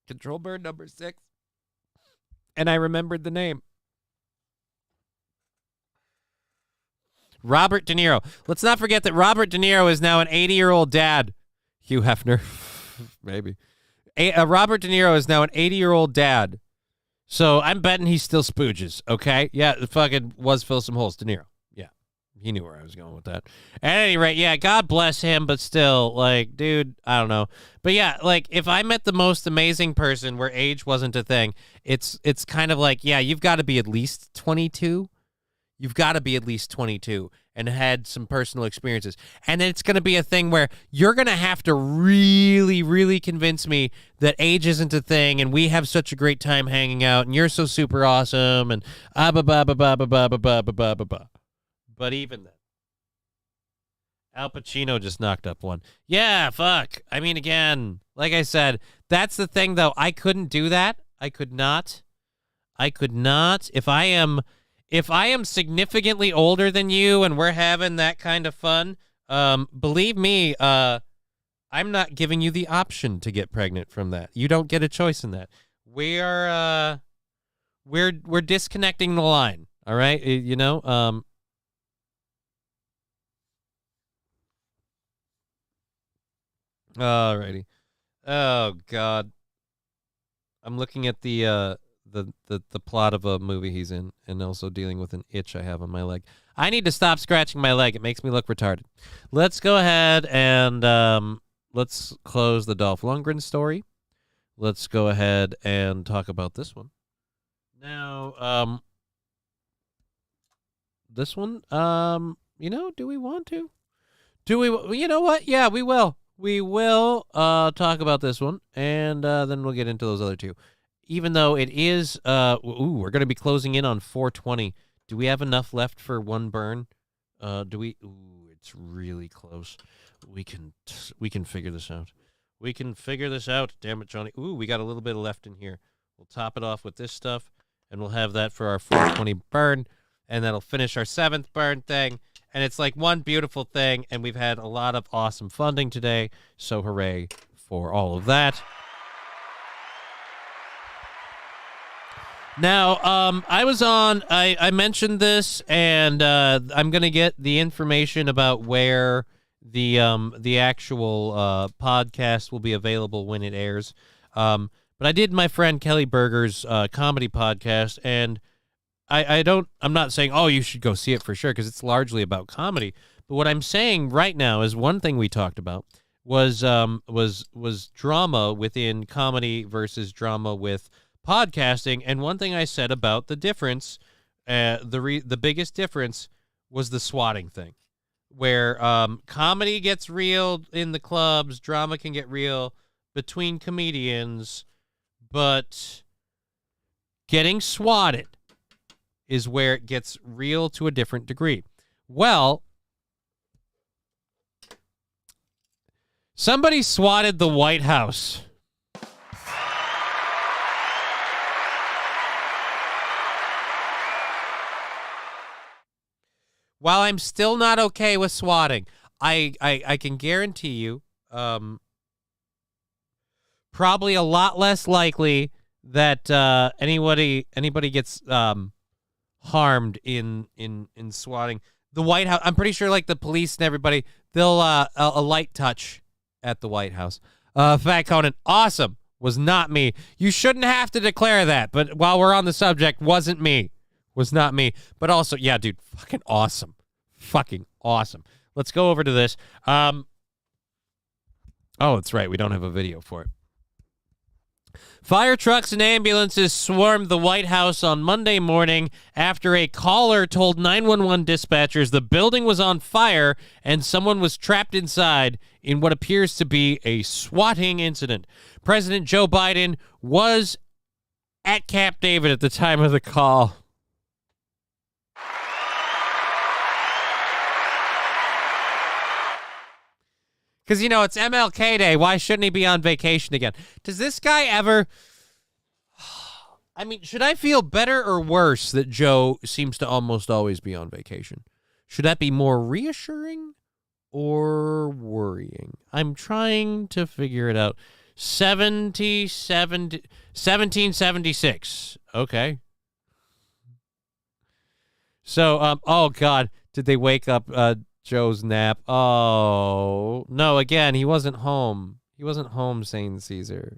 S8: Control burn number 6. And I remembered the name. Robert De Niro. Let's not forget that Robert De Niro is now an 80-year-old dad. Hugh Hefner. Maybe. Robert De Niro is now an 80-year-old dad. So I'm betting he still spooges, okay? Yeah, the fucking was fill some holes, De Niro. Yeah, he knew where I was going with that. At any rate, yeah, God bless him, but still, like, dude, I don't know. But yeah, like, if I met the most amazing person where age wasn't a thing, it's kind of like, yeah, you've got to be at least 22. You've got to be at least 22 and had some personal experiences. And then it's going to be a thing where you're going to have to really, really convince me that age isn't a thing and we have such a great time hanging out and you're so super awesome and But even then, Al Pacino just knocked up one. Yeah, fuck. I mean, again, like I said, that's the thing, though. I couldn't do that. I could not. If I am significantly older than you and we're having that kind of fun, believe me, I'm not giving you the option to get pregnant from that. You don't get a choice in that. We're disconnecting the line. All right, you know. Alrighty. Oh God. I'm looking at the plot of a movie he's in and also dealing with an itch I have on my leg. I need to stop scratching my leg. It makes me look retarded. Let's go ahead and let's close the Dolph Lundgren story. Let's go ahead and talk about this one. Now, this one, you know, do we want to? You know what? Yeah, we will. We will talk about this one, and then we'll get into those other two. Even though it is, we're going to be closing in on 420. Do we have enough left for one burn? Do we? Ooh, it's really close. We can figure this out. We can figure this out. Damn it, Johnny. Ooh, we got a little bit left in here. We'll top it off with this stuff, and we'll have that for our 420 burn, and that'll finish our 7th burn thing. And it's like one beautiful thing, and we've had a lot of awesome funding today, so hooray for all of that. Now, I mentioned this, and I'm going to get the information about where the actual podcast will be available when it airs. But I did my friend Kelly Berger's comedy podcast, and I'm not saying, oh, you should go see it for sure, because it's largely about comedy. But what I'm saying right now is one thing we talked about was drama within comedy versus drama with podcasting. And one thing I said about the difference, the biggest difference was the swatting thing, where comedy gets real in the clubs, drama can get real between comedians, but getting swatted is where it gets real to a different degree. Well, somebody swatted the White House. While I'm still not okay with swatting, I can guarantee you, probably a lot less likely that anybody gets harmed in swatting. The White House, I'm pretty sure, like the police and everybody, they'll a light touch at the White House. Fat Conan, awesome, was not me. You shouldn't have to declare that, but while we're on the subject, wasn't me. Was not me. But also, yeah, dude, fucking awesome. Fucking awesome. Let's go over to this. Oh, that's right. We don't have a video for it. Fire trucks and ambulances swarmed the White House on Monday morning after a caller told 911 dispatchers the building was on fire and someone was trapped inside in what appears to be a swatting incident. President Joe Biden was at Camp David at the time of the call. Because, you know, it's MLK Day. Why shouldn't he be on vacation again? Does this guy ever... I mean, should I feel better or worse that Joe seems to almost always be on vacation? Should that be more reassuring or worrying? I'm trying to figure it out. 1776. Okay. So, oh, God. Did they wake up Joe's nap? Oh, no, again, he wasn't home. He wasn't home, Saint Caesar.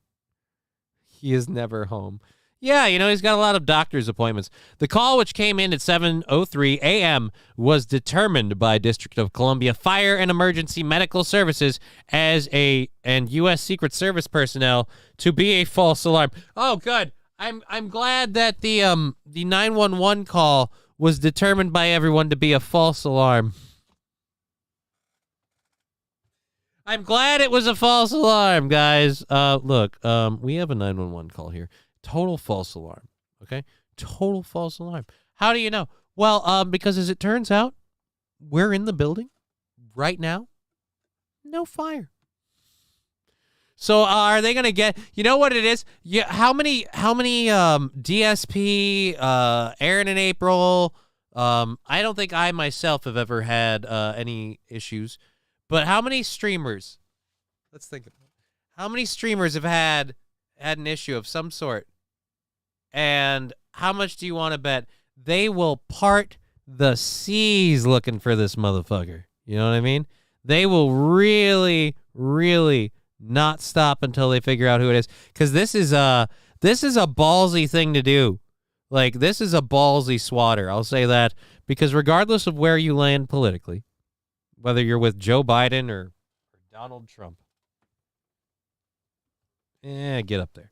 S8: He is never home. Yeah, you know, he's got a lot of doctor's appointments. The call, which came in at 7:03 a.m., was determined by District of Columbia Fire and Emergency Medical Services and U.S. Secret Service personnel to be a false alarm. Oh, good. I'm glad that the 911 call was determined by everyone to be a false alarm. I'm glad it was a false alarm, guys. Look, we have a 911 call here. Total false alarm, okay? Total false alarm. How do you know? Well, because as it turns out, we're in the building right now. No fire. So are they going to get, you know what it is? Yeah, how many DSP, Aaron and April, I don't think I myself have ever had any issues, but how many streamers, let's think about it. How many streamers have had an issue of some sort? And how much do you want to bet they will part the seas looking for this motherfucker? You know what I mean? They will really, really not stop until they figure out who it is. Because this is a ballsy thing to do. Like, this is a ballsy swatter. I'll say that. Because regardless of where you land politically, whether you're with Joe Biden or Donald Trump, get up there.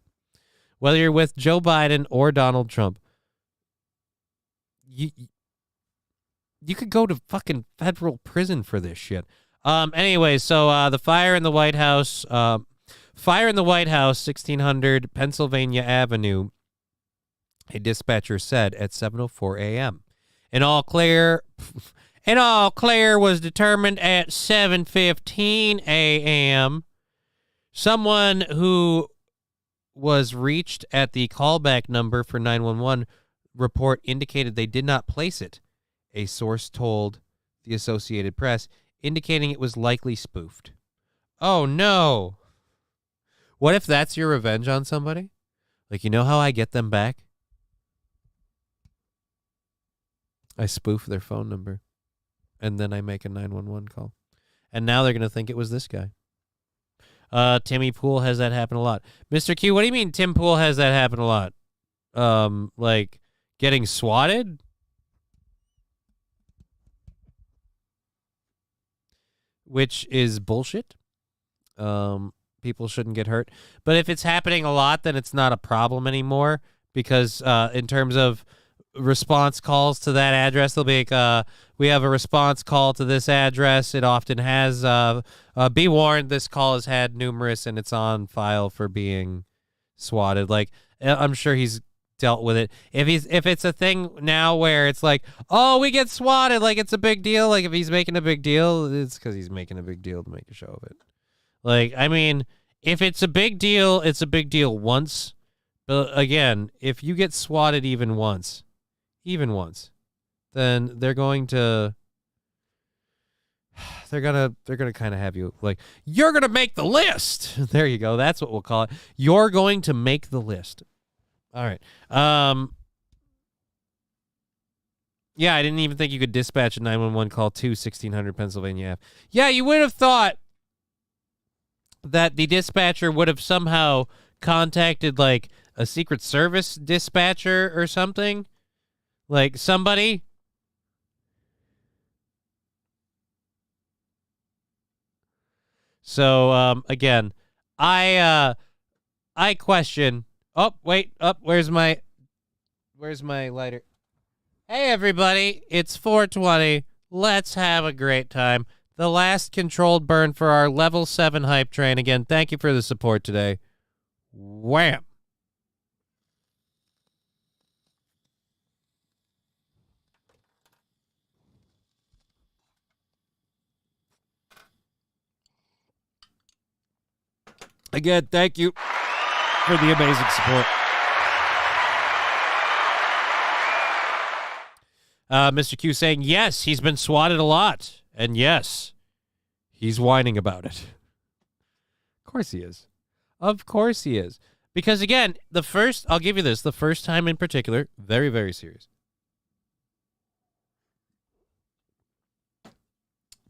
S8: Whether you're with Joe Biden or Donald Trump, you could go to fucking federal prison for this shit. Anyway, so the fire in the White House, 1600 Pennsylvania Avenue, a dispatcher said at 7:04 a.m. An all clear was determined at 7:15 a.m. Someone who was reached at the callback number for 911 report indicated they did not place it. A source told the Associated Press, indicating it was likely spoofed. Oh, no. What if that's your revenge on somebody? Like, you know how I get them back? I spoof their phone number, and then I make a 911 call. And now they're going to think it was this guy. Timmy Pool has that happen a lot. Mr. Q, what do you mean Tim Pool has that happen a lot? Like getting swatted? Which is bullshit. People shouldn't get hurt. But if it's happening a lot, then it's not a problem anymore. Because in terms of response calls to that address, they'll be like, we have a response call to this address. It often has, be warned, this call has had numerous and it's on file for being swatted. Like, I'm sure he's dealt with it. If it's a thing now where it's like, oh, we get swatted, like it's a big deal. Like if he's making a big deal, it's because he's making a big deal to make a show of it. Like, I mean, if it's a big deal, it's a big deal once. But again, if you get swatted even once, then they're going to kind of have you like, you're going to make the list. There you go. That's what we'll call it. You're going to make the list. All right. Yeah, I didn't even think you could dispatch a 911 call to 1600 Pennsylvania Ave. Yeah, you would have thought that the dispatcher would have somehow contacted like a Secret Service dispatcher or something. Like somebody. So, again, I I question. Oh, wait. Oh, where's my lighter? Hey, everybody. It's 420. Let's have a great time. The last controlled burn for our level 7 hype train. Again, thank you for the support today. Wham. Again, thank you for the amazing support. Mr. Q saying, yes, he's been swatted a lot. And yes, he's whining about it. Of course he is. Of course he is. Because again, I'll give you this, the first time in particular, very, very serious.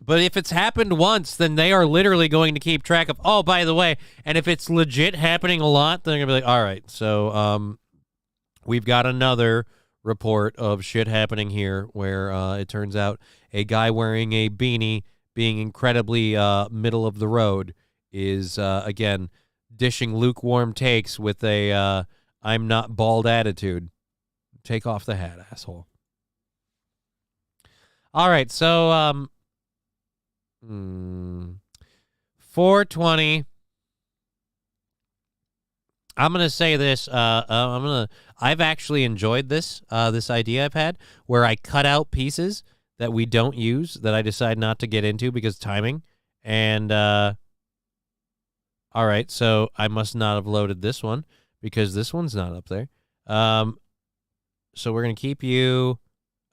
S8: But if it's happened once, then they are literally going to keep track of, oh, by the way, and if it's legit happening a lot, then they're going to be like, all right, so we've got another report of shit happening here where it turns out a guy wearing a beanie being incredibly middle of the road is, again, dishing lukewarm takes with a I'm not bald attitude. Take off the hat, asshole. All right, so 420. I'm gonna say this. I've actually enjoyed this idea I've had where I cut out pieces that we don't use that I decide not to get into because timing. And all right, so I must not have loaded this one because this one's not up there. So we're gonna keep you.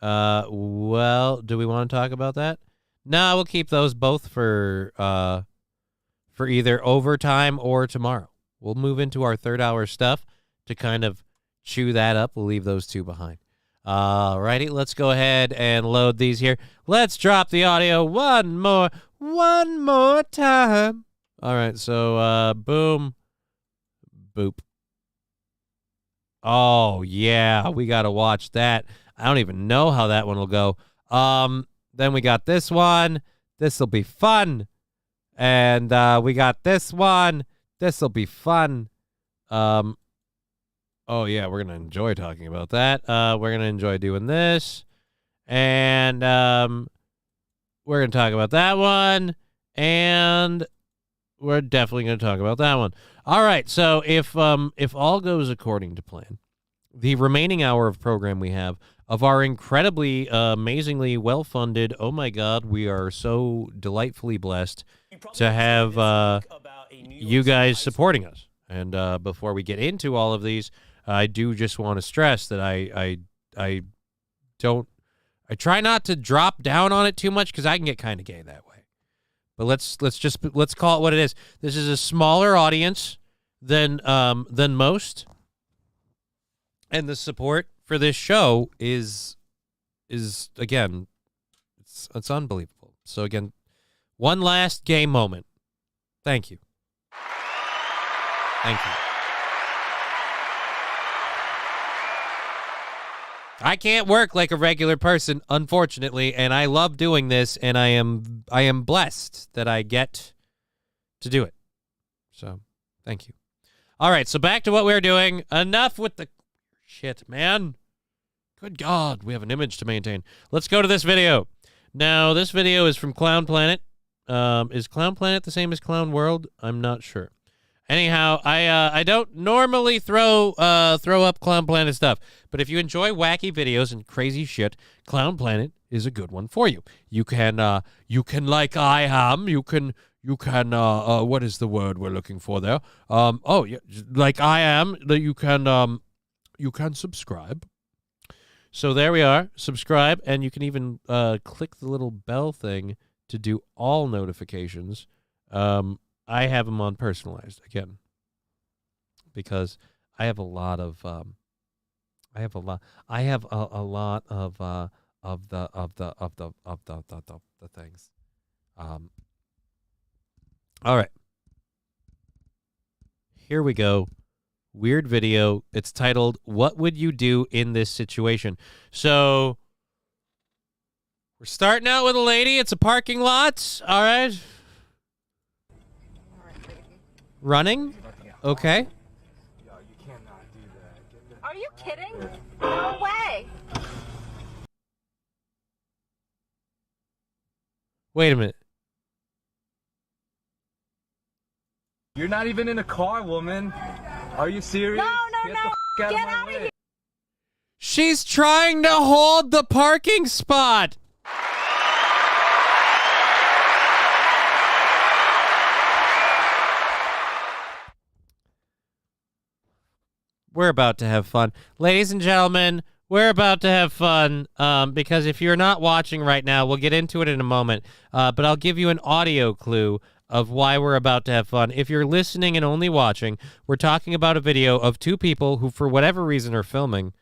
S8: Well, do we want to talk about that? No, we'll keep those both for either overtime or tomorrow. We'll move into our third hour stuff to kind of chew that up. We'll leave those two behind. All righty, let's go ahead and load these here. Let's drop the audio one more time. All right, so boom, boop. Oh, yeah, we got to watch that. I don't even know how that one will go. Then we got this one. This will be fun. And we got this one. This will be fun. Oh, yeah, we're going to enjoy talking about that. We're going to enjoy doing this. And we're going to talk about that one. And we're definitely going to talk about that one. All right, so if all goes according to plan, the remaining hour of program we have of our incredibly, amazingly well-funded, oh my God, we are so delightfully blessed to have you guys supporting us. And before we get into all of these, I do just want to stress that I try not to drop down on it too much because I can get kind of gay that way. But let's call it what it is. This is a smaller audience than most, and the support for this show is again, it's unbelievable. So again, one last gay moment. Thank you. Thank you. I can't work like a regular person, unfortunately, and I love doing this, and I am blessed that I get to do it. So, thank you. All right, so back to what we're doing. Enough with the shit, man. Good God, we have an image to maintain. Let's go to this video. Now, this video is from Clown Planet. Is Clown Planet the same as Clown World? I'm not sure. Anyhow, I don't normally throw up Clown Planet stuff, but if you enjoy wacky videos and crazy shit, Clown Planet is a good one for you. You can like I am. You can what is the word we're looking for there? Oh yeah, like I am. You can subscribe. So there we are. Subscribe, and you can even click the little bell thing to do all notifications. I have them on personalized again because I have a lot of the things. All right. Here we go. Weird video. It's titled, "What Would You Do in This Situation?" So we're starting out with a lady. It's a parking lot. All right. Running? Okay.
S10: Are you kidding? No way.
S8: Wait a minute.
S12: You're not even in a car, woman. Are you serious?
S10: No. Get out of here.
S8: She's trying to hold the parking spot. We're about to have fun. Ladies and gentlemen, we're about to have fun because if you're not watching right now, we'll get into it in a moment, but I'll give you an audio clue of why we're about to have fun. If you're listening and only watching, we're talking about a video of two people who, for whatever reason, are filming,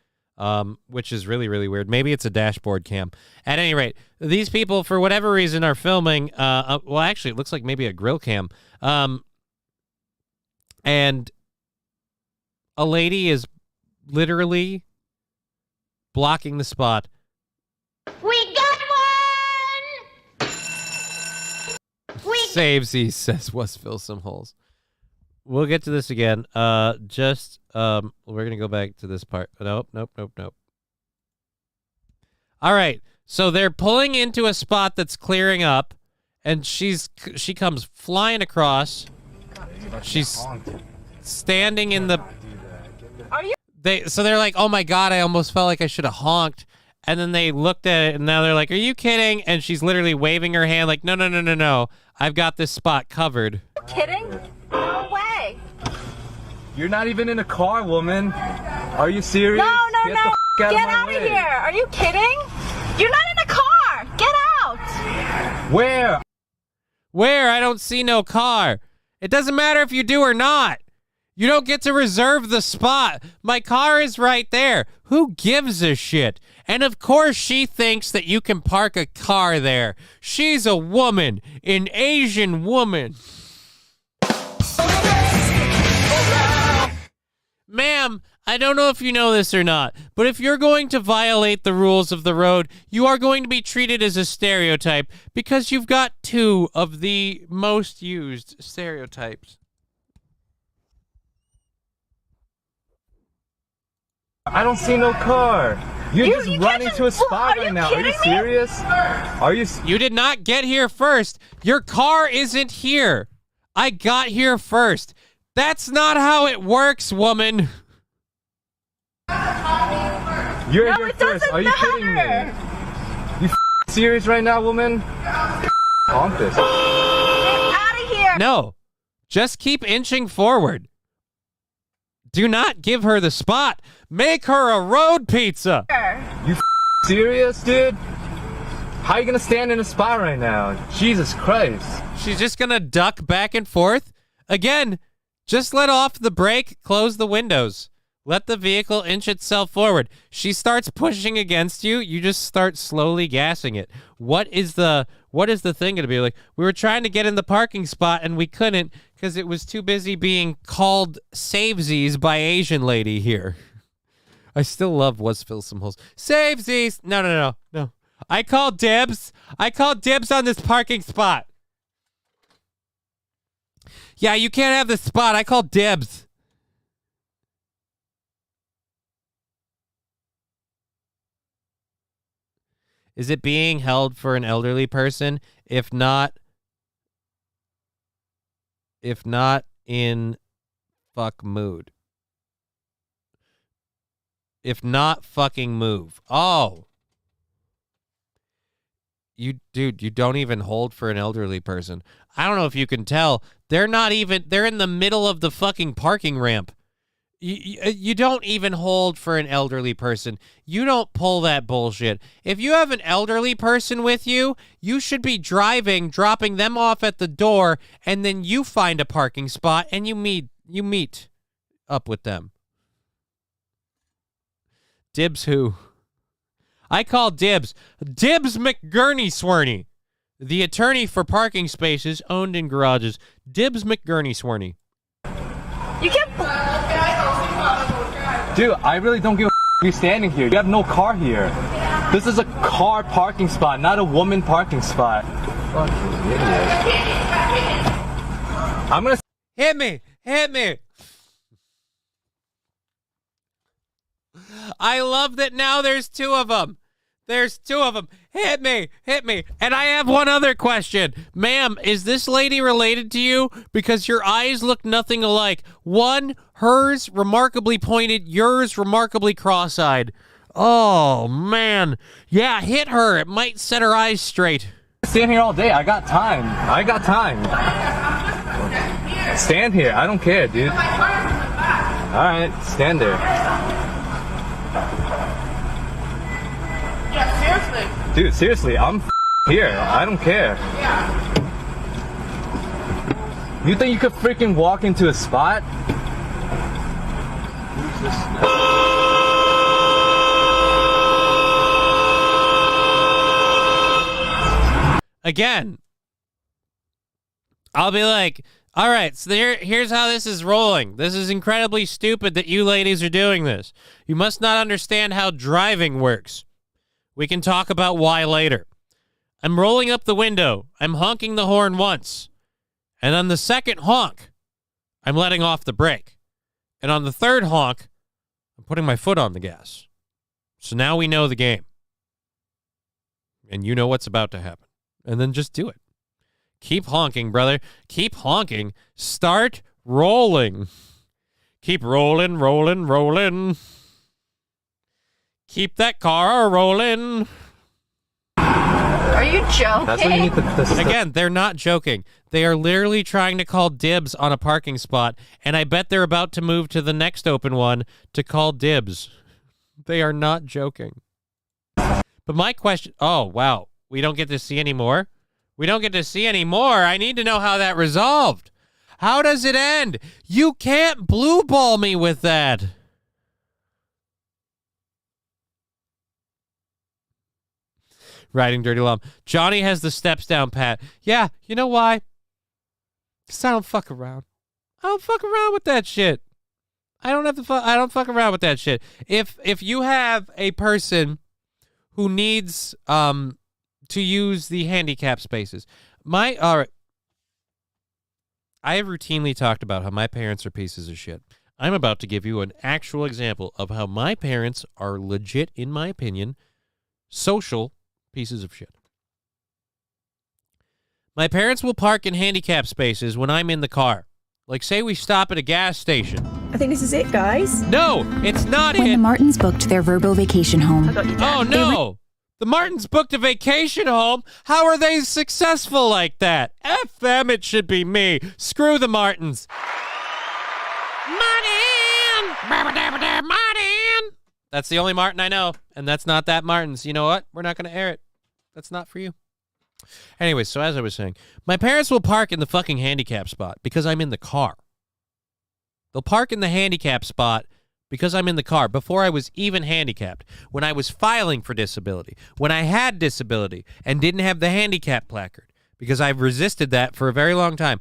S8: which is really, really weird. Maybe it's a dashboard cam. At any rate, these people, for whatever reason, are filming. Well, actually, it looks like maybe a grill cam. And a lady is literally blocking the spot.
S10: We got one!
S8: Savesies says, let's fill some holes. We'll get to this again. We're going to go back to this part. Nope. All right. So they're pulling into a spot that's clearing up, and she comes flying across. She's standing in the... So they're like, oh my God, I almost felt like I should have honked. And then they looked at it, and now they're like, are you kidding? And she's literally waving her hand like, no. I've got this spot covered.
S10: Kidding? No way.
S12: You're not even in a car, woman. Are you serious?
S10: No.
S12: Get
S10: out of here. Are you kidding? You're not in a car. Get out.
S12: Where?
S8: I don't see no car. It doesn't matter if you do or not. You don't get to reserve the spot. My car is right there. Who gives a shit? And of course she thinks that you can park a car there. She's a woman, an Asian woman. Ma'am, I don't know if you know this or not, but if you're going to violate the rules of the road, you are going to be treated as a stereotype because you've got two of the most used stereotypes.
S12: I don't see no car. You're just running to a spot right now. Are you serious?
S8: You did not get here first. Your car isn't here. I got here first. That's not how it works, woman.
S12: You're here first. Are you kidding me? You serious right now, woman? Honk this.
S10: Get out of here.
S8: No. Just keep inching forward. Do not give her the spot. Make her a road pizza.
S12: You serious, dude? How are you gonna stand in a spot right now? Jesus Christ.
S8: She's just gonna duck back and forth? Again, just let off the brake, close the windows. Let the vehicle inch itself forward. She starts pushing against you. You just start slowly gassing it. What is the thing going to be like? We were trying to get in the parking spot and we couldn't because it was too busy being called savesies by Asian lady here. I still love was fill some holes. Savesies. No. I called dibs. I called dibs on this parking spot. Yeah, you can't have this spot. I called dibs. Is it being held for an elderly person? If not in fuck mood. If not, fucking move. Oh. You don't even hold for an elderly person. I don't know if you can tell. They're in the middle of the fucking parking ramp. You don't even hold for an elderly person. You don't pull that bullshit. If you have an elderly person with you, you should be driving, dropping them off at the door, and then you find a parking spot and you meet up with them. Dibs who? I call dibs. Dibs McGurney Swerney, the attorney for parking spaces owned in garages. Dibs McGurney Swerney.
S10: You can't...
S12: Dude, I really don't give a you standing here. You have no car here. This is a car parking spot, not a woman parking spot. Fucking idiot. I'm gonna...
S8: Hit me. I love that now there's two of them. There's two of them. Hit me. And I have one other question. Ma'am, is this lady related to you? Because your eyes look nothing alike. One, hers remarkably pointed, yours remarkably cross-eyed. Oh, man. Yeah, hit her. It might set her eyes straight.
S12: Stand here all day. I got time. Stand here. I don't care, dude. All right, stand there.
S10: Yeah, seriously.
S12: Dude, seriously, I'm here. I don't care.
S10: Yeah.
S12: You think you could freaking walk into a spot? Who's this now?
S8: Again, I'll be like, all right, so here's how this is rolling. This is incredibly stupid that you ladies are doing this. You must not understand how driving works. We can talk about why later. I'm rolling up the window. I'm honking the horn once. And on the second honk, I'm letting off the brake. And on the third honk, I'm putting my foot on the gas. So now we know the game. And you know what's about to happen. And then just do it. Keep honking, brother. Keep honking. Start rolling. Keep rolling, rolling, rolling. Keep that car rolling.
S10: Are you joking?
S12: That's what you need to
S8: Again, they're not joking. They are literally trying to call dibs on a parking spot, and I bet they're about to move to the next open one to call dibs. They are not joking. But my question... Oh, wow. We don't get to see any more? We don't get to see any more. I need to know how that resolved. How does it end? You can't blue ball me with that. Riding dirty lum. Johnny has the steps down pat. Yeah, you know why? Because I don't fuck around. I don't fuck around with that shit. I don't fuck around with that shit. If you have a person who needs to use the handicap spaces. All right. I have routinely talked about how my parents are pieces of shit. I'm about to give you an actual example of how my parents are legit, in my opinion, social pieces of shit. My parents will park in handicap spaces when I'm in the car. Like, say we stop at a gas station.
S11: I think this is it, guys.
S8: No, it's not
S11: When
S8: it.
S11: the Martins booked their Verbo vacation home.
S8: Oh, no. The Martins booked a vacation home. How are they successful like that? F them, it should be me. Screw the Martins. Martin! That's the only Martin I know, and that's not that Martin's. You know what? We're not going to air it. That's not for you. Anyway, so as I was saying, my parents will park in the fucking handicap spot because I'm in the car. They'll park in the handicap spot because I'm in the car before I was even handicapped, when I was filing for disability, when I had disability and didn't have the handicap placard, because I've resisted that for a very long time.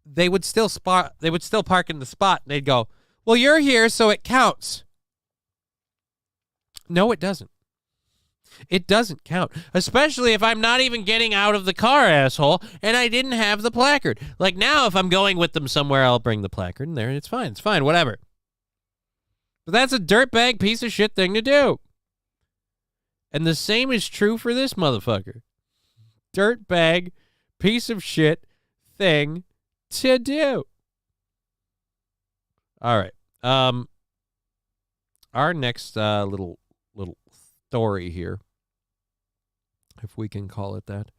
S8: They would still park in the spot, and they'd go, well, you're here, so it counts. No, it doesn't. It doesn't count, especially if I'm not even getting out of the car, asshole, and I didn't have the placard. Like now, if I'm going with them somewhere, I'll bring the placard in there, and it's fine, whatever. But that's a dirtbag piece of shit thing to do. And the same is true for this motherfucker. Dirtbag piece of shit thing to do. All right. Our next little story here, if we can call it that.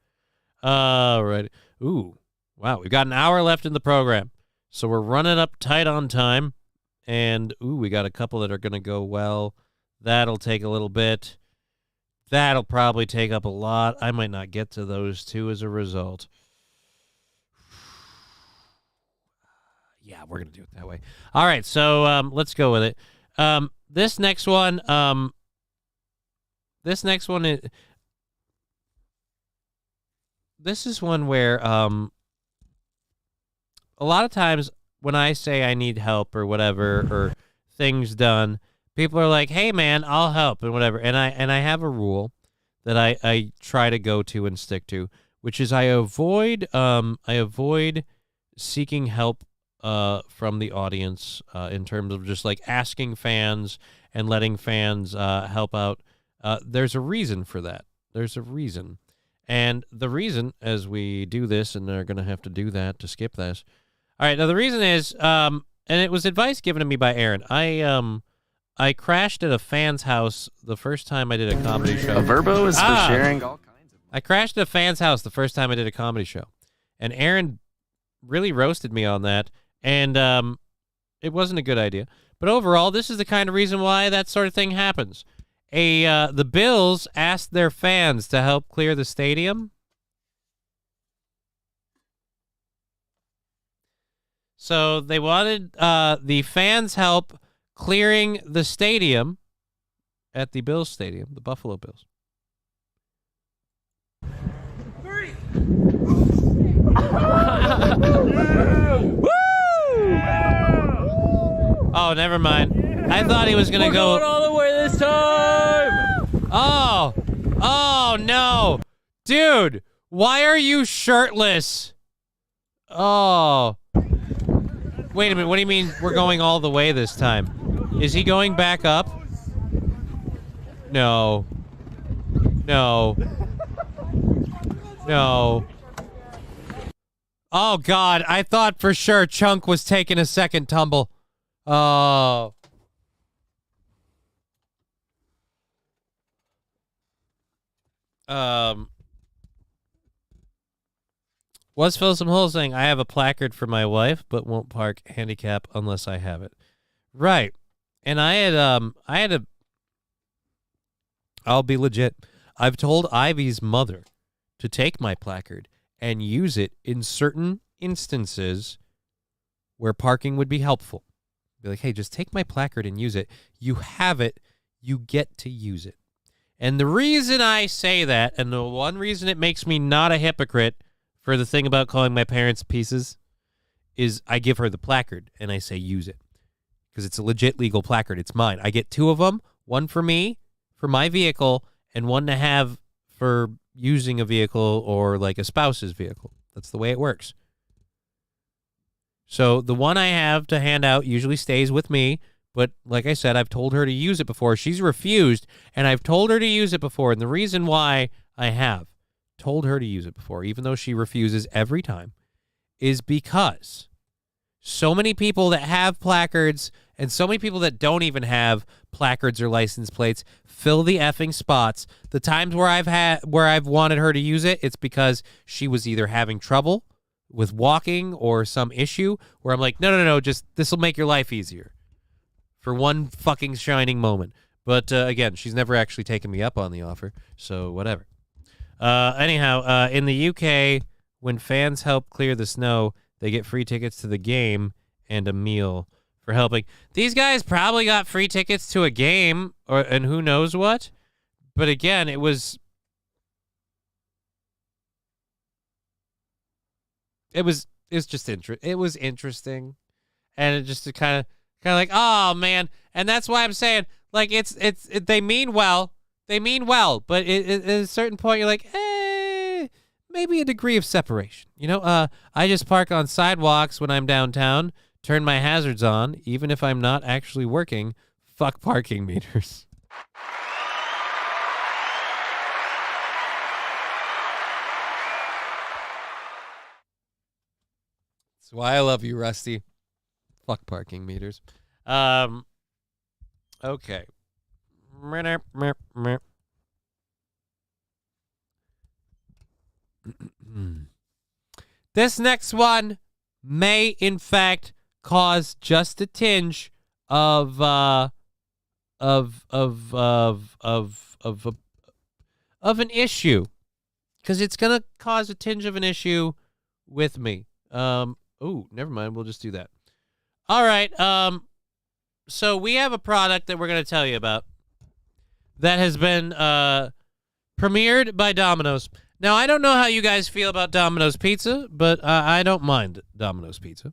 S8: All right. Ooh. Wow. We've got an hour left in the program. So we're running up tight on time. And, we got a couple that are going to go well. That'll take a little bit. That'll probably take up a lot. I might not get to those two as a result. Yeah, we're going to do it that way. All right, so let's go with it. This next one is... This is one where a lot of times when I say I need help or whatever, or things done, people are like, hey man, I'll help and whatever. And I have a rule that I try to go to and stick to, which is I avoid seeking help from the audience in terms of just like asking fans and letting fans help out. There's a reason for that. There's a reason. And the reason, as we do this, and they're going to have to do that to skip this. All right, now the reason is, and it was advice given to me by Aaron. I crashed at a fan's house the first time I did a comedy show.
S13: A verbo is for sharing all kinds of...
S8: I crashed at a fan's house the first time I did a comedy show. And Aaron really roasted me on that, and it wasn't a good idea. But overall, this is the kind of reason why that sort of thing happens. The Bills asked their fans to help clear the stadium. So they wanted the fans' help clearing the stadium at the Bills Stadium, the Buffalo Bills. Woo! Oh, never mind. I thought he was gonna go
S13: all the way this time.
S8: Oh no, dude! Why are you shirtless? Oh, wait a minute. What do you mean we're going all the way this time? Is he going back up? No. No. No. Oh, God. I thought for sure Chunk was taking a second tumble. Oh. Was Phil some holes saying, I have a placard for my wife, but won't park handicap unless I have it. Right. And I'll be legit. I've told Ivy's mother to take my placard and use it in certain instances where parking would be helpful. Be like, hey, just take my placard and use it. You have it. You get to use it. And the reason I say that, and the one reason it makes me not a hypocrite for the thing about calling my parents pieces, is I give her the placard and I say use it. Because it's a legit legal placard. It's mine. I get 2 of them, one for me, for my vehicle, and one to have for using a vehicle or like a spouse's vehicle. That's the way it works. So the one I have to hand out usually stays with me, but like I said, I've told her to use it before. She's refused, and I've told her to use it before, and the reason why I have told her to use it before, even though she refuses every time, is because so many people that have placards and so many people that don't even have placards or license plates fill the effing spots. The times where I've wanted her to use it, it's because she was either having trouble with walking or some issue where I'm like, no, just this will make your life easier for one fucking shining moment. But again, she's never actually taken me up on the offer, so whatever. Anyhow, in the UK, when fans help clear the snow, they get free tickets to the game and a meal for helping. These guys probably got free tickets to a game and who knows what. But again, it was just it was interesting, and it just kind of like, oh man, and that's why I'm saying, like, they mean well, but at a certain point you're like, maybe a degree of separation. You know, I just park on sidewalks when I'm downtown, turn my hazards on, even if I'm not actually working. Fuck parking meters. That's why I love you, Rusty. Fuck parking meters. Okay. This next one may, in fact, cause just a tinge of an issue, because it's gonna cause a tinge of an issue with me. Oh, never mind. We'll just do that. All right. So we have a product that we're gonna tell you about that has been premiered by Domino's. Now, I don't know how you guys feel about Domino's Pizza, but I don't mind Domino's Pizza.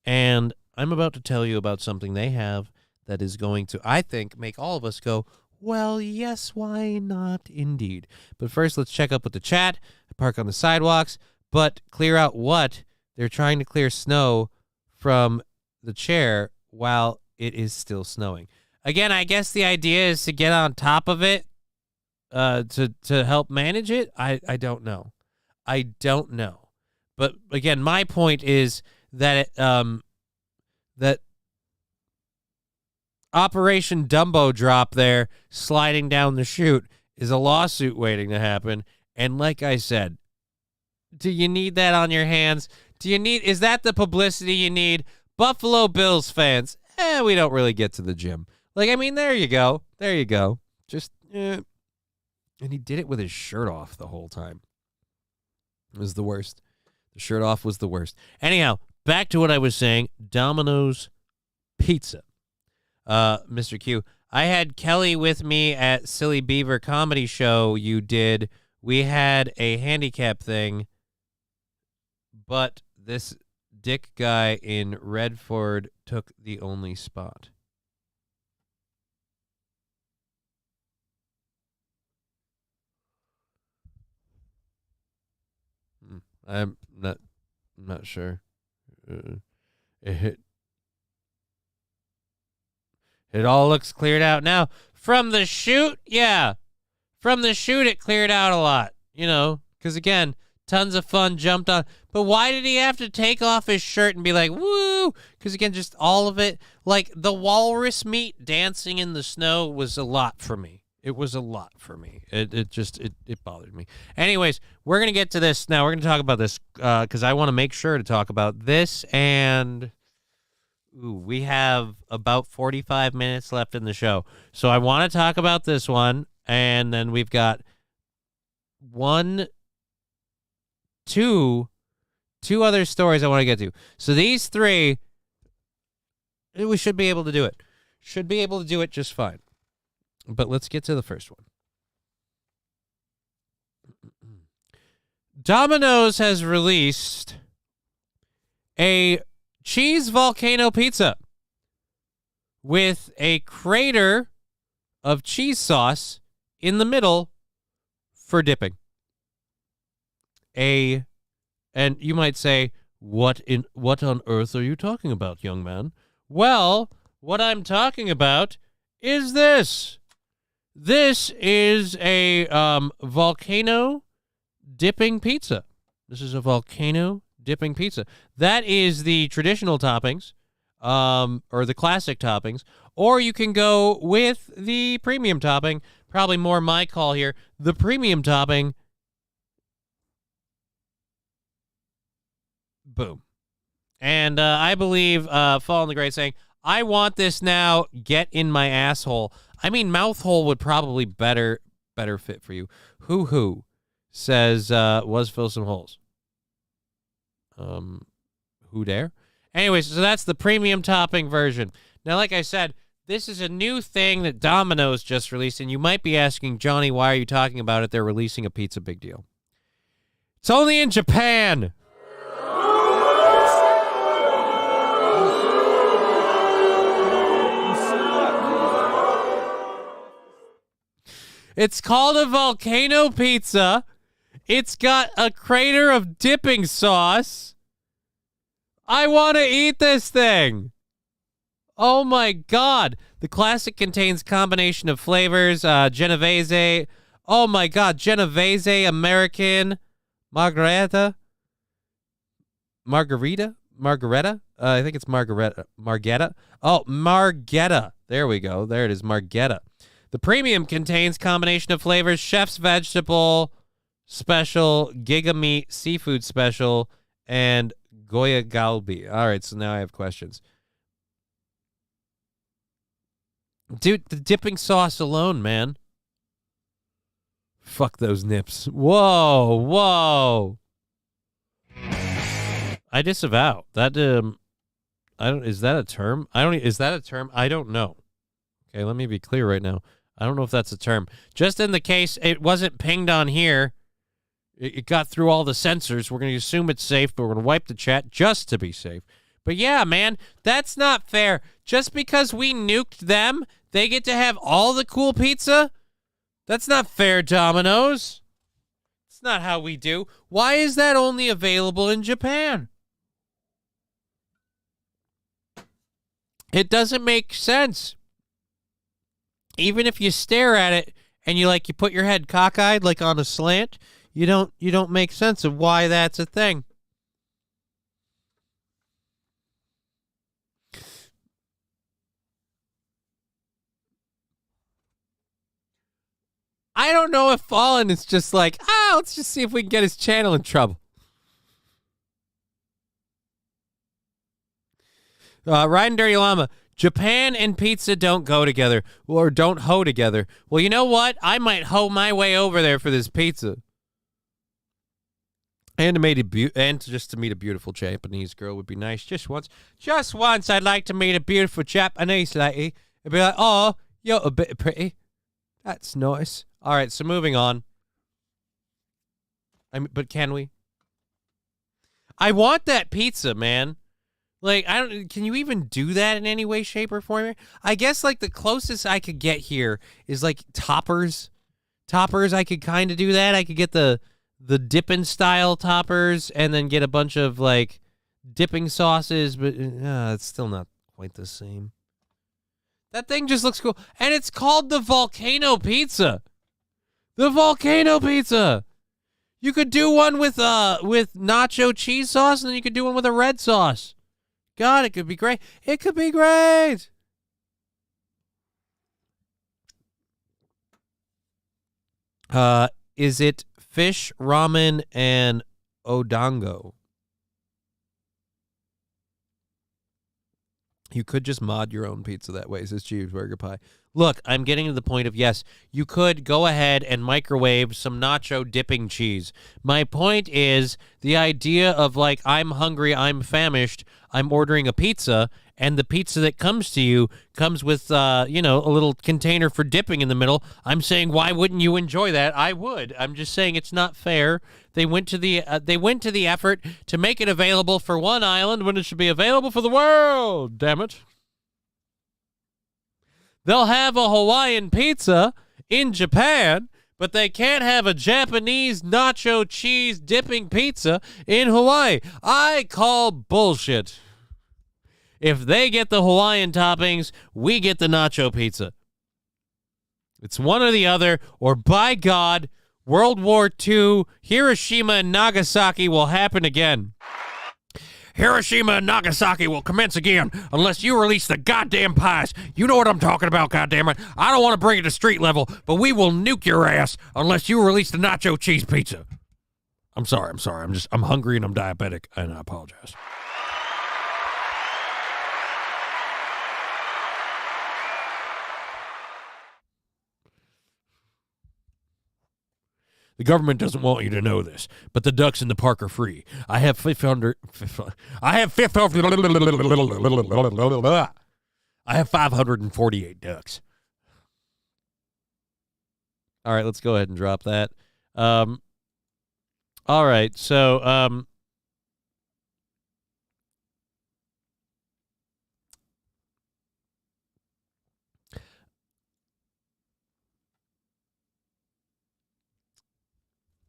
S8: And I'm about to tell you about something they have that is going to, I think, make all of us go, well, yes, why not, indeed. But first, let's check up with the chat, park on the sidewalks, but clear out what? They're trying to clear snow from the chair while it is still snowing. Again, I guess the idea is to get on top of it, to help manage it. I don't know. I don't know. But again, my point is that that Operation Dumbo Drop there, sliding down the chute, is a lawsuit waiting to happen. And like I said, do you need that on your hands? Is that the publicity you need? Buffalo Bills fans, we don't really get to the gym. Like, I mean, there you go. There you go. Just, And he did it with his shirt off the whole time. It was the worst. The shirt off was the worst. Anyhow, back to what I was saying. Domino's Pizza. Mr. Q, I had Kelly with me at Silly Beaver comedy show you did. We had a handicap thing, but this dick guy in Redford took the only spot. I'm not sure. It all looks cleared out now. From the shoot, yeah. From the shoot, it cleared out a lot, because again, tons of fun jumped on. But why did he have to take off his shirt and be like, woo? Because again, just all of it, like the walrus meat dancing in the snow was a lot for me. It was a lot for me. It bothered me. Anyways, we're going to get to this now. We're going to talk about this because I want to make sure to talk about this. And we have about 45 minutes left in the show. So I want to talk about this one. And then we've got two other stories I want to get to. So these three, we should be able to do it. Should be able to do it just fine. But let's get to the first one. Domino's has released a cheese volcano pizza with a crater of cheese sauce in the middle for dipping. And you might say, what on earth are you talking about, young man? Well, what I'm talking about is this. This is a volcano dipping pizza. This is a volcano dipping pizza. That is the traditional toppings, or the classic toppings, or you can go with the premium topping. Probably more my call here. The premium topping. Boom. And I believe Fall in the Grave saying, I want this now. Get in my asshole. I mean, mouth hole would probably better fit for you. Who says was fill some holes. Who dare? Anyways, so that's the premium topping version. Now, like I said, this is a new thing that Domino's just released, and you might be asking, Johnny, why are you talking about it? They're releasing a pizza, big deal. It's only in Japan. It's called a volcano pizza. It's got a crater of dipping sauce. I want to eat this thing. Oh my God. The classic contains combination of flavors, Genovese. Oh my God, Genovese, American, Margarita. I think it's Margetta. Oh, Margetta. There we go. There it is, Margetta. The premium contains combination of flavors, chef's vegetable special, giga meat, seafood special, and Goya Galbi. All right, so now I have questions. Dude, the dipping sauce alone, man. Fuck those nips. Whoa. I disavow. That is that a term? Is that a term? I don't know. Okay, let me be clear right now. I don't know if that's a term. Just in the case it wasn't pinged on here, it got through all the censors. We're going to assume it's safe, but we're going to wipe the chat just to be safe. But yeah, man, that's not fair. Just because we nuked them, they get to have all the cool pizza? That's not fair, Domino's. It's not how we do. Why is that only available in Japan? It doesn't make sense. even if you stare at it and you put your head cockeyed like on a slant, you don't make sense of why that's a thing. I don't know if Fallen is just let's just see if we can get his channel in trouble. Riding Dirty Llama, Japan and pizza don't go together, or don't hoe together. Well, you know what? I might hoe my way over there for this pizza. And just to meet a beautiful Japanese girl would be nice. Just once, I'd like to meet a beautiful Japanese lady. It'd be like, oh, you're a bit pretty. That's nice. All right, so moving on. But can we? I want that pizza, man. Can you even do that in any way, shape, or form? I guess the closest I could get here is toppers. Toppers, I could kind of do that. I could get the dipping style toppers and then get a bunch of dipping sauces, but it's still not quite the same. That thing just looks cool. And it's called the Volcano Pizza. The Volcano Pizza. You could do one with nacho cheese sauce, and then you could do one with a red sauce. God, it could be great. It could be great. Is it fish, ramen, and odango? You could just mod your own pizza that way, says Cheeseburger Pie. Look, I'm getting to the point of, yes, you could go ahead and microwave some nacho dipping cheese. My point is the idea of I'm hungry, I'm famished, I'm ordering a pizza, and the pizza that comes to you comes with, a little container for dipping in the middle. I'm saying, why wouldn't you enjoy that? I would. I'm just saying it's not fair. They went to the effort to make it available for one island when it should be available for the world. Damn it. They'll have a Hawaiian pizza in Japan, but they can't have a Japanese nacho cheese dipping pizza in Hawaii. I call bullshit. If they get the Hawaiian toppings, we get the nacho pizza. It's one or the other, or by God, World War II, Hiroshima and Nagasaki will happen again. Hiroshima and Nagasaki will commence again unless you release the goddamn pies. You know what I'm talking about, goddammit. I don't want to bring it to street level, but we will nuke your ass unless you release the nacho cheese pizza. I'm sorry. I'm hungry and I'm diabetic, and I apologize. The government doesn't want you to know this, but the ducks in the park are free. I have 548 ducks. All right, let's go ahead and drop that. All right, so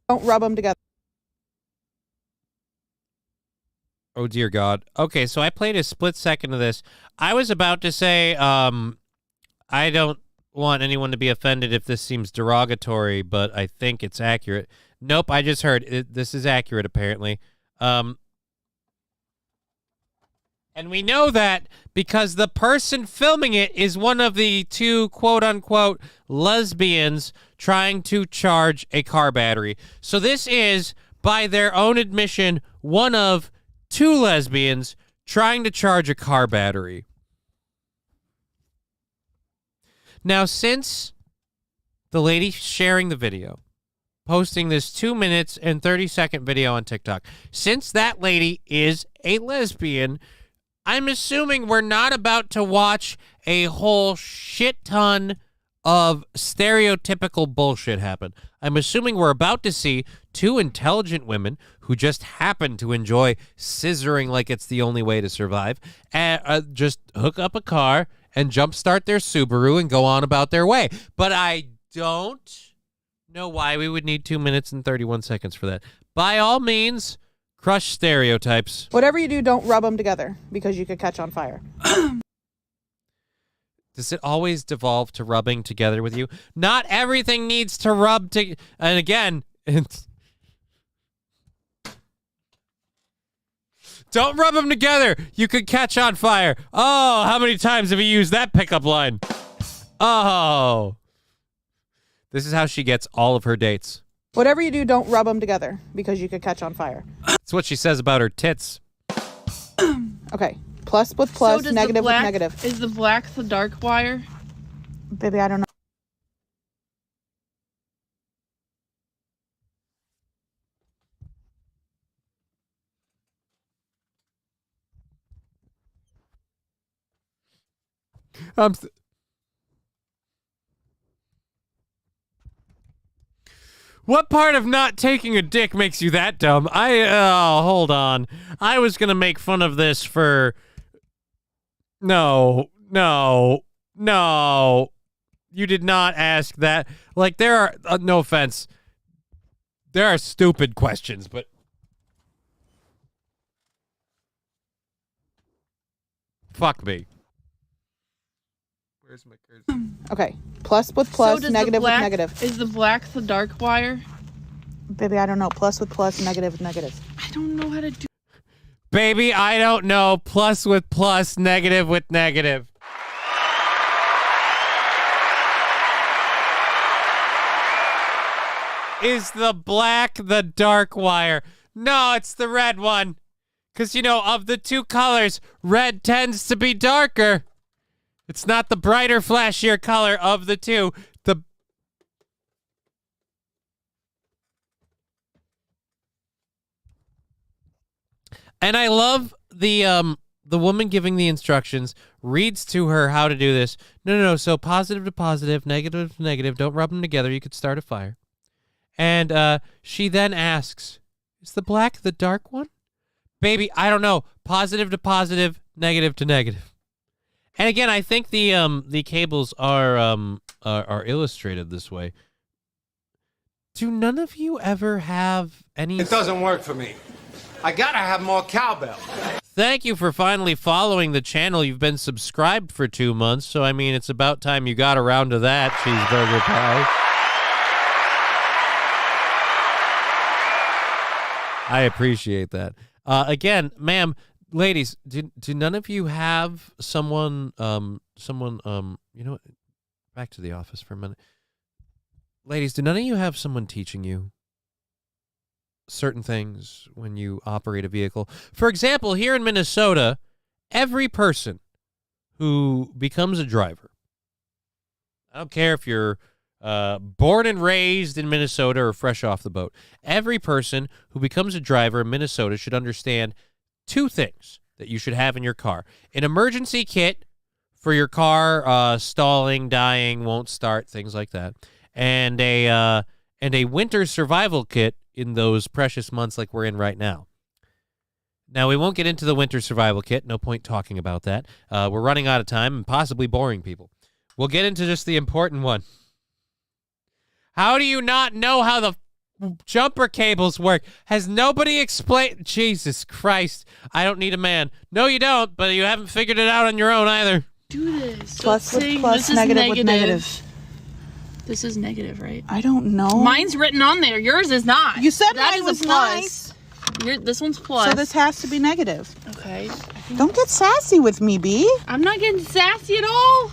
S14: don't rub them together.
S8: Oh, dear God. Okay, so I played a split second of this. I was about to say I don't want anyone to be offended if this seems derogatory, but I think it's accurate. Nope, I just heard this is accurate, apparently. And we know that because the person filming it is one of the two quote-unquote lesbians trying to charge a car battery. So this is, by their own admission, one of two lesbians trying to charge a car battery. Now, since the lady sharing the video, posting this 2 minutes and 30-second video on TikTok, since that lady is a lesbian, I'm assuming we're not about to watch a whole shit ton of stereotypical bullshit happen. I'm assuming we're about to see two intelligent women who just happen to enjoy scissoring like it's the only way to survive, and just hook up a car and jumpstart their Subaru and go on about their way. But I don't know why we would need 2 minutes and 31 seconds for that. By all means, crush stereotypes.
S14: Whatever you do, don't rub them together because you could catch on fire.
S8: Does it always devolve to rubbing together with you? Not everything needs to rub together. And again, don't rub them together. You could catch on fire. Oh, how many times have you used that pickup line? Oh. This is how she gets all of her dates.
S14: Whatever you do, don't rub them together because you could catch on fire.
S8: That's what she says about her tits.
S14: Okay. Plus with plus, negative with negative.
S15: Is the black the dark wire?
S14: Baby, I don't know.
S8: What part of not taking a dick makes you that dumb? Hold on. I was going to make fun of this for... No. You did not ask that. Like, there are... no offense. There are stupid questions, but... Fuck me. Where's my cursor?
S14: Okay. Plus with plus, negative with negative.
S15: Is the black the dark wire?
S14: Baby, I don't know. Plus with plus, negative with negative.
S15: I don't know how to do...
S8: Baby, I don't know. Plus with plus, negative with negative. Is the black the dark wire? No, it's the red one. Because, you know, of the two colors, red tends to be darker. It's not the brighter, flashier color of the two. And I love the woman giving the instructions, reads to her how to do this. No. So positive to positive, negative to negative. Don't rub them together. You could start a fire. And she then asks, is the black the dark one? Baby, I don't know. Positive to positive, negative to negative. And again, I think the cables are illustrated this way. Do none of you ever have any...
S2: It doesn't work for me. I gotta have more cowbell.
S8: Thank you for finally following the channel. You've been subscribed for 2 months, so I mean, it's about time you got around to that, cheeseburger pie. I appreciate that. Again, ma'am, ladies, do none of you have someone, you know, back to the office for a minute. Ladies, do none of you have someone teaching you certain things when you operate a vehicle? For example, here in Minnesota, every person who becomes a driver, I don't care if you're born and raised in Minnesota or fresh off the boat, every person who becomes a driver in Minnesota should understand 2 things that you should have in your car: an emergency kit for your car stalling, dying, won't start, things like that, and a winter survival kit in those precious months like we're in right now. Now, we won't get into the winter survival kit. No point talking about that. We're running out of time and possibly boring people. We'll get into just the important one. How do you not know how the jumper cables work? Has nobody explained? Jesus Christ. I don't need a man. No, you don't, but you haven't figured it out on your own either.
S15: Do this.
S14: Plus with plus, negative with negative.
S15: This is negative, right?
S14: I don't know.
S15: Mine's written on there. Yours is not.
S14: You said
S15: that
S14: mine was
S15: is a plus. This one's plus.
S14: So this has to be negative.
S15: Okay.
S14: Don't get sassy with me, B.
S15: I'm not getting sassy at all.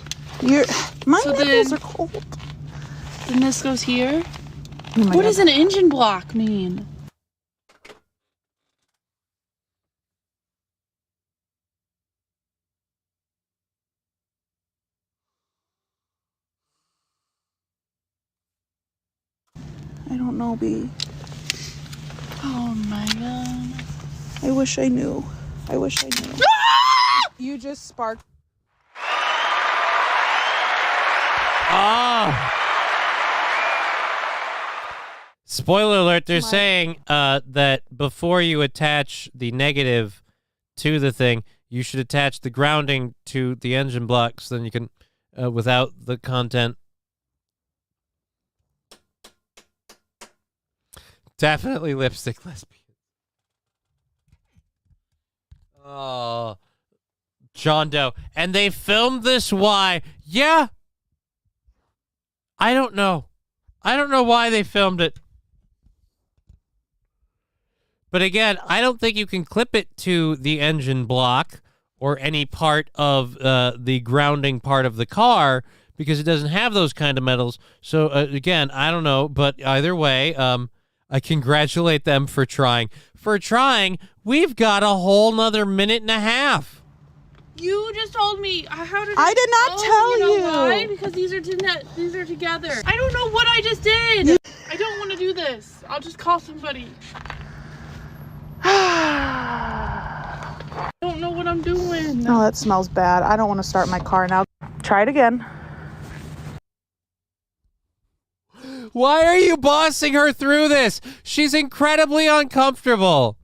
S14: My nipples are cold.
S15: Then this goes here.
S14: Oh
S15: what does an engine block mean?
S14: I don't know, B.
S15: Oh my god.
S14: I wish I knew. I wish I knew. You just sparked.
S8: Ah! Spoiler alert, they're saying that before you attach the negative to the thing, you should attach the grounding to the engine block so then you can, without the content. Definitely lipstick lesbian. Oh. John Doe. And they filmed this why? Yeah. I don't know. I don't know why they filmed it. But again, I don't think you can clip it to the engine block or any part of the grounding part of the car because it doesn't have those kind of metals. So again, I don't know. But either way, I congratulate them for trying. For trying, we've got a whole nother minute and a half.
S15: You just told me. How did
S14: I did not tell
S15: you?
S14: you.
S15: Know why? Because these are together. I don't know what I just did. I don't want to do this. I'll just call somebody. I don't know what I'm doing.
S14: Oh, that smells bad. I don't want to start my car now. Try it again.
S8: Why are you bossing her through this? She's incredibly uncomfortable.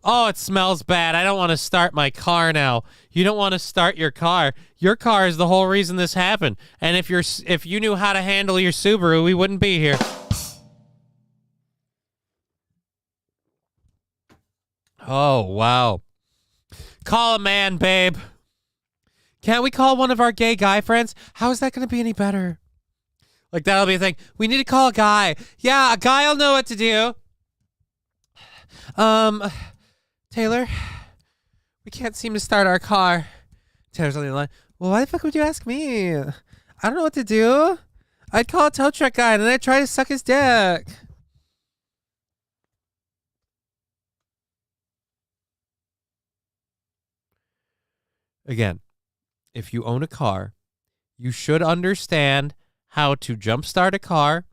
S8: Oh, it smells bad. I don't want to start my car now. You don't want to start your car. Your car is the whole reason this happened. And if you knew how to handle your Subaru, we wouldn't be here. Oh, wow. Call a man, babe. Can't we call one of our gay guy friends? How is that going to be any better? Like, that'll be a thing. We need to call a guy. Yeah, a guy will know what to do. Taylor, we can't seem to start our car. Taylor's on the line. Well, why the fuck would you ask me? I don't know what to do. I'd call a tow truck guy and then I'd try to suck his dick. Again, if you own a car, you should understand how to jumpstart a car,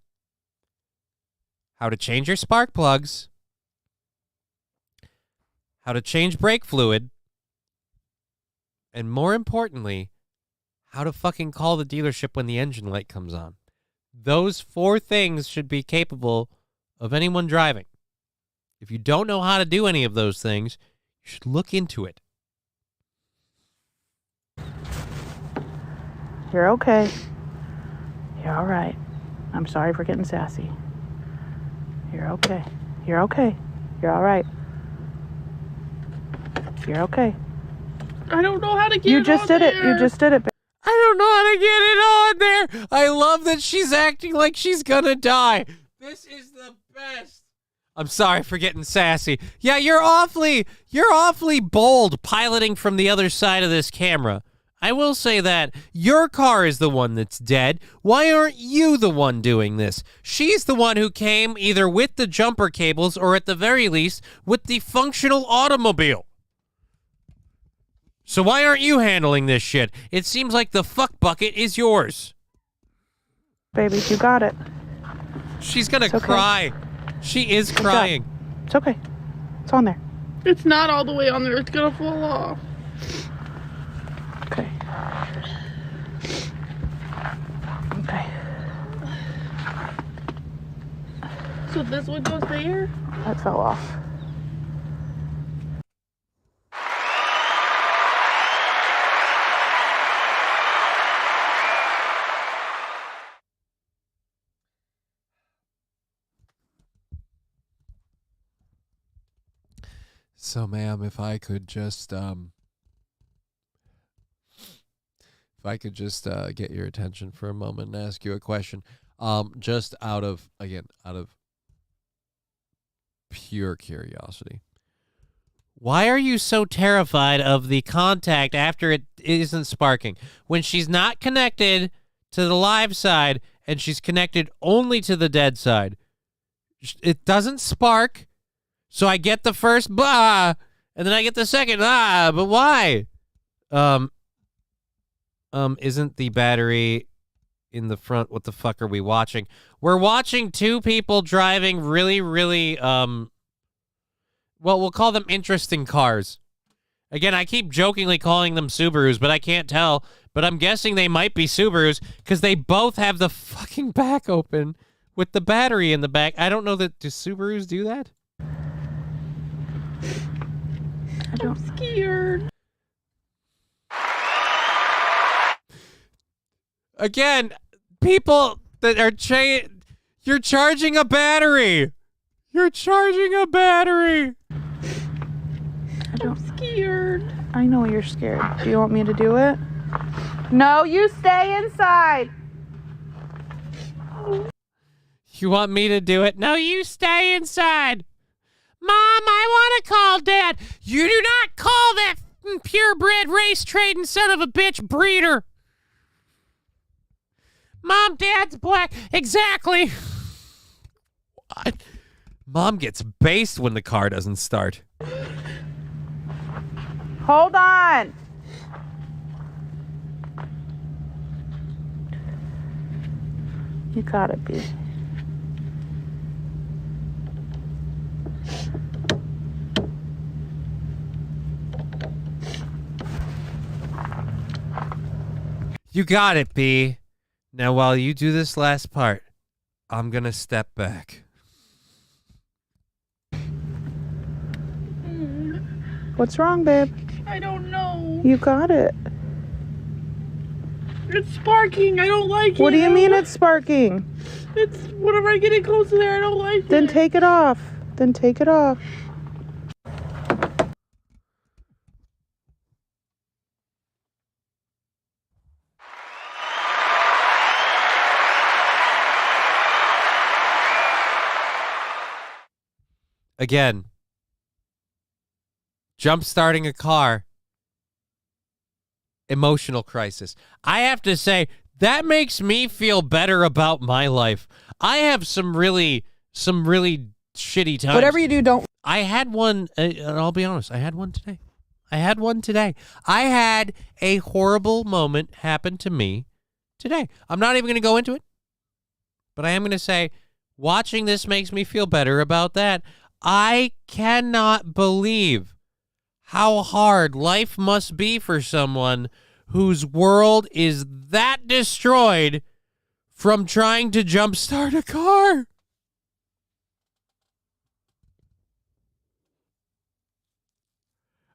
S8: how to change your spark plugs, how to change brake fluid, and more importantly, how to fucking call the dealership when the engine light comes on. Those 4 things should be capable of anyone driving. If you don't know how to do any of those things, you should look into it.
S14: You're okay. You're all right. I'm sorry for getting sassy. You're okay. You're okay. You're all right. You're okay.
S15: I don't know how to get
S14: You
S15: it
S14: just
S15: on
S14: did it.
S15: there.
S14: You just did it.
S8: I don't know how to get it on there. I love that she's acting like she's gonna die. This is the best. I'm sorry for getting sassy. Yeah, you're awfully bold piloting from the other side of this camera. I will say that. Your car is the one that's dead. Why aren't you the one doing this? She's the one who came either with the jumper cables or at the very least with the functional automobile. So why aren't you handling this shit? It seems like the fuck bucket is yours.
S14: Baby, you got it.
S8: She's gonna cry. She is crying.
S14: It's okay. It's on there.
S15: It's not all the way on there. It's gonna fall off.
S14: Okay. Okay.
S15: So this one goes there?
S14: That fell off.
S8: So, ma'am, if I could just get your attention for a moment and ask you a question, just out of pure curiosity. Why are you so terrified of the contact after it isn't sparking? When she's not connected to the live side and she's connected only to the dead side, it doesn't spark. So I get the first blah, and then I get the second but why? Isn't the battery in the front? What the fuck are we watching? We're watching 2 people driving really, really, well, we'll call them interesting cars. Again, I keep jokingly calling them Subarus, but I can't tell. But I'm guessing they might be Subarus because they both have the fucking back open with the battery in the back. I don't know that, do Subarus do that?
S15: I'm scared.
S8: Again, people that are you're charging a battery. You're charging a battery.
S15: I'm scared.
S14: I know you're scared. Do you want me to do it? No, you stay inside.
S8: You want me to do it? No, you stay inside. Mom, I want to call Dad. You do not call that purebred race trading son of a bitch breeder. Mom, Dad's black. Exactly. What? Mom gets based when the car doesn't start.
S14: Hold on. You gotta be.
S8: You got it, B. Now, while you do this last part, I'm gonna step back.
S14: What's wrong, babe?
S15: I don't know.
S14: You got it.
S15: It's sparking. I don't like it.
S14: What do you mean it's sparking?
S15: It's whenever I get it close to there, I don't like it.
S14: Then take it off. Then take it off.
S8: Again, jump starting a car, emotional crisis. I have to say, that makes me feel better about my life. I have some really shitty times.
S14: Whatever you do, don't.
S8: I had one, and I'll be honest, I had one today. I had a horrible moment happen to me today. I'm not even going to go into it, but I am going to say, watching this makes me feel better about that. I cannot believe how hard life must be for someone whose world is that destroyed from trying to jumpstart a car.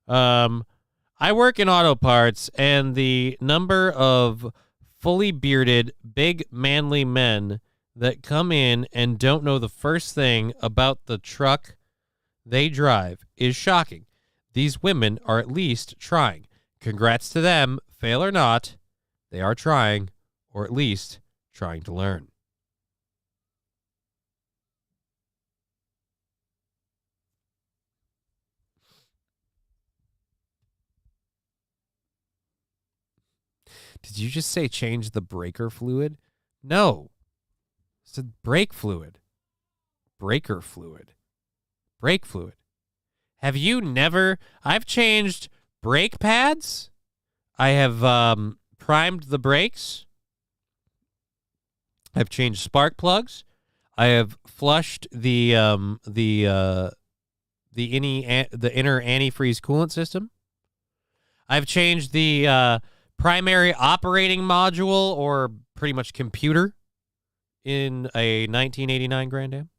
S8: I work in auto parts, and the number of fully bearded, big, manly men that come in and don't know the first thing about the truck they drive is shocking. These women are at least trying. Congrats to them. Fail or not, they are trying, or at least trying to learn. Did you just say change the breaker fluid? No. It said brake fluid. Breaker fluid. Brake fluid. Have you never... I've changed brake pads. I have primed the brakes. I've changed spark plugs. I have flushed the inner antifreeze coolant system. I've changed the primary operating module, or pretty much computer, in a 1989 Grand Am.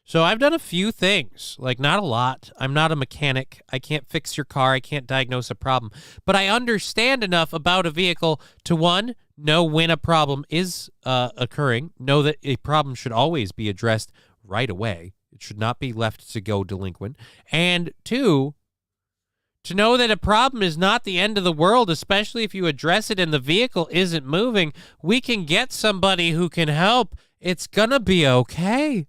S8: So I've done a few things, like not a lot. I'm not a mechanic. I can't fix your car. I can't diagnose a problem. But I understand enough about a vehicle to, one, know when a problem is occurring, know that a problem should always be addressed right away. It should not be left to go delinquent. And two, to know that a problem is not the end of the world, especially if you address it and the vehicle isn't moving. We can get somebody who can help. It's gonna be okay.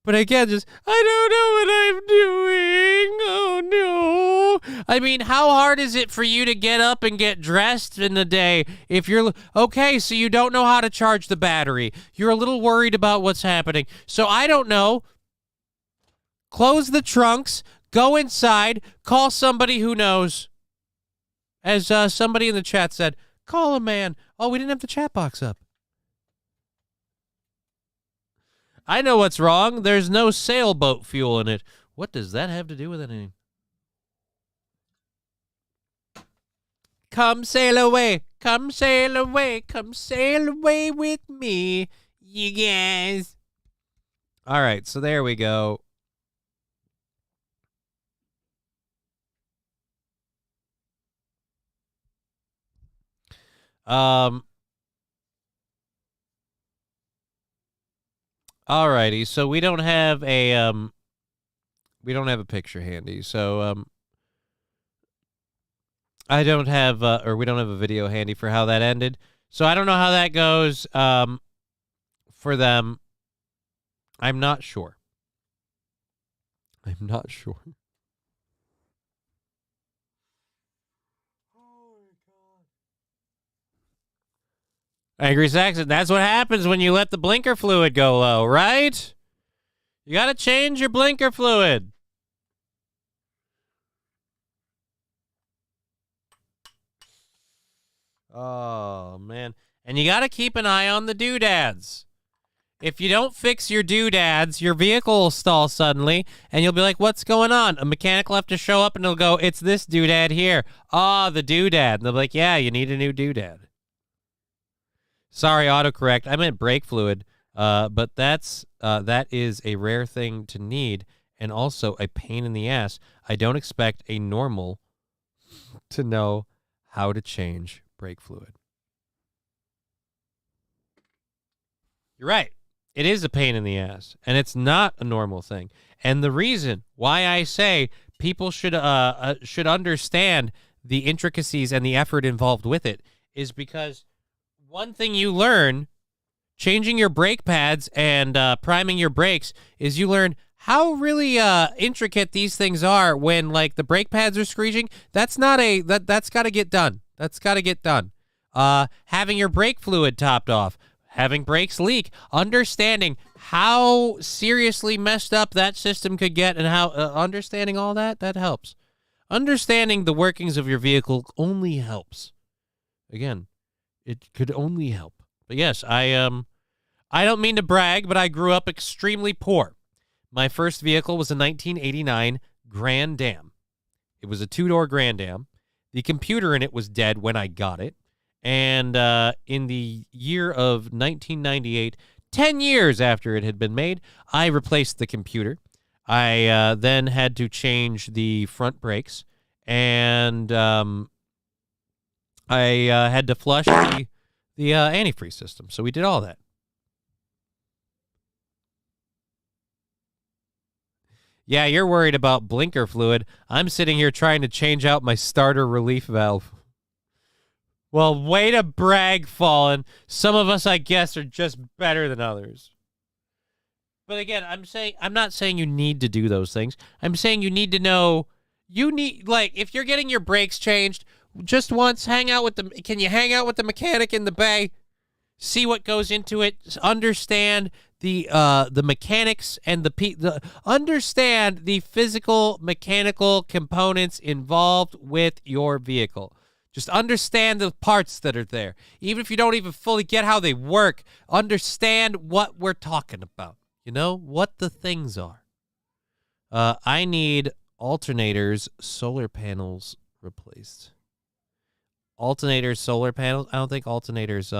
S8: But again, just, I don't know what I'm doing. Oh, no. I mean, how hard is it for you to get up and get dressed in the day if you're... Okay, so you don't know how to charge the battery. You're a little worried about what's happening. So I don't know. Close the trunks. Go inside. Call somebody who knows. As somebody in the chat said, call a man. Oh, we didn't have the chat box up. I know what's wrong. There's no sailboat fuel in it. What does that have to do with anything? Come sail away. Come sail away. Come sail away with me, you guys. All right, so there we go. Alrighty, so we don't have a picture handy. So I don't have, or we don't have a video handy for how that ended. So I don't know how that goes for them. I'm not sure. I'm not sure. Angry Saxon, that's what happens when you let the blinker fluid go low, right? You got to change your blinker fluid. Oh, man. And you got to keep an eye on the doodads. If you don't fix your doodads, your vehicle will stall suddenly, and you'll be like, what's going on? A mechanic will have to show up, and he'll go, it's this doodad here. Ah, the doodad. And they'll be like, yeah, you need a new doodad. Sorry, autocorrect. I meant brake fluid, but that is a rare thing to need, and also a pain in the ass. I don't expect a normal to know how to change brake fluid. You're right. It is a pain in the ass, and it's not a normal thing. And the reason why I say people should understand the intricacies and the effort involved with it is because one thing you learn changing your brake pads and priming your brakes is you learn how really intricate these things are when, like, the brake pads are screeching. That's got to get done. That's got to get done. Having your brake fluid topped off, having brakes leak, understanding how seriously messed up that system could get, and how understanding all that helps. Understanding the workings of your vehicle only helps. Again, it could only help. But yes, I don't mean to brag, but I grew up extremely poor. My first vehicle was a 1989 Grand Am. It was a two-door Grand Am. The computer in it was dead when I got it. And in the year of 1998, 10 years after it had been made, I replaced the computer. I then had to change the front brakes, and I had to flush the antifreeze system. So we did all that. Yeah, you're worried about blinker fluid. I'm sitting here trying to change out my starter relief valve. Well, way to brag, Fallen. Some of us, I guess, are just better than others. But again, I'm not saying you need to do those things. I'm saying you need to know, if you're getting your brakes changed, just once, can you hang out with the mechanic in the bay? See what goes into it. Understand the mechanics and understand the physical mechanical components involved with your vehicle. Just understand the parts that are there. Even if you don't even fully get how they work, understand what we're talking about. You know, what the things are. I need alternators, solar panels replaced. Alternators, solar panels? I don't think alternators,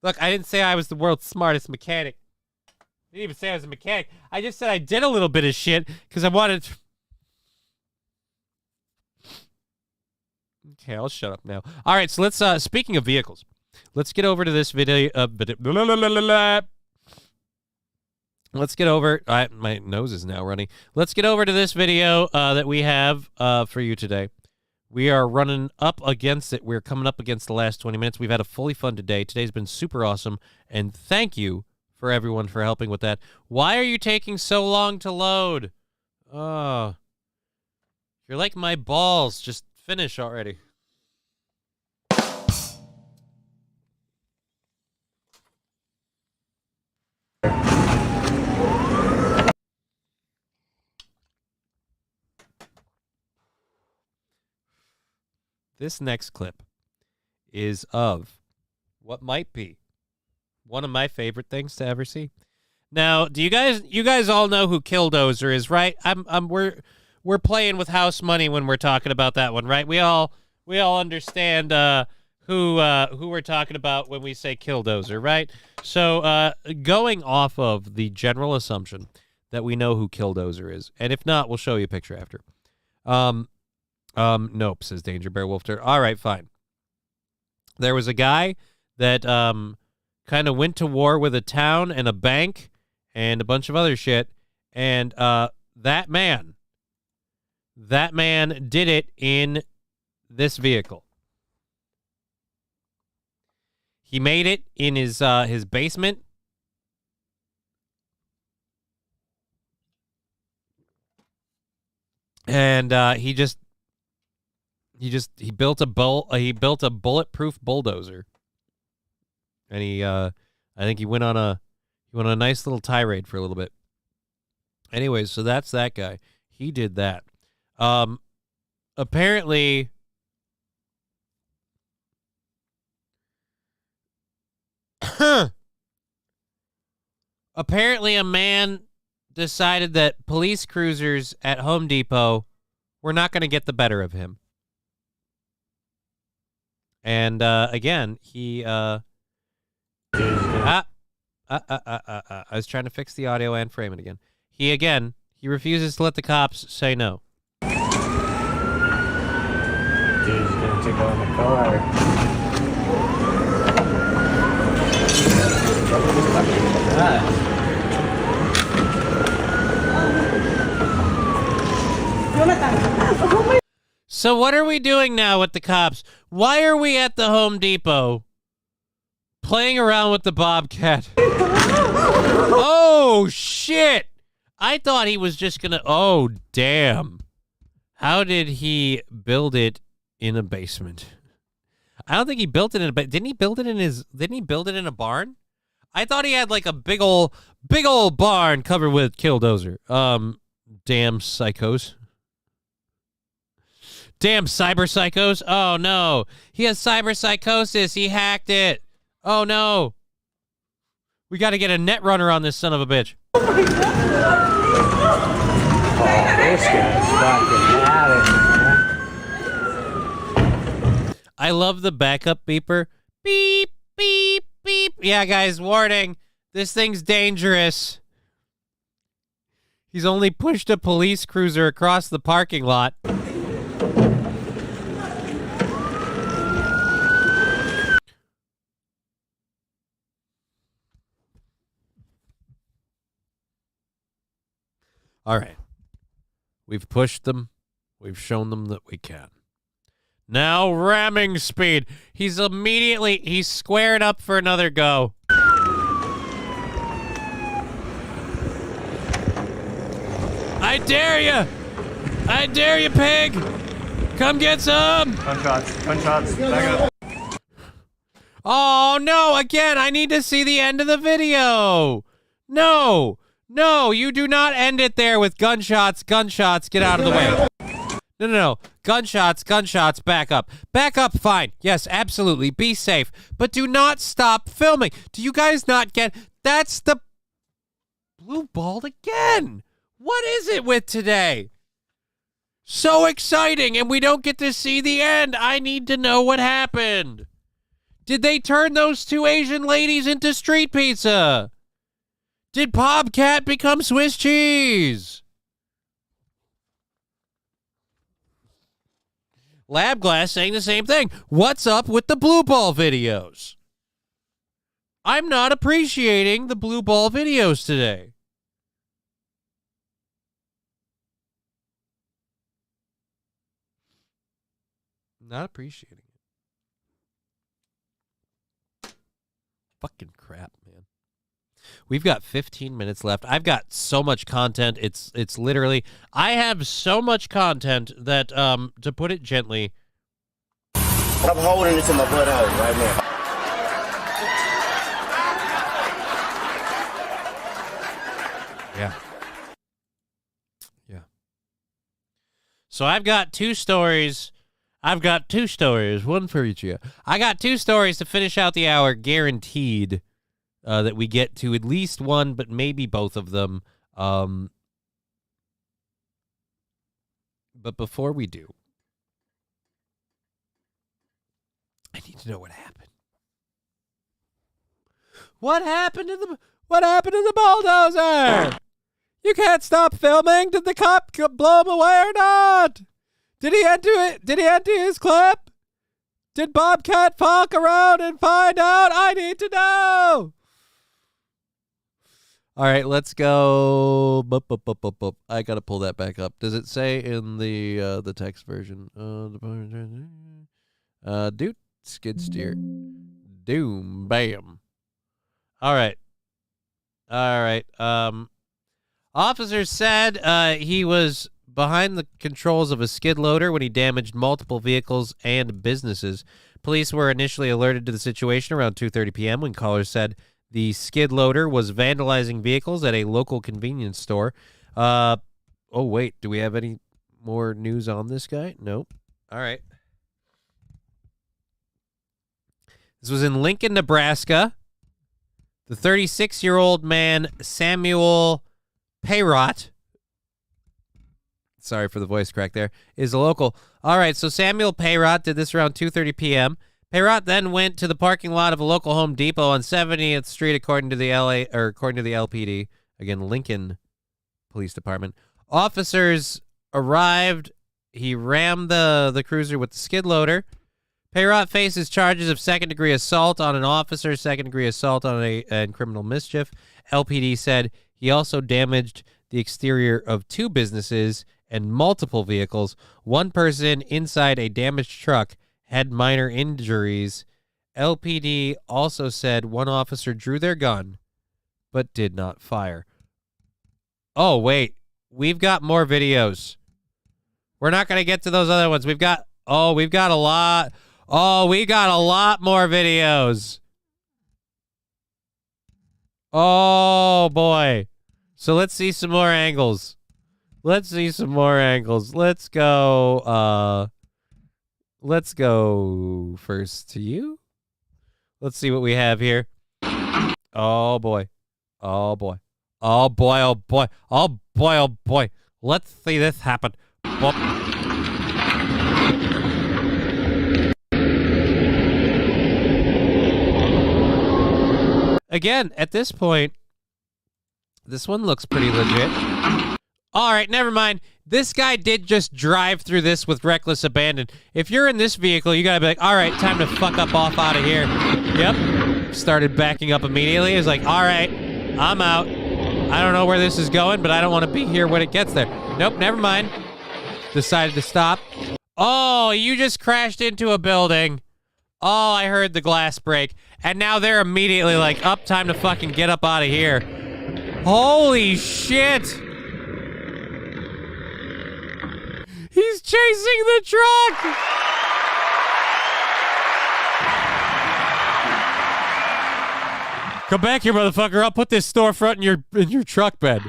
S8: Look, I didn't say I was the world's smartest mechanic. I didn't even say I was a mechanic. I just said I did a little bit of shit because I wanted to... Okay, I'll shut up now. All right, so let's, speaking of vehicles, let's get over to this video. Let's get over... my nose is now running. Let's get over to this video that we have for you today. We are running up against it. We're coming up against the last 20 minutes. We've had a fully funded day. Today's been super awesome, and thank you for everyone for helping with that. Why are you taking so long to load? Oh, you're like my balls. Just finish already. This next clip is of what might be one of my favorite things to ever see. Now, do you guys all know who Killdozer is, right? We're playing with house money when we're talking about that one, right? We all understand who we're talking about when we say Killdozer, right? So, going off of the general assumption that we know who Killdozer is, and if not, we'll show you a picture after. Nope, says Danger Bear Wolfter. All right, fine. There was a guy that kind of went to war with a town and a bank and a bunch of other shit. And that man did it in this vehicle. He made it in his basement. And he built a bulletproof bulldozer. And I think he went on a nice little tirade for a little bit. Anyways, so that's that guy. He did that. Apparently apparently a man decided that police cruisers at Home Depot were not going to get the better of him. And again, he I was trying to fix the audio and frame it again. He refuses to let the cops say no.
S13: Dude's gonna take out the car.
S8: So what are we doing now with the cops? Why are we at the Home Depot playing around with the Bobcat? Oh, shit. I thought he was just going to... Oh, damn. How did he build it in a basement? I don't think he built it in a... Didn't he build it in a barn? I thought he had like a big old barn covered with killdozer. Damn psychos. Damn cyber psychos. Oh, no. He has cyber psychosis. He hacked it. Oh, no. We got to get a net runner on this son of a bitch.
S13: Oh, this guy's fucking at it, man.
S8: I love the backup beeper. Beep, beep, beep. Yeah, guys, warning. This thing's dangerous. He's only pushed a police cruiser across the parking lot. All right. We've pushed them. We've shown them that we can. Now ramming speed. He's squared up for another go. I dare you. I dare you, pig. Come get some.
S12: Gunshots, back up.
S8: Oh, no, again, I need to see the end of the video. No, you do not end it there with gunshots, get out of the way. No. Gunshots, back up. Back up, fine. Yes, absolutely, be safe. But do not stop filming. Do you guys not get... That's the... Blue ball again. What is it with today? So exciting, and we don't get to see the end. I need to know what happened. Did they turn those two Asian ladies into street pizza? Did Bobcat become Swiss cheese? Lab Glass saying the same thing. What's up with the blue ball videos? I'm not appreciating the blue ball videos today. Not appreciating it. Fucking crap, man. We've got 15 minutes left. I've got so much content. It's literally... I have so much content that, to put it gently...
S16: I'm holding it to my butthole right now.
S8: Yeah. So I've got two stories. One for each of you. I got two stories to finish out the hour, guaranteed. That we get to at least one, but maybe both of them. But before we do, I need to know what happened. What happened to the bulldozer? You can't stop filming. Did the cop blow him away or not? Did he empty his clip? Did Bobcat fuck around and find out? I need to know. All right, let's go. I gotta pull that back up. Does it say in the text version? Dude, skid steer, doom, bam. All right. Officers said he was behind the controls of a skid loader when he damaged multiple vehicles and businesses. Police were initially alerted to the situation around 2:30 p.m. when callers said the skid loader was vandalizing vehicles at a local convenience store. Oh, wait. Do we have any more news on this guy? Nope. All right. This was in Lincoln, Nebraska. The 36-year-old man, Samuel Payrot, sorry for the voice crack there, is a local. All right, so Samuel Payrot did this around 2:30 p.m. Payrot then went to the parking lot of a local Home Depot on 70th Street, according to the LPD, again, Lincoln Police Department. Officers arrived. He rammed the cruiser with the skid loader. Payrot faces charges of second-degree assault on an officer, second-degree assault on and criminal mischief. LPD said he also damaged the exterior of 2 businesses and multiple vehicles. One person inside a damaged truck had minor injuries. LPD also said one officer drew their gun but did not fire. Oh, wait. We've got more videos. We're not going to get to those other ones. We've got a lot. Oh, we got a lot more videos. Oh, boy. So let's see some more angles. Let's go first to you. Let's see what we have here. Oh, boy. Oh, boy. Oh, boy, oh, boy. Oh, boy, oh, boy. Let's see this happen. Whoop. Again, at this point, this one looks pretty legit. All right, never mind. This guy did just drive through this with reckless abandon. If you're in this vehicle, you got to be like, all right, time to fuck up off out of here. Yep. Started backing up immediately. He was like, all right, I'm out. I don't know where this is going, but I don't want to be here when it gets there. Nope, never mind. Decided to stop. Oh, you just crashed into a building. Oh, I heard the glass break. And now they're immediately like, up, time to fucking get up out of here. Holy shit. He's chasing the truck. Come back here, motherfucker. I'll put this storefront in your truck bed.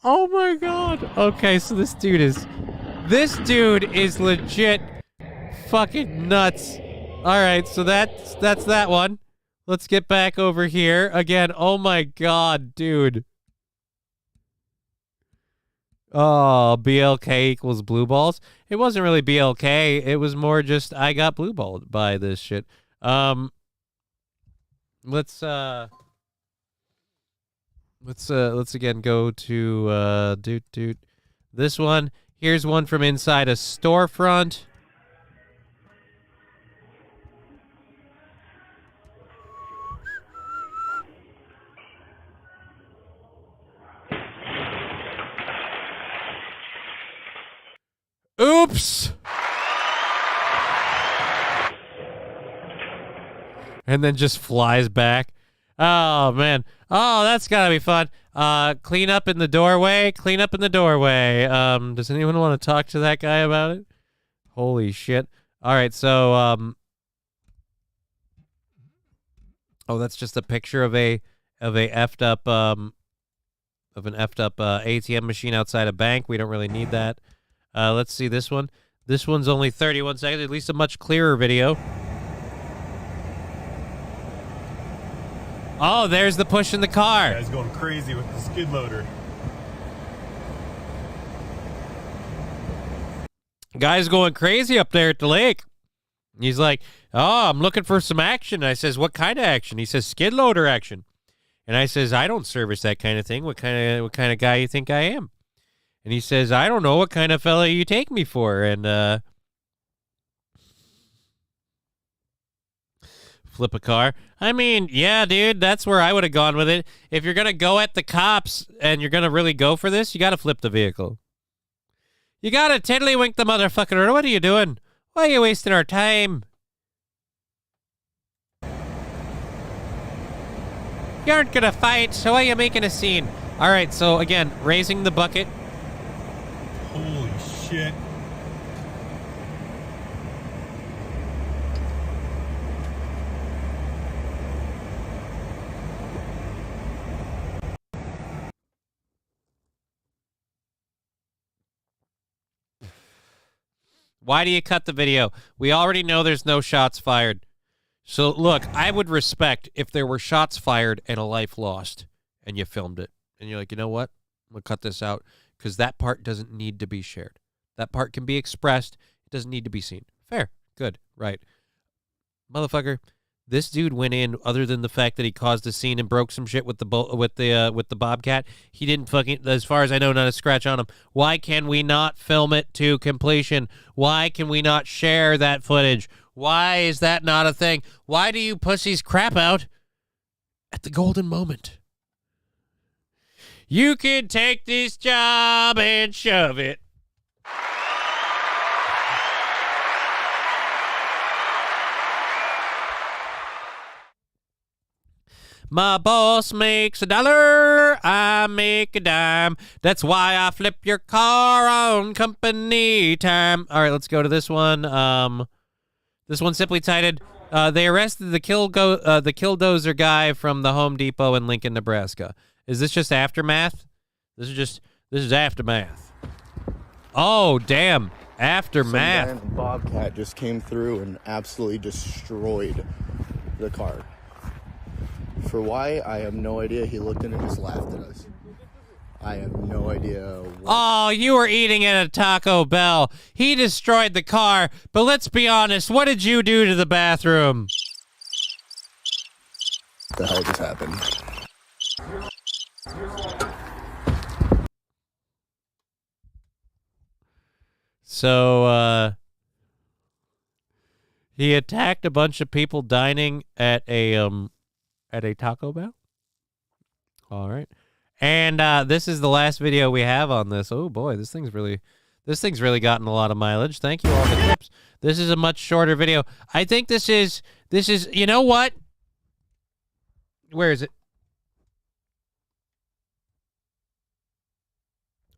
S8: Oh my god. Okay, so this dude is legit fucking nuts. All right, so that's that one. Let's get back over here again. Oh my god, dude. Oh, BLK equals blue balls. It wasn't really BLK. It was more just I got blue balled by this shit. Let's again go to this one. Here's one from inside a storefront. Oops. And then just flies back. Oh, man. Oh, that's got to be fun. Clean up in the doorway. Clean up in the doorway. Does anyone want to talk to that guy about it? Holy shit. All right, so oh, that's just a picture of an effed up ATM machine outside a bank. We don't really need that. Let's see this one. This one's only 31 seconds, at least a much clearer video. Oh, there's the push in the car.
S17: Guy's going crazy with the skid loader.
S8: Guy's going crazy up there at the lake. He's like, oh, I'm looking for some action. I says, what kind of action? He says, skid loader action. And I says, I don't service that kind of thing. What kind of guy you think I am? And he says, I don't know. What kind of fella you take me for? And flip a car. I mean, yeah, dude, that's where I would have gone with it. If you're going to go at the cops and you're going to really go for this, you got to flip the vehicle. You got to tiddlywink the motherfucker. What are you doing? Why are you wasting our time? You aren't going to fight, so why are you making a scene? All right, so again, raising the bucket.
S17: Holy shit.
S8: Why do you cut the video? We already know there's no shots fired. So, look, I would respect if there were shots fired and a life lost, and you filmed it. And you're like, you know what? I'm going to cut this out because that part doesn't need to be shared. That part can be expressed. It doesn't need to be seen. Fair. Good. Right. Motherfucker, this dude went in, other than the fact that he caused a scene and broke some shit with the Bobcat. He didn't fucking, as far as I know, not a scratch on him. Why can we not film it to completion? Why can we not share that footage? Why is that not a thing? Why do you pussies crap out at the golden moment? You can take this job and shove it. My boss makes $1, I make a dime. That's why I flip your car on company time. All right, let's go to this one. This one's simply titled, they arrested the killdozer guy from the Home Depot in Lincoln, Nebraska. Is this just aftermath? This is aftermath. Oh, damn. Aftermath.
S18: Some random Bobcat just came through and absolutely destroyed the car. For why, I have no idea. He looked in and just laughed at us. I have no idea what.
S8: Oh, you were eating at a Taco Bell. He destroyed the car, but let's be honest, what did you do to the bathroom?
S18: What the hell just happened?
S8: So, he attacked a bunch of people dining at a Taco Bell. All right. And this is the last video we have on this. Oh boy, this thing's really gotten a lot of mileage. Thank you all the tips. This is a much shorter video. I think this is you know what? Where is it?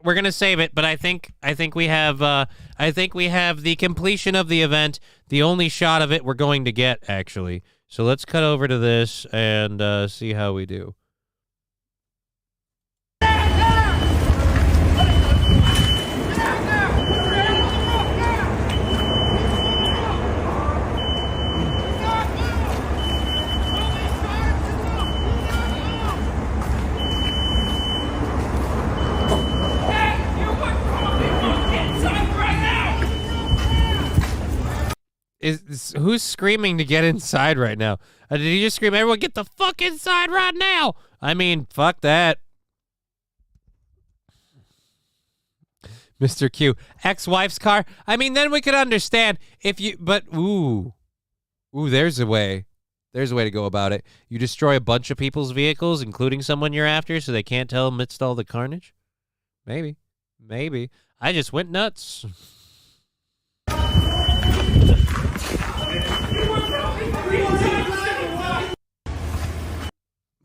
S8: We're gonna save it, but I think we have the completion of the event, the only shot of it we're going to get, actually. So let's cut over to this and see how we do. Who's screaming to get inside right now? Did he just scream, everyone get the fuck inside right now? I mean, fuck that. Mr. Q. Ex-wife's car? I mean, then we could understand if you, but, ooh, there's a way. There's a way to go about it. You destroy a bunch of people's vehicles, including someone you're after, so they can't tell amidst all the carnage? Maybe. I just went nuts.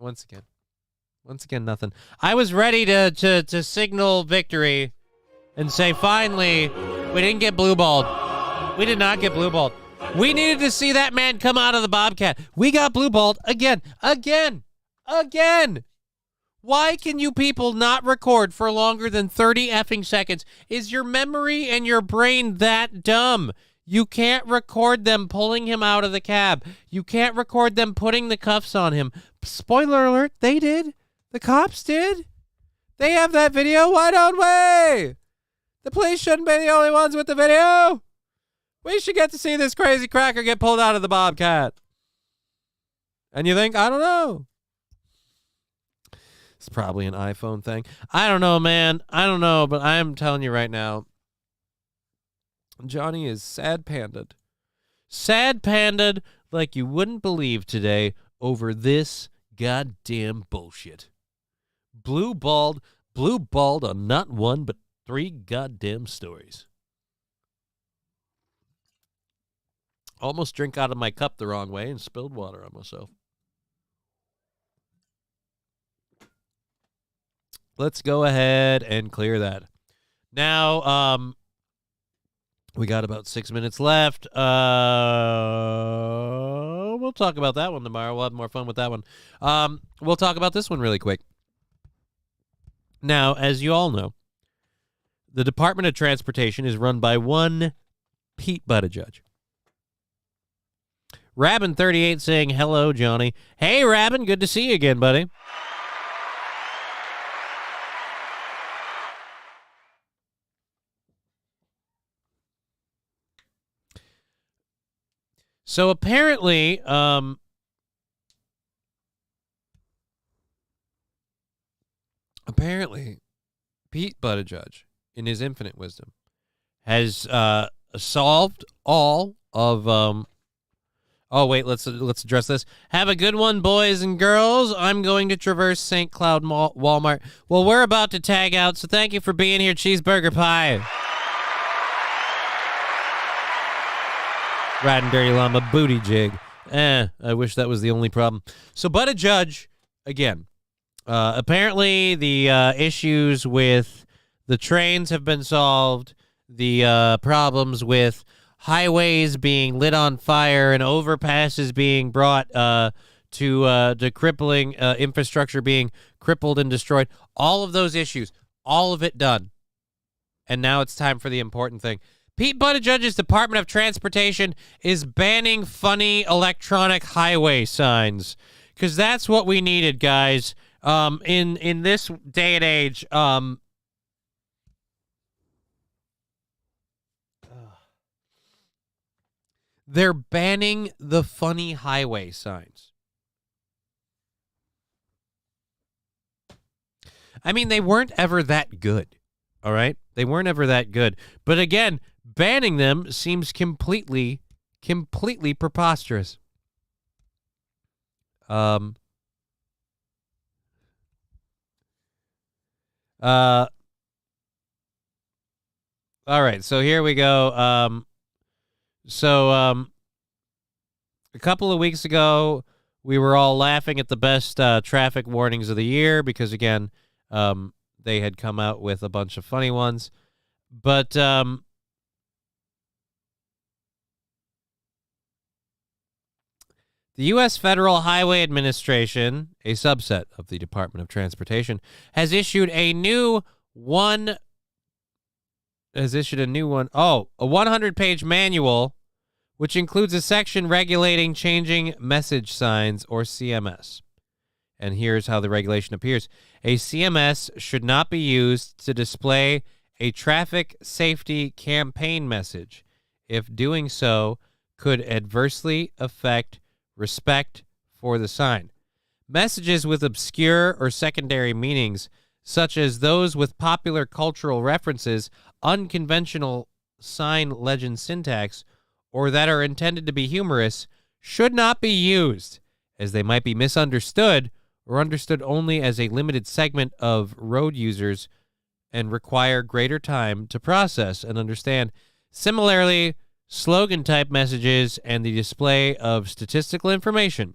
S8: Once again, nothing. I was ready to signal victory and say, finally, we didn't get blue-balled. We did not get blue-balled. We needed to see that man come out of the Bobcat. We got blue-balled again. Why can you people not record for longer than 30 effing seconds? Is your memory and your brain that dumb? You can't record them pulling him out of the cab. You can't record them putting the cuffs on him. Spoiler alert, they did. The cops did. They have that video. Why don't we? The police shouldn't be the only ones with the video. We should get to see this crazy cracker get pulled out of the Bobcat. And you think, I don't know. It's probably an iPhone thing. I don't know, man. I don't know, but I'm telling you right now, Johnny is sad pandaed. Sad pandaed like you wouldn't believe today over this goddamn bullshit. Blue balled on not one but 3 goddamn stories. Almost drink out of my cup the wrong way and spilled water on myself. Let's go ahead and clear that. Now, we got about 6 minutes left. We'll talk about that one tomorrow. We'll have more fun with that one. We'll talk about this one really quick. Now, as you all know, the Department of Transportation is run by one Pete Buttigieg. Rabin38 saying, hello, Johnny. Hey, Rabin, good to see you again, buddy. So apparently, Pete Buttigieg, in his infinite wisdom, has solved all of oh wait, let's address this. Have a good one, boys and girls. I'm going to traverse St. Cloud Walmart. Well, we're about to tag out, so thank you for being here, Cheeseburger Pie. Riding Dirty Llama booty jig. I wish that was the only problem. So Buttigieg, again, apparently the issues with the trains have been solved. The problems with highways being lit on fire and overpasses being brought to crippling infrastructure being crippled and destroyed. All of those issues, all of it done. And now it's time for the important thing. Pete Buttigieg's Department of Transportation is banning funny electronic highway signs, because that's what we needed, guys. In this day and age, they're banning the funny highway signs. I mean, they weren't ever that good, all right? They weren't ever that good. But again, banning them seems completely preposterous. All right, so here we go. A couple of weeks ago, we were all laughing at the best traffic warnings of the year because, again, they had come out with a bunch of funny ones. But the U.S. Federal Highway Administration, a subset of the Department of Transportation, has issued a new 100-page manual, which includes a section regulating changing message signs, or CMS. And here's how the regulation appears. A CMS should not be used to display a traffic safety campaign message if doing so could adversely affect respect for the sign. Messages with obscure or secondary meanings, such as those with popular cultural references, unconventional sign legend syntax, or that are intended to be humorous, should not be used, as they might be misunderstood or understood only as a limited segment of road users and require greater time to process and understand. Similarly, slogan-type messages and the display of statistical information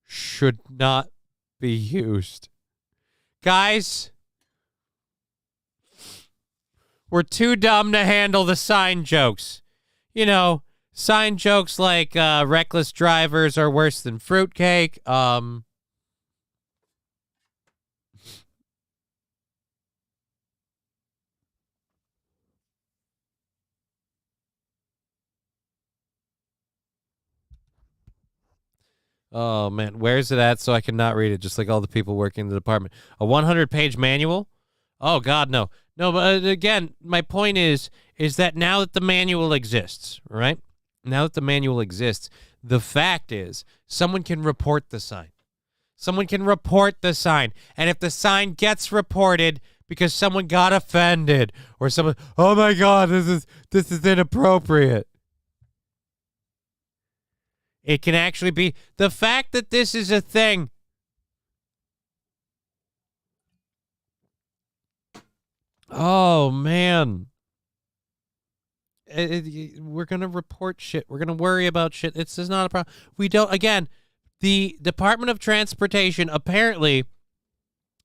S8: should not be used. Guys, we're too dumb to handle the sign jokes. You know, sign jokes like reckless drivers are worse than fruitcake. Oh, man. Where's it at so I can not read it, just like all the people working in the department? A 100-page manual? Oh, God, no. No, but again, my point is that now that the manual exists, right? Now that the manual exists, the fact is someone can report the sign. Someone can report the sign. And if the sign gets reported because someone got offended or someone, oh my God, this is inappropriate. It can actually be the fact that this is a thing. Oh, man. We're going to report shit. We're going to worry about shit. This is not a problem. We don't, again, the Department of Transportation apparently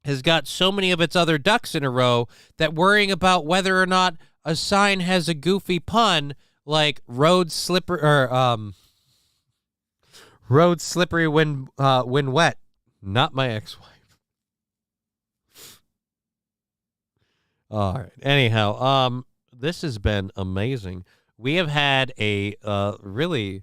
S8: has got so many of its other ducks in a row that worrying about whether or not a sign has a goofy pun like road slippery when wet. Not my ex-wife. All right. Anyhow, this has been amazing. We have had a really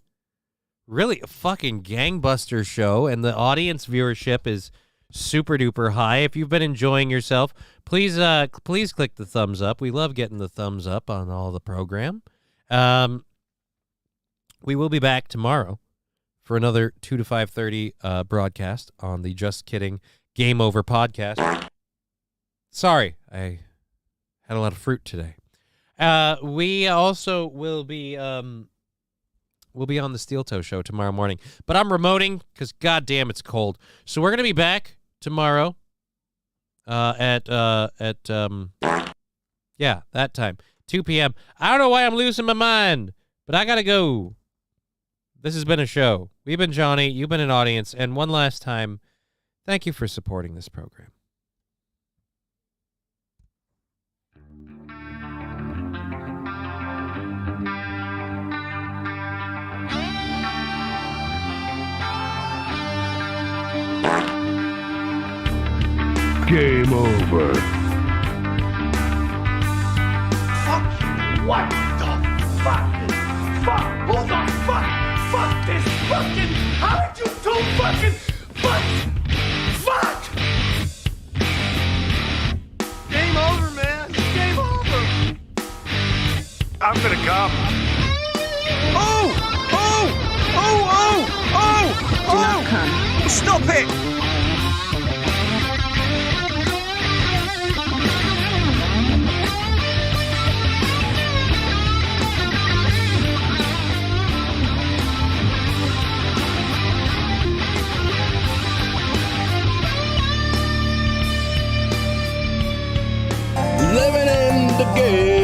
S8: fucking gangbuster show, and the audience viewership is super duper high. If you've been enjoying yourself, please click the thumbs up. We love getting the thumbs up on all the program. We will be back tomorrow for another 2 to 5:30 broadcast on the Just Kidding Game Over podcast. Sorry, I had a lot of fruit today. We also will be on the Steel Toe Show tomorrow morning, but I'm remoting because goddamn it's cold. So we're gonna be back tomorrow at that time, 2 p.m. I don't know why I'm losing my mind, but I gotta go. This has been a show. We've been Johnny, you've been an audience, and one last time, thank you for supporting this program.
S3: Game over.
S2: What the fuck? Fuck! Who the fuck? Fuck this fucking! How did you do fucking? Fuck! Game over, man. Game over.
S3: I'm gonna come.
S2: Oh! Oh! Oh! Oh! Oh!
S11: Do not come.
S2: Stop it! Living in the game.